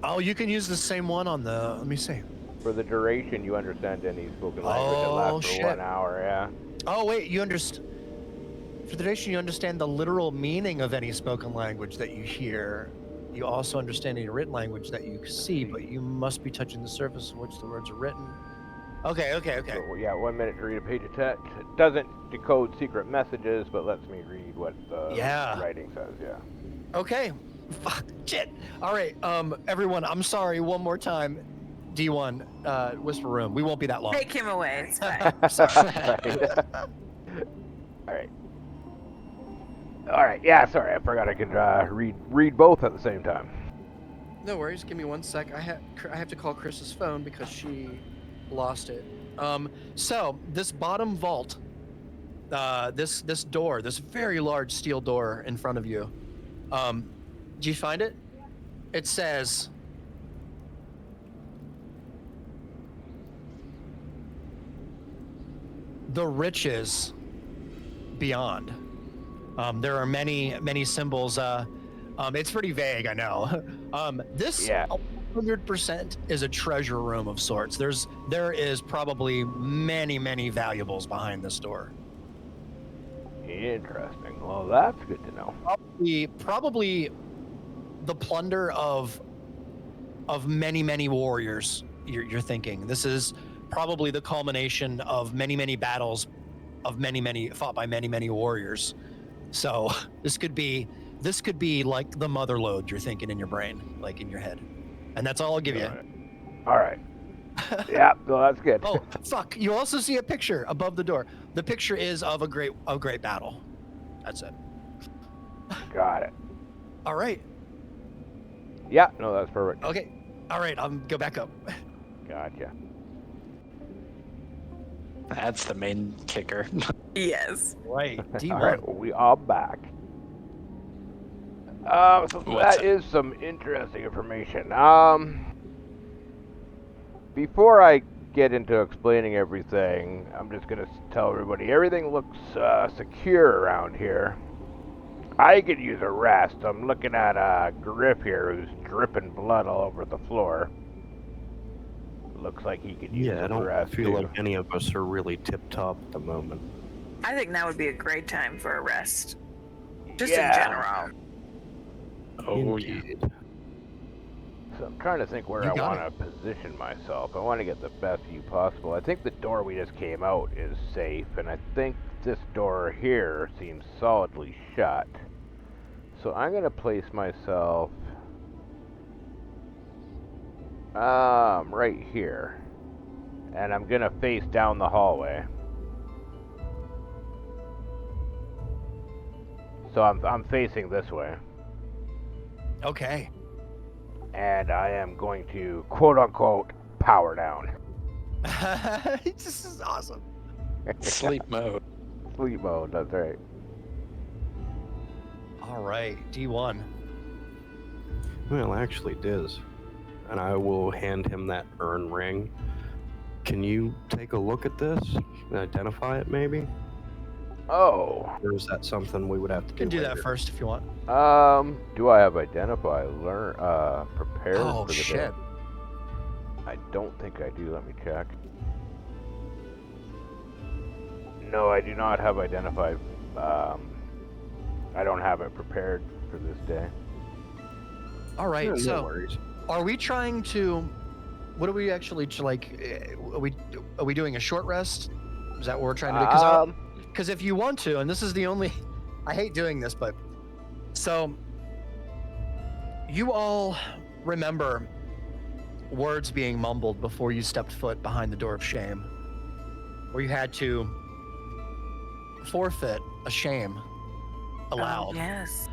Oh, you can use the same one on the. Let me see. For the duration, you understand any spoken language that lasts for shit. 1 hour, yeah. Oh wait, you understand. For the duration, you understand the literal meaning of any spoken language that you hear. You also understand any written language that you see, but you must be touching the surface on which the words are written. Okay. So, yeah, 1 minute to read a page of text. It doesn't decode secret messages, but lets me read what the writing says, yeah. Okay. Fuck. Shit. All right. Everyone, I'm sorry. One more time. D1, Whisper Room. We won't be that long. Take him away. It's fine. Sorry. All right. Yeah. Sorry, I forgot I could read both at the same time. No worries. Give me 1 sec. I have to call Chris's phone because she lost it. So this bottom vault, this door, this very large steel door in front of you. Do you find it? It says, "The riches beyond." There are many symbols. It's pretty vague, I know. This 100% is a treasure room of sorts. There is probably many valuables behind this door. Interesting. Well, that's good to know. Probably the plunder of many warriors. You're thinking this is probably the culmination of many battles of many fought by many warriors. So this could be like the mother lode you're thinking in your brain, like in your head, and that's all I'll give you. All right. Yeah, well, that's good. Oh fuck! You also see a picture above the door. The picture is of a great battle. That's it. Got it. All right. Yeah, no, that's perfect. Okay. All right, go back up. Gotcha. That's the main kicker. Yes. Right. D1. All right, well, we are back. So that is some interesting information. Before I get into explaining everything, I'm just gonna tell everybody everything looks secure around here. I could use a rest. I'm looking at Griff here, who's dripping blood all over the floor. Looks like he could use I don't rest feel too. like any of us are really tip-top at the moment. I think now would be a great time for a rest. Just in Yeah. general. Oh yeah. Indeed. So I'm trying to think where You I got want to position myself. I want to get the best view possible. I think the door we just came out is safe, and I think this door here seems solidly shut. So I'm going to place myself right here. And I'm going to face down the hallway. So I'm facing this way. Okay. And I am going to, quote-unquote, power down. This is awesome. Sleep mode. Sleep mode, that's right. All right, D1. Well, actually, Diz, and I will hand him that urn ring. Can you take a look at this and identify it, maybe? Oh. Or is that something we would have to You can do that later? first if you want. Do I have identify, prepared Oh, for the shit. day? I don't think I do. Let me check. No, I do not have identified. I don't have it prepared for this day. All right, Yeah, no so worries. are we trying to? What are we actually like? Are we doing a short rest? Is that what we're trying to do? Because if you want to, and this is the only, I hate doing this, but so you all remember words being mumbled before you stepped foot behind the door of shame, where you had to forfeit a shame aloud. Oh, yes.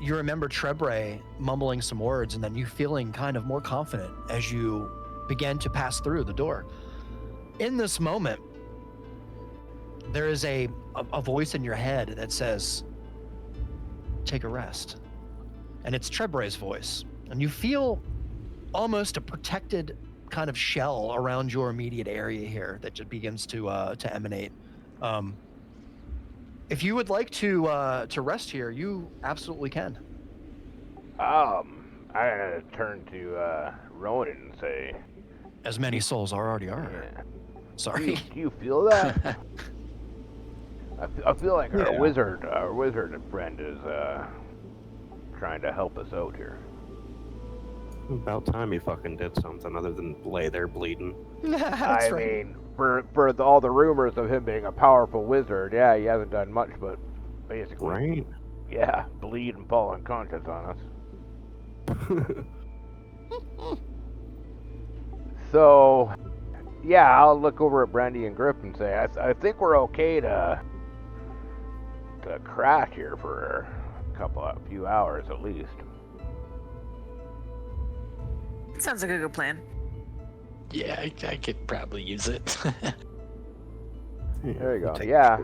You remember Trebre mumbling some words and then you feeling kind of more confident as you began to pass through the door. In this moment, there is a voice in your head that says, take a rest. And it's Trebre's voice. And you feel almost a protected kind of shell around your immediate area here that just begins to emanate. If you would like to rest here, you absolutely can. I turn to Ronan and say, as many souls already are. Yeah. Sorry. Do you feel that? I feel like our Yeah. wizard friend is trying to help us out here. About time he fucking did something other than lay there bleeding. That's I right. mean, for all the rumors of him being a powerful wizard, yeah, he hasn't done much, but basically, Right? yeah, bleed and fall unconscious on us. So, yeah, I'll look over at Brandy and Grip and say, I think we're okay to crash here for a few hours at least. Sounds like a good plan. Yeah, I could probably use it. There you go. Take- Yeah.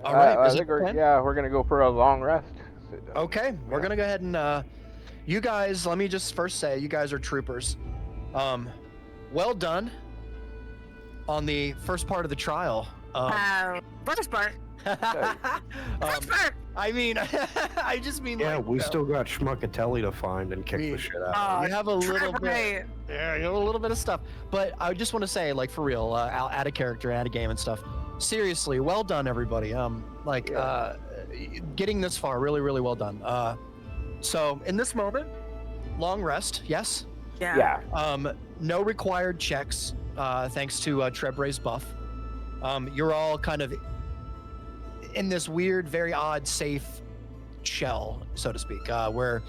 All right. I is think that the plan? we're gonna go for a long rest. Okay, we're gonna go ahead and you guys. Let me just first say, you guys are troopers. Well done on the first part of the trial. First part. First part. I mean, I just mean Yeah, like we still got Schmuckatelli to find and kick the shit out. Oh, you have a little bit. right. Yeah, you have a little bit of stuff. But I just want to say, like, for real, add a character, add a game and stuff. Seriously, well done, everybody. Getting this far, really, really well done. So in this moment, long rest, yes. Yeah. No required checks, thanks to Trebre's buff. You're all kind of in this weird, very odd, safe shell, so to speak, where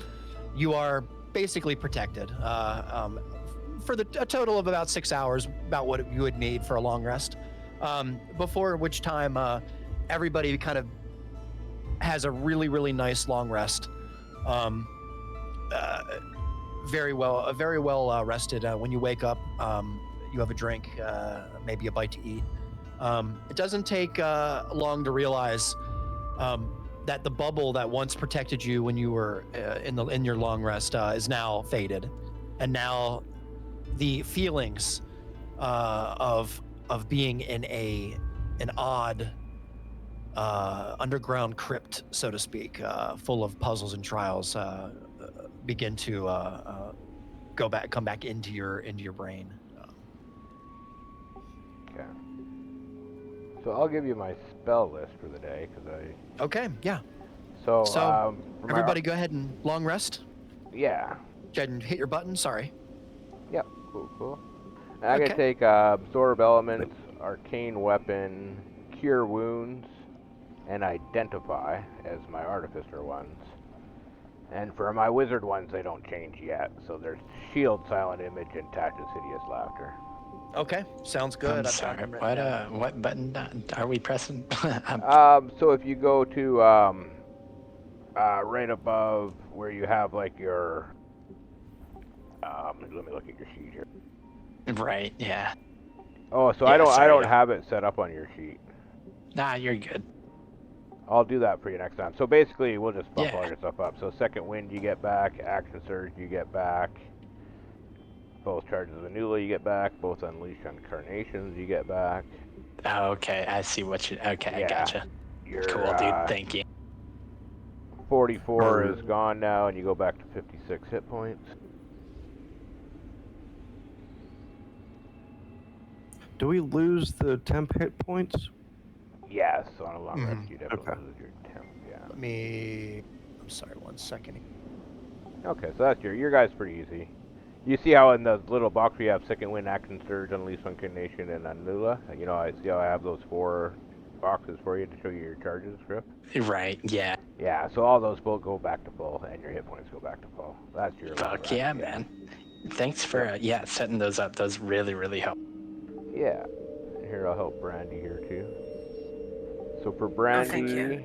you are basically protected for a total of about 6 hours, about what you would need for a long rest. Before which time, everybody kind of has a really, really nice long rest. Very well rested. When you wake up, you have a drink, maybe a bite to eat. It doesn't take long to realize that the bubble that once protected you when you were in your long rest is now faded, and now the feelings of being in an odd underground crypt, so to speak, full of puzzles and trials, begin to come back into your brain. Okay. So I'll give you my spell list for the day Okay, yeah. So for Everybody, go ahead and long rest. Yeah. Go ahead and hit your button. Sorry. Yep. Cool. I'm gonna take absorb elements, arcane weapon, cure wounds, and identify as my artificer ones. And for my wizard ones, they don't change yet. So there's shield, silent image, and Tasha's hideous laughter. Okay, sounds good. I'm sorry. What button are we pressing? So if you go to right above where you have like your let me look at your sheet here. Right. Yeah. Oh, so Yeah, I don't sorry. have it set up on your sheet. Nah, you're good. I'll do that for you next time. So basically, we'll just bump all Yeah. your stuff up. So second wind you get back, action surge you get back, both charges of Anula you get back, both unleashed incarnations you get back. Okay, I see what you. Okay, Yeah. I gotcha. Your Cool, dude. Thank you. 44 is gone now, and you go back to 56 hit points. Do we lose the temp hit points? Yes, on a long rest you definitely Okay. lose your temp. Yeah. I'm sorry, 1 second. Okay, so that's your guys pretty easy. You see how in the little box we have second wind, action surge, unleash incarnation, and Anula? You know, I see how I have those 4 boxes for you to show you your charges, Griff? Right. Yeah. Yeah, so all those will go back to full, and your hit points go back to full. That's your Fuck yeah, man. Thanks for setting those up. Those really, really help. Yeah. And here, I'll help Brandy here, too. So for Brandy, thank you.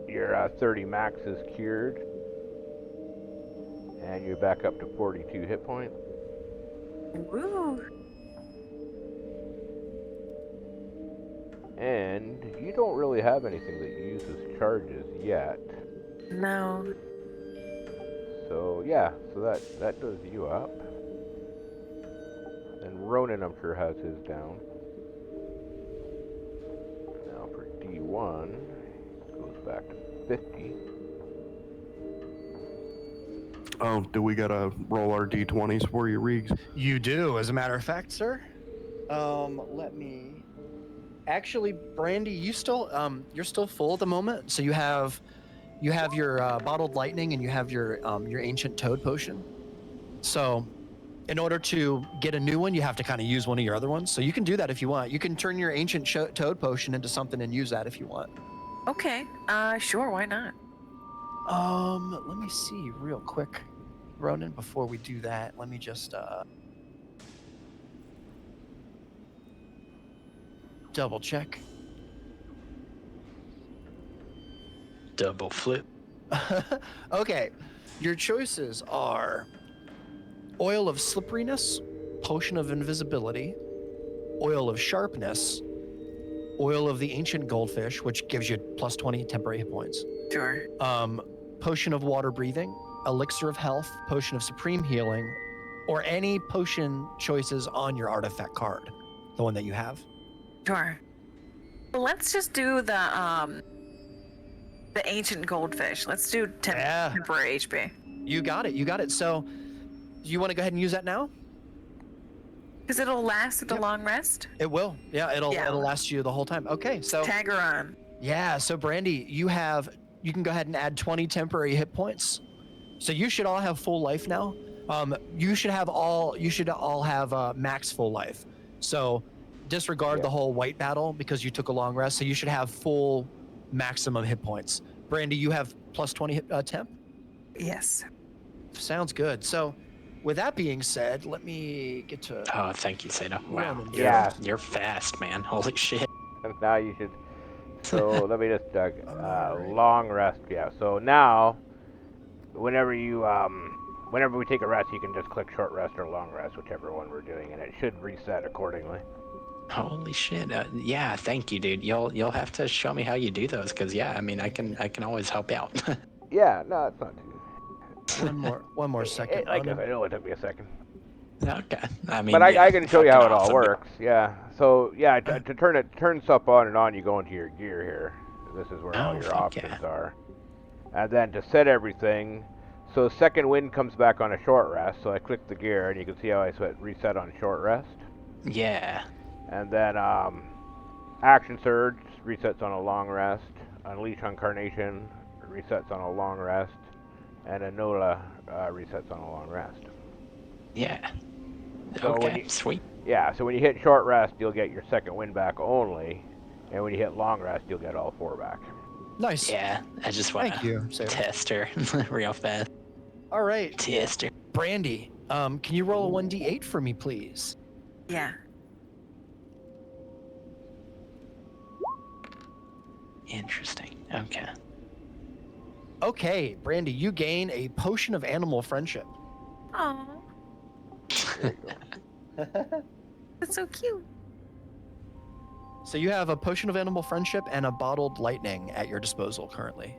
your 30 max is cured. And you're back up to 42 hit points. Woo. And you don't really have anything that uses charges yet. No. So yeah, so that does you up. And Ronan, I'm sure, has his down. Now for D1, goes back to 50. Oh, do we gotta roll our d20s for you, Reeks? You do, as a matter of fact, sir. Let me. Actually, Brandy, you're still full at the moment. So you have your bottled lightning and you have your ancient toad potion. So in order to get a new one, you have to kind of use one of your other ones. So you can do that if you want. You can turn your ancient toad potion into something and use that if you want. Okay. Sure. Why not? Let me see real quick, Ronan. Before we do that, let me just double check. Double flip. Okay, your choices are oil of slipperiness, potion of invisibility, oil of sharpness, oil of the ancient goldfish, which gives you plus 20 temporary hit points. Sure. Potion of water breathing, elixir of health, potion of supreme healing, or any potion choices on your artifact card, the one that you have. Sure. Let's just do the ancient goldfish. Let's do temporary HP. You got it. So, you want to go ahead and use that now? Because it'll last at the Yep. long rest. It will. Yeah, it'll last you the whole time. Okay, so Tag her on. yeah, so Brandy, you can go ahead and add 20 temporary hit points. So you should all have full life now. You should all have max full life. So disregard the whole white battle because you took a long rest. So you should have full maximum hit points. Brandy, you have plus 20 temp? Yes. Sounds good. So with that being said, let me get to... Oh, thank you, Sato. Wow. Ronan. Yeah. You're fast, man. Holy shit. And now you should. So let me just Alright. long rest. Yeah. So now, whenever we take a rest, you can just click short rest or long rest, whichever one we're doing, and it should reset accordingly. Holy shit. Yeah, thank you, dude. You'll have to show me how you do those, because yeah, I mean, I can always help out. Yeah. No, it's not too. One more second. Like I said, it only took me a second. Okay. I mean, But I can show you how it all awesome. works. Yeah. So yeah, to turn stuff on and on, you go into your gear here. This is where all your fuck options are. And then to set everything, so second wind comes back on a short rest. So I click the gear, and you can see how I reset on short rest. Yeah. And then action surge resets on a long rest. Unleash incarnation resets on a long rest. And Enola resets on a long rest. Yeah. So Okay, sweet. Yeah, so when you hit short rest, you'll get your second wind back only, and when you hit long rest, you'll get all 4 back. Nice. Yeah, I just want Thank you, Sarah. to test her real fast. All right. Test her. Brandy, can you roll a 1d8 for me, please? Yeah. Interesting. Okay. Okay, Brandy, you gain a potion of animal friendship. Oh, that's so cute. So you have a potion of animal friendship and a bottled lightning at your disposal currently.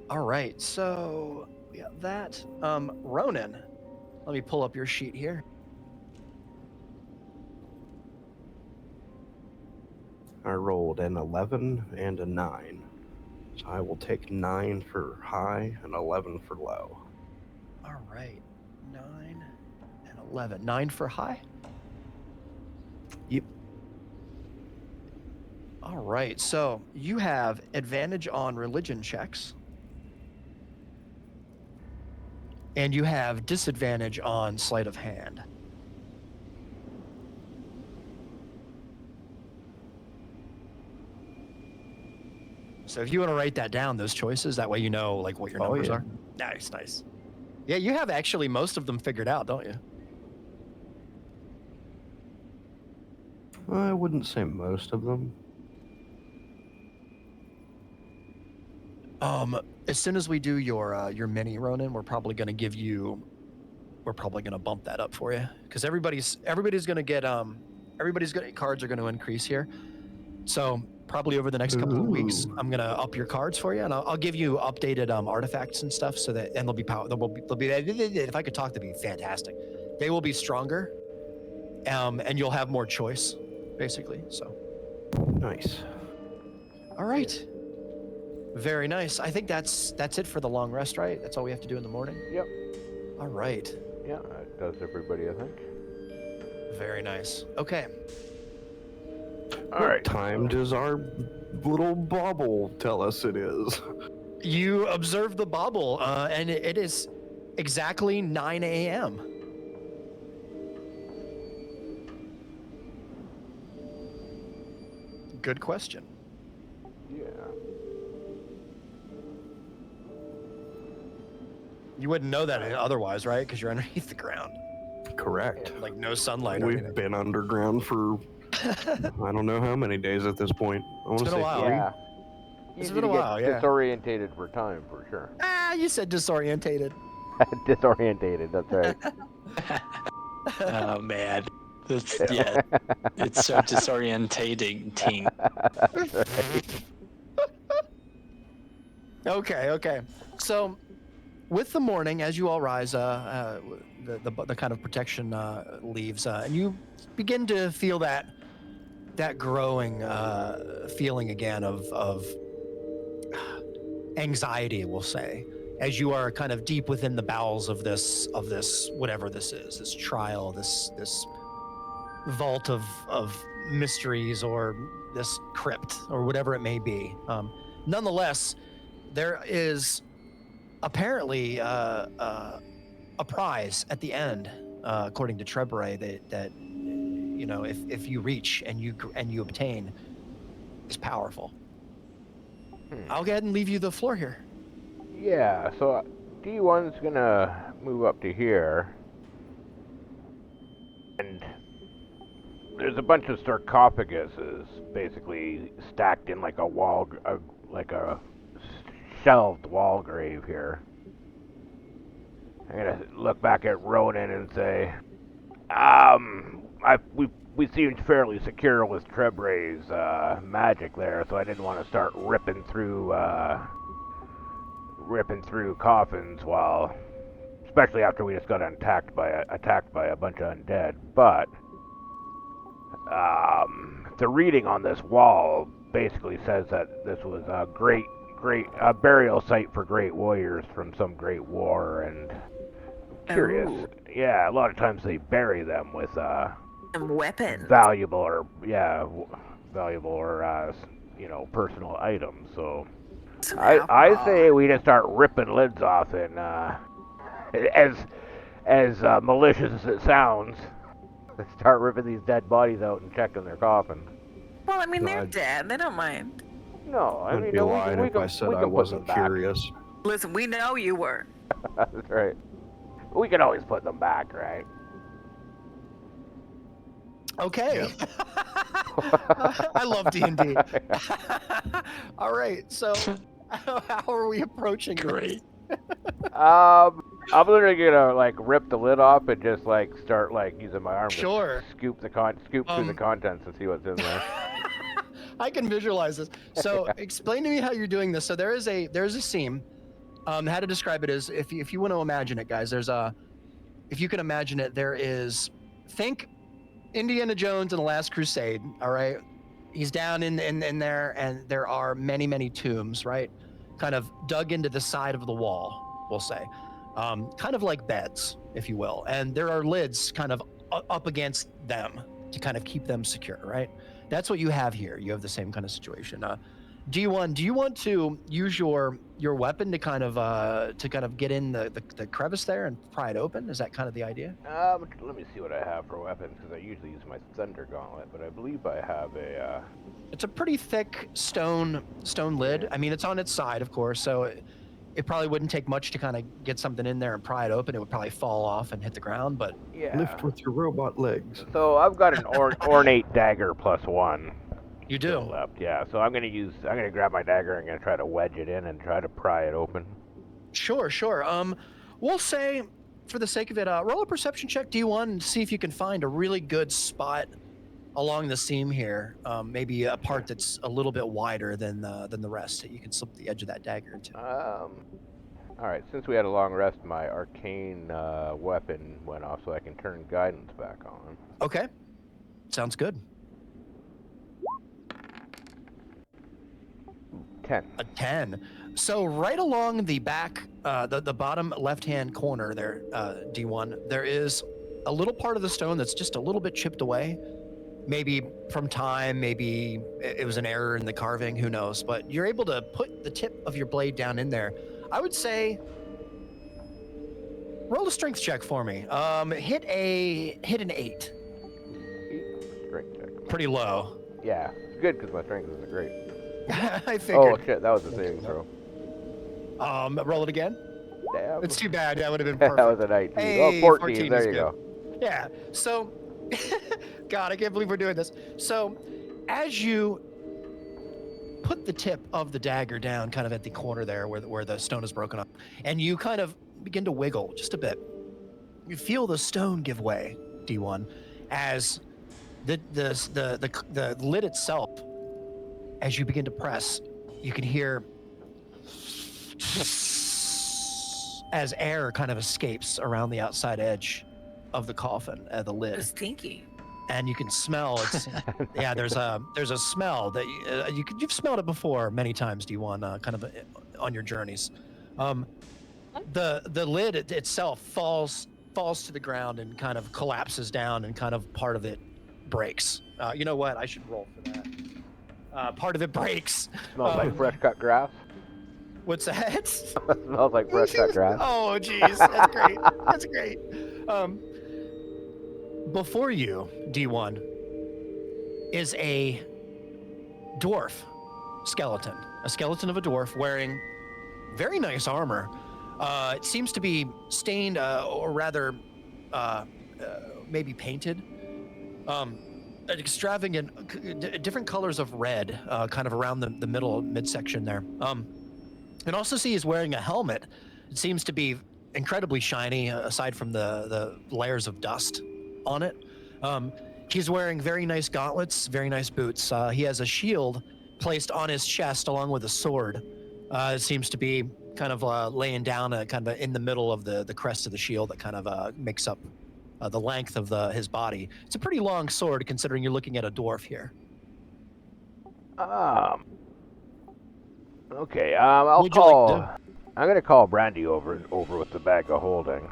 All right, so we got that. Ronan, let me pull up your sheet here. I rolled an 11 and a 9. So I will take 9 for high and 11 for low. All right, 9 and 11. 9 for high? Yep. All right, so you have advantage on religion checks. And you have disadvantage on sleight of hand. So if you want to write that down, those choices, that way you know like what your numbers are. Nice. Yeah, you have actually most of them figured out, don't you? I wouldn't say most of them. As soon as we do your mini, Ronan, we're probably going to bump that up for you because everybody's going to get cards are going to increase here. So probably over the next couple of weeks, I'm going to up your cards for you, and I'll give you updated artifacts and stuff so that they'll be if I could talk, that'd be fantastic. They will be stronger, and you'll have more choice, basically. So Nice. all right. Very nice. I think that's it for the long rest, right? That's all we have to do in the morning. Yep. All right. Yeah, that does everybody, I think. Very nice. Okay. All What right. time does our little bauble tell us it is? You observe the bauble, and it is exactly 9 a.m. Good question. Yeah. You wouldn't know that otherwise, right? Because you're underneath the ground. Correct. Like no sunlight or We've anything. been underground for I don't know how many days at this point. I want It's to been say a while. Yeah. It's Easy been to a get while, yeah. disorientated for time, for sure. You said disorientated. Disorientated, that's right. Oh man, it's so disorientating. That's right. Okay. So, with the morning, as you all rise, the kind of protection leaves, and you begin to feel that growing feeling again of anxiety, we'll say, as you are kind of deep within the bowels of this whatever this is, this trial, this vault of mysteries, or this crypt, or whatever it may be. Nonetheless, there is apparently a prize at the end, according to Trebray, that you know, if you reach and you obtain, is powerful. I'll go ahead and leave you the floor here. Yeah, so D1's gonna move up to here. And there's a bunch of sarcophaguses basically stacked in like a wall, like a shelved wall grave here. I'm gonna look back at Ronan and say, we seemed fairly secure with Trebray's magic there, so I didn't want to start ripping through coffins while, especially after we just got attacked by a bunch of undead. But the reading on this wall basically says that this was a great burial site for great warriors from some great war, and I'm curious. Oh. Yeah, a lot of times they bury them with Some weapons. valuable or personal items. So Some I alcohol. say we just start ripping lids off, and as malicious as it sounds, let's start ripping these dead bodies out and checking their coffins. Well, I mean, they're God. dead. They don't mind. No, I I'd mean, be no, lying we if can, I said we I can put wasn't them back. curious. Listen, we know you were. That's right. We can always put them back, right? Okay. I love D&D. All right. So, how are we approaching? Great. I'm literally gonna like rip the lid off and just like start like using my arm Sure. to scoop through the contents and see what's in there. I can visualize this. So, explain to me how you're doing this. So, there's a seam. How to describe it is, if you want to imagine it, guys. If you can imagine it, there is, think Indiana Jones and the Last Crusade. All right, he's down in there, and there are many tombs, right, kind of dug into the side of the wall, we'll say, kind of like beds, if you will, and there are lids kind of up against them to kind of keep them secure, right? That's what you have here. You have the same kind of situation. D1, do you want to use your weapon to kind of get in the crevice there and pry it open? Is that kind of the idea? Let me see what I have for weapons, because I usually use my Thunder Gauntlet, but I believe I have a. It's a pretty thick stone lid. I mean, it's on its side, of course, so it probably wouldn't take much to kind of get something in there and pry it open. It would probably fall off and hit the ground, but Yeah. Lift with your robot legs. So I've got an ornate dagger +1. you do. Left, yeah. So I'm gonna grab my dagger and gonna try to wedge it in and try to pry it open. Sure. We'll say, for the sake of it, roll a perception check, D1, and see if you can find a really good spot along the seam here. Maybe a part that's a little bit wider than the rest that you can slip the edge of that dagger into. All right. Since we had a long rest, my arcane weapon went off, so I can turn guidance back on. Okay, sounds good. 10. A 10. So right along the back, the bottom left-hand corner there, D1, there is a little part of the stone that's just a little bit chipped away. Maybe from time, maybe it was an error in the carving, who knows. But you're able to put the tip of your blade down in there. I would say roll a strength check for me. Hit an 8. Strength check. Pretty low. Yeah, it's good because my strength isn't great. I figured. Oh shit, that was a saving throw. Roll it again. Damn. It's too bad. That would have been perfect. That was a 19. Hey, oh, 14. 14 There is you good. go. Yeah. So, God, I can't believe we're doing this. So, as you put the tip of the dagger down, kind of at the corner there, where the stone is broken up, and you kind of begin to wiggle just a bit, you feel the stone give way, D1, as the lid itself. As you begin to press, you can hear as air kind of escapes around the outside edge of the coffin, the lid. It's stinky. And you can smell it's yeah, there's a smell that you've smelled it before many times, D1, kind of on your journeys. The lid itself falls to the ground and kind of collapses down, and kind of part of it breaks. You know what? I should roll for that. Part of it breaks. Smells like fresh cut grass. What's that? Smells like fresh cut grass. Oh, jeez, that's great. That's great. Before you, D1, is a dwarf skeleton. A skeleton of a dwarf wearing very nice armor. It seems to be stained, or rather, maybe painted. Extravagant, different colors of red, kind of around the midsection there. And also see he's wearing a helmet. It seems to be incredibly shiny, aside from the layers of dust on it. He's wearing very nice gauntlets, very nice boots. He has a shield placed on his chest along with a sword. It seems to be kind of laying down, kind of in the middle of the crest of the shield that kind of makes up the length of his body. It's a pretty long sword, considering you're looking at a dwarf here. Okay. I'll What'd you like call. to do? I'm gonna call Brandy over with the bag of holding.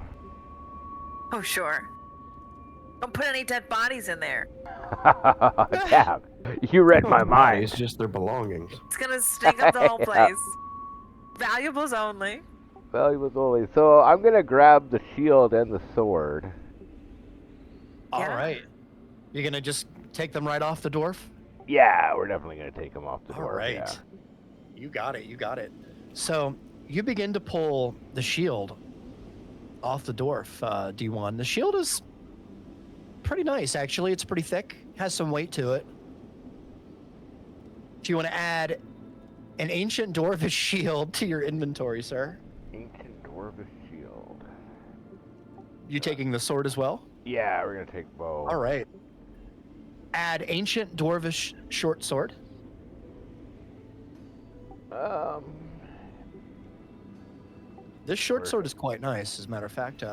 Oh, sure. Don't put any dead bodies in there. Damn, you read my mind. It's just their belongings. It's gonna stink up the whole place. Valuables only. Valuables only. So I'm gonna grab the shield and the sword. All Yeah. right. You're gonna just take them right off the dwarf? Yeah, we're definitely gonna take them off the door. All right. Yeah. You got it. So you begin to pull the shield off the dwarf, D1. The shield is pretty nice, actually. It's pretty thick, has some weight to it. Do you want to add an ancient dwarvish shield to your inventory, sir? Ancient dwarvish shield. You taking the sword as well? Yeah, we're gonna take both. All right. Add ancient dwarvish short sword. This short sword is quite nice, as a matter of fact.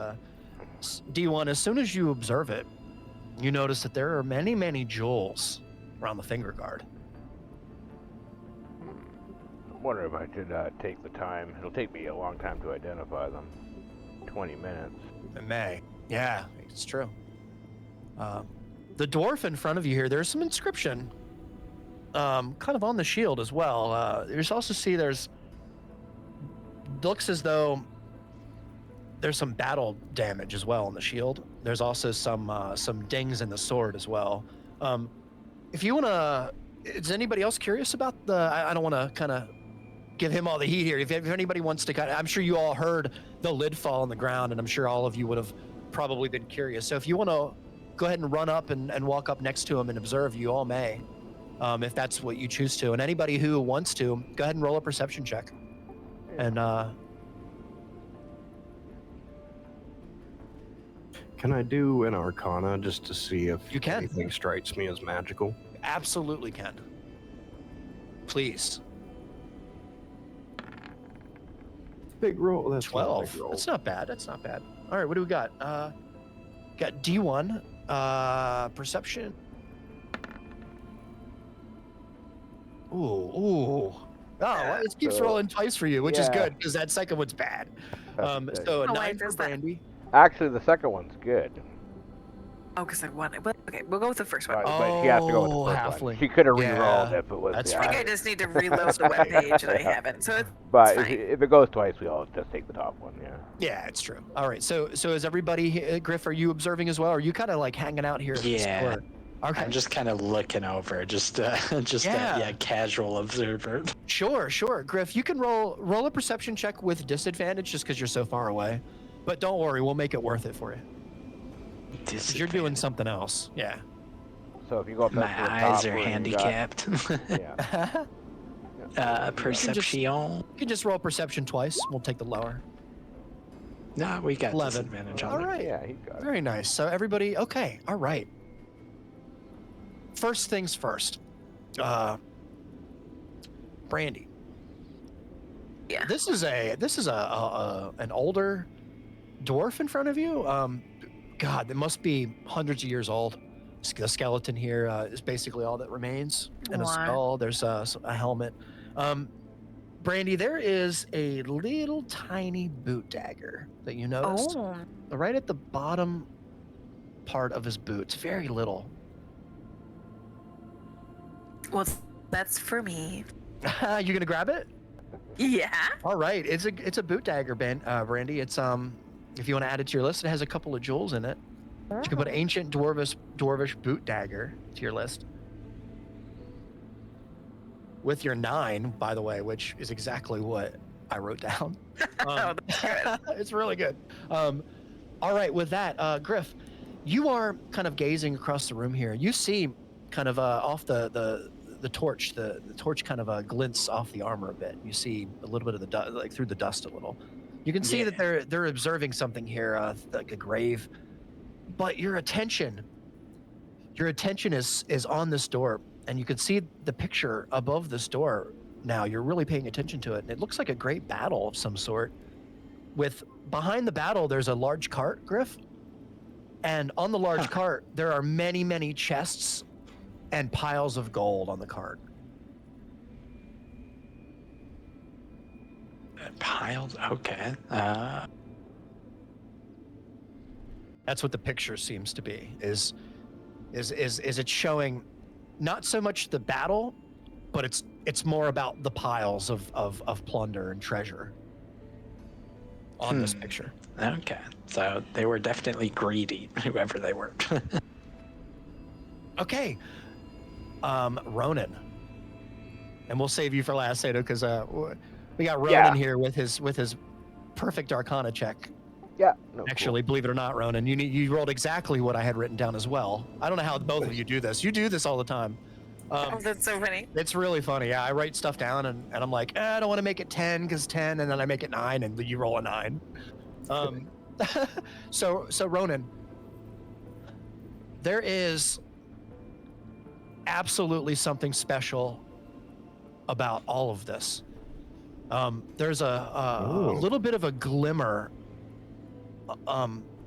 D1, as soon as you observe it, you notice that there are many, many jewels around the finger guard. I'm wondering if I should take the time. It'll take me a long time to identify them. 20 minutes. It may. Yeah, it's true. The dwarf in front of you here, there's some inscription kind of on the shield as well. There's also looks as though there's some battle damage as well on the shield. There's also some dings in the sword as well. If you want to, is anybody else curious about I don't want to kind of give him all the heat here. If anybody wants to I'm sure you all heard the lid fall on the ground, and I'm sure all of you would have probably been curious. So if you want to go ahead and run up and walk up next to him and observe, you all may, if that's what you choose to. And anybody who wants to, go ahead and roll a perception check. And Can I do an Arcana just to see if You can. anything strikes me as magical? absolutely can. Please. Big roll. That's not a 12. big roll. That's not bad. All right, what do we got? Got D1, perception. Ooh, well, it keeps So, rolling twice for you, which is yeah. good because that second one's bad. Okay. So a Oh, 9 wait, for there's that. Brandy. Actually, the second one's good. Oh, because I won it. But okay, we'll go with the first one. But she has to go with Oh, the first halfling. one. She could have Yeah, re-rolled if it was. that's I think I right. just need to reload the right. webpage, and I Yeah. haven't. So it's But fine. if it goes twice, we'll just take the top one. Yeah. Yeah, it's true. All right. So is everybody, Griff? Are you observing as well? Or are you kind of like hanging out here at the Yeah. store? Okay. I'm just kind of looking over, just Yeah. casual observer. Sure. Griff, you can roll a perception check with disadvantage just because you're so far away. But don't worry, we'll make it worth it for you. 'Cause you're doing something else. Yeah. So if you go up My to the eyes top are where you handicapped. Got, yeah. Perception. You can just roll perception twice. We'll take the lower. No, we got 11. disadvantage on All it. right. Yeah, he got it. Very nice. So everybody, okay. All right. First things first. Brandy. Yeah. This is an older dwarf in front of you. God, it must be hundreds of years old. The skeleton here is basically all that remains, and a Wow. skull. There's a helmet. Brandy, there is a little tiny boot dagger that you noticed Oh. right at the bottom part of his boots. Very little. Well, that's for me. You gonna grab it? Yeah. All right, it's a boot dagger, Brandy. It's if you want to add it to your list, it has a couple of jewels in it. You can put ancient dwarvish boot dagger to your list. With your 9, by the way, which is exactly what I wrote down. Oh, that's good. It's really good. All right, with that, Griff, you are kind of gazing across the room here. You see kind of off the torch, the torch kind of glints off the armor a bit. You see a little bit of the dust, like through the dust a little. You can see that they're observing something here, like a grave. But your attention is on this door, and you can see the picture above this door now. You're really paying attention to it, and it looks like a great battle of some sort. With behind the battle, there's a large cart, Griff, and on the large cart there are many, many chests and piles of gold on the cart. Piles. Okay. That's what the picture seems to be. Is it showing not so much the battle, but it's more about the piles of plunder and treasure on this picture. Okay. So they were definitely greedy, whoever they were. Okay. Ronan. And we'll save you for last, Sato, because we got Ronan here with his perfect Arcana check. Yeah. No, Actually, believe it or not, Ronan, you rolled exactly what I had written down as well. I don't know how both of you do this. You do this all the time. Oh, that's so funny. It's really funny. Yeah, I write stuff down and I'm like, I don't want to make it 10 because 10, and then I make it 9 and you roll a 9. So Ronan, there is absolutely something special about all of this. There's a little bit of a glimmer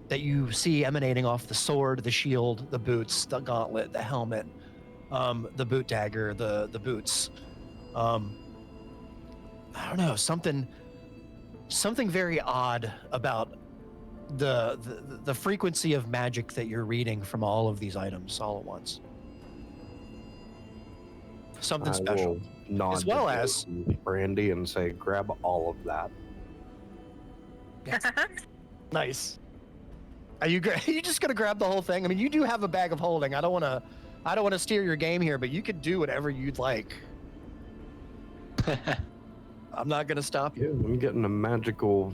that you see emanating off the sword, the shield, the boots, the gauntlet, the helmet, the boot dagger, the boots. I don't know, something very odd about the frequency of magic that you're reading from all of these items all at once. Something special. Will nod As well to as Brandy and say, grab all of that. Nice. Are you just gonna grab the whole thing? I mean, you do have a bag of holding. I don't want to steer your game here, but you could do whatever you'd like. I'm not gonna stop you. Yeah, I'm getting a magical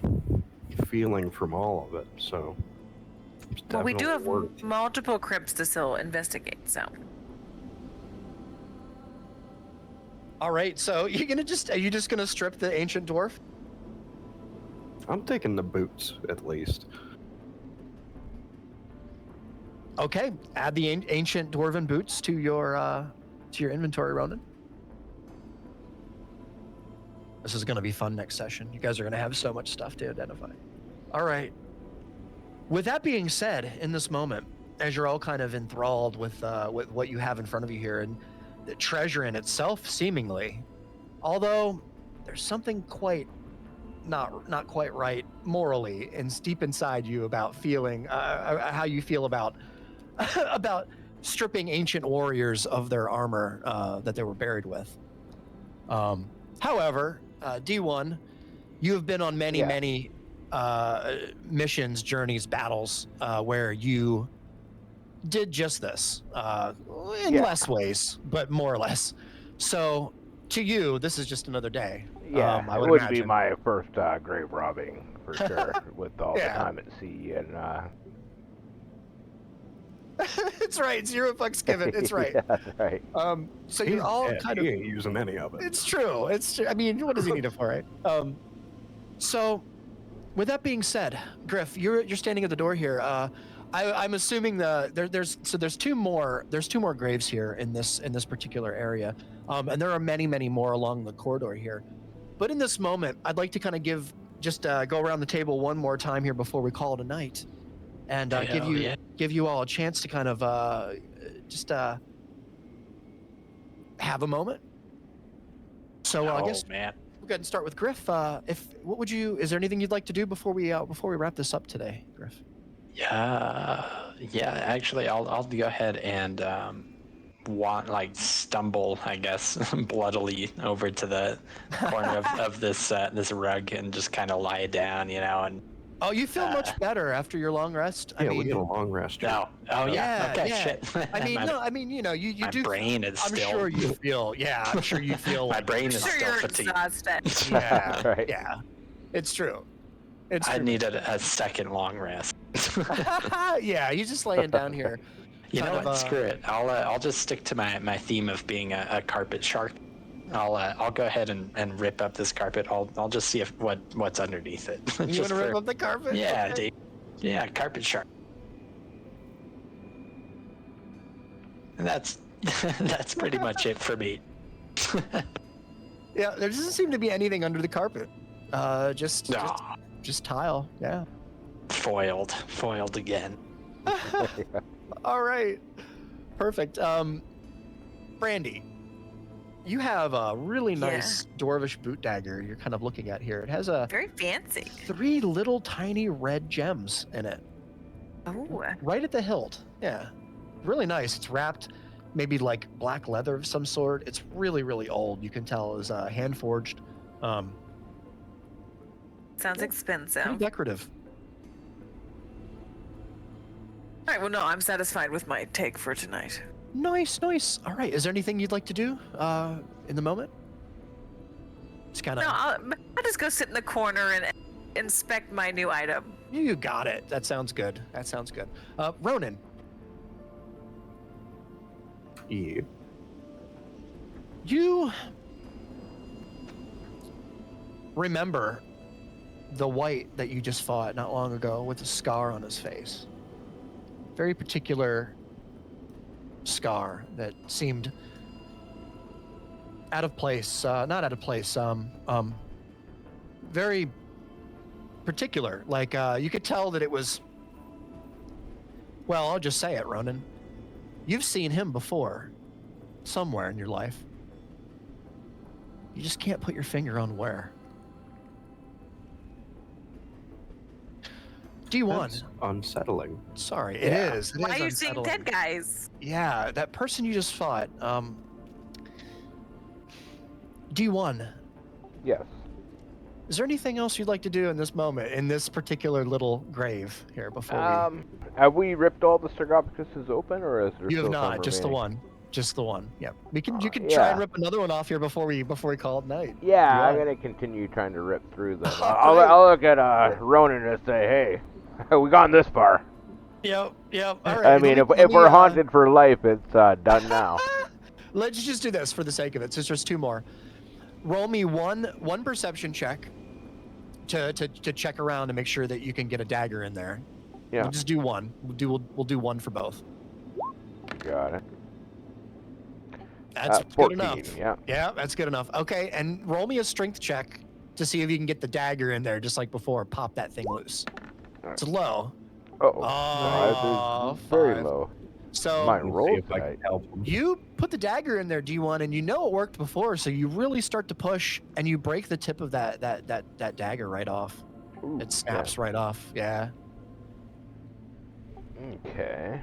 feeling from all of it, so. it's Well, we do have definitely worth it. multiple crypts to still investigate, so. All right, so are you just gonna strip the ancient dwarf? I'm taking the boots at least. Okay, add the ancient dwarven boots to your inventory, Ronan. This is gonna be fun next session. You guys are gonna have so much stuff to identify. All right. With that being said, in this moment, as you're all kind of enthralled with what you have in front of you here, and the treasure in itself, seemingly, although there's something quite not quite right morally and deep inside you about feeling how you feel about about stripping ancient warriors of their armor that they were buried with. However, D1, you have been on many missions, journeys, battles where you did just this in less ways, but more or less. So to you, this is just another day. Yeah, I it would wouldn't imagine. be my first grave robbing for sure, with all the time at sea and. It's right. 0 fucks given. It's right. Yeah, that's right. So He's you're all dead. kind of. He ain't using any of it. It's true. It's true. I mean, what does he need it for, right? So, with that being said, Griff, you're standing at the door here. I'm assuming there's two more graves here in this particular area, and there are many more along the corridor here. But in this moment, I'd like to kind of go around the table one more time here before we call it a night, and give you all a chance to kind of have a moment. So I guess man. we'll go ahead and start with Griff. Is there anything you'd like to do before we wrap this up today, Griff? Yeah. Actually, I'll go ahead and stumble, I guess, bloodily over to the corner of this rug and just kind of lie down, and. Oh, you feel much better after your long rest. Yeah, we get a long rest. No. Oh yeah. Okay. Yeah. Shit. You my do. brain is I'm still. sure you feel. Yeah, I'm sure you feel. My brain is sure still you're fatigued. exhausted. Yeah. Right. Yeah. It's true. I needed a second long rest. Yeah, you're just laying down here. You know what? Screw it. I'll just stick to my theme of being a carpet shark. I'll go ahead and rip up this carpet. I'll just see what's underneath it. You want to rip up the carpet? Yeah, okay. dude. Yeah, carpet shark. And that's pretty much it for me. Yeah, there doesn't seem to be anything under the carpet. Just tile. Yeah. Foiled again. All right. Perfect. Brandy, you have a really nice dwarvish boot dagger you're kind of looking at here. It has Very fancy. 3 little tiny red gems in it. Oh. Right at the hilt. Yeah. Really nice. It's wrapped maybe like black leather of some sort. It's really, really old. You can tell it was hand forged. Sounds expensive. Pretty decorative. All right, well, no, I'm satisfied with my take for tonight. Nice. All right. Is there anything you'd like to do in the moment? It's kind of. No, I'll just go sit in the corner and inspect my new item. You got it. That sounds good. Ronan. Yeah. You remember the white that you just fought not long ago with a scar on his face. Very particular scar that seemed out of place. Not out of place. Very particular. Like you could tell that it was. Well, I'll just say it, Ronan. You've seen him before, somewhere in your life. You just can't put your finger on where. D1. That's unsettling. Sorry, it is. Why are you seeing dead guys? Yeah, that person you just fought. D1. Yes. Is there anything else you'd like to do in this moment, in this particular little grave here before we... Have we ripped all the sarcophaguses open, or is there You have still some not, just the remaining? one. Just the one. Yeah. You can try and rip another one off here before we call it night. Yeah, I'm gonna continue trying to rip through them. I'll look at Ronan and say, hey, we gone this far. Yep. All right. I mean, if we're haunted for life, it's done now. Let's just do this for the sake of it. Since there's 2 more. Roll me one perception check to check around and make sure that you can get a dagger in there. Yeah. We'll just do one. We'll do one for both. Got it. That's 14, good enough. Yeah. Yeah, that's good enough. Okay, and roll me a strength check to see if you can get the dagger in there, just like before. Pop that thing loose. Right. It's low. Uh-oh. Oh, No, it's very 5. low. So Might Let me roll see if I tonight. can help him. you put the dagger in there, D1, and you know it worked before, so you really start to push, and you break the tip of that dagger right off. Ooh, It snaps right off. Yeah. Okay.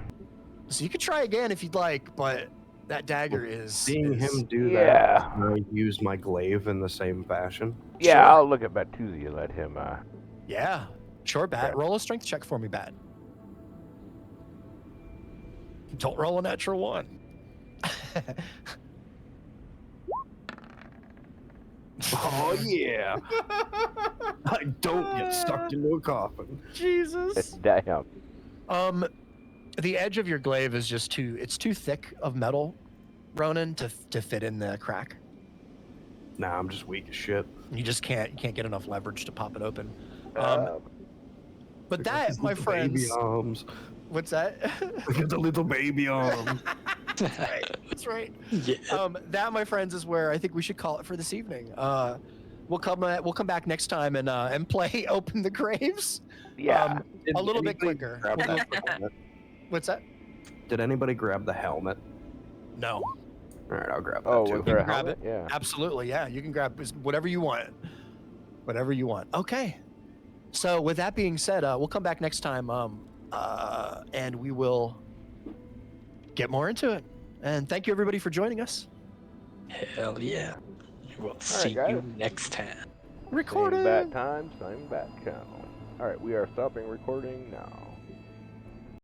So you could try again if you'd like, but that dagger is Seeing him do Yeah. that, can I use my glaive in the same fashion? Yeah, Sure. I'll look at Batuzi and let him. Yeah. Sure, Bat. Okay. Roll a strength check for me, Bat. Don't roll a natural 1. Oh yeah! I don't get stuck into a coffin. Jesus. Damn. The edge of your glaive is just it's too thick of metal, Ronan, to fit in the crack. Nah, I'm just weak as shit. You just can't get enough leverage to pop it open. Uh, But I got that, these my little baby friends, arms. what's that? I got the little baby arms. That's right. That's right. Yeah. That, my friends, is where I think we should call it for this evening. We'll come back next time and play Open the Graves. yeah. A little bit anybody quicker. grab We'll the go- helmet? What's that? Did anybody grab the helmet? No. All right, I'll grab that Oh, too. was there a grab helmet? Yeah. Absolutely. Yeah. You can grab whatever you want. Whatever you want. Okay. So with that being said, we'll come back next time, and we will get more into it. And thank you everybody for joining us. Hell yeah. We'll see guys. you next time. Recording. Same bat time, same bat channel. All right, we are stopping recording now.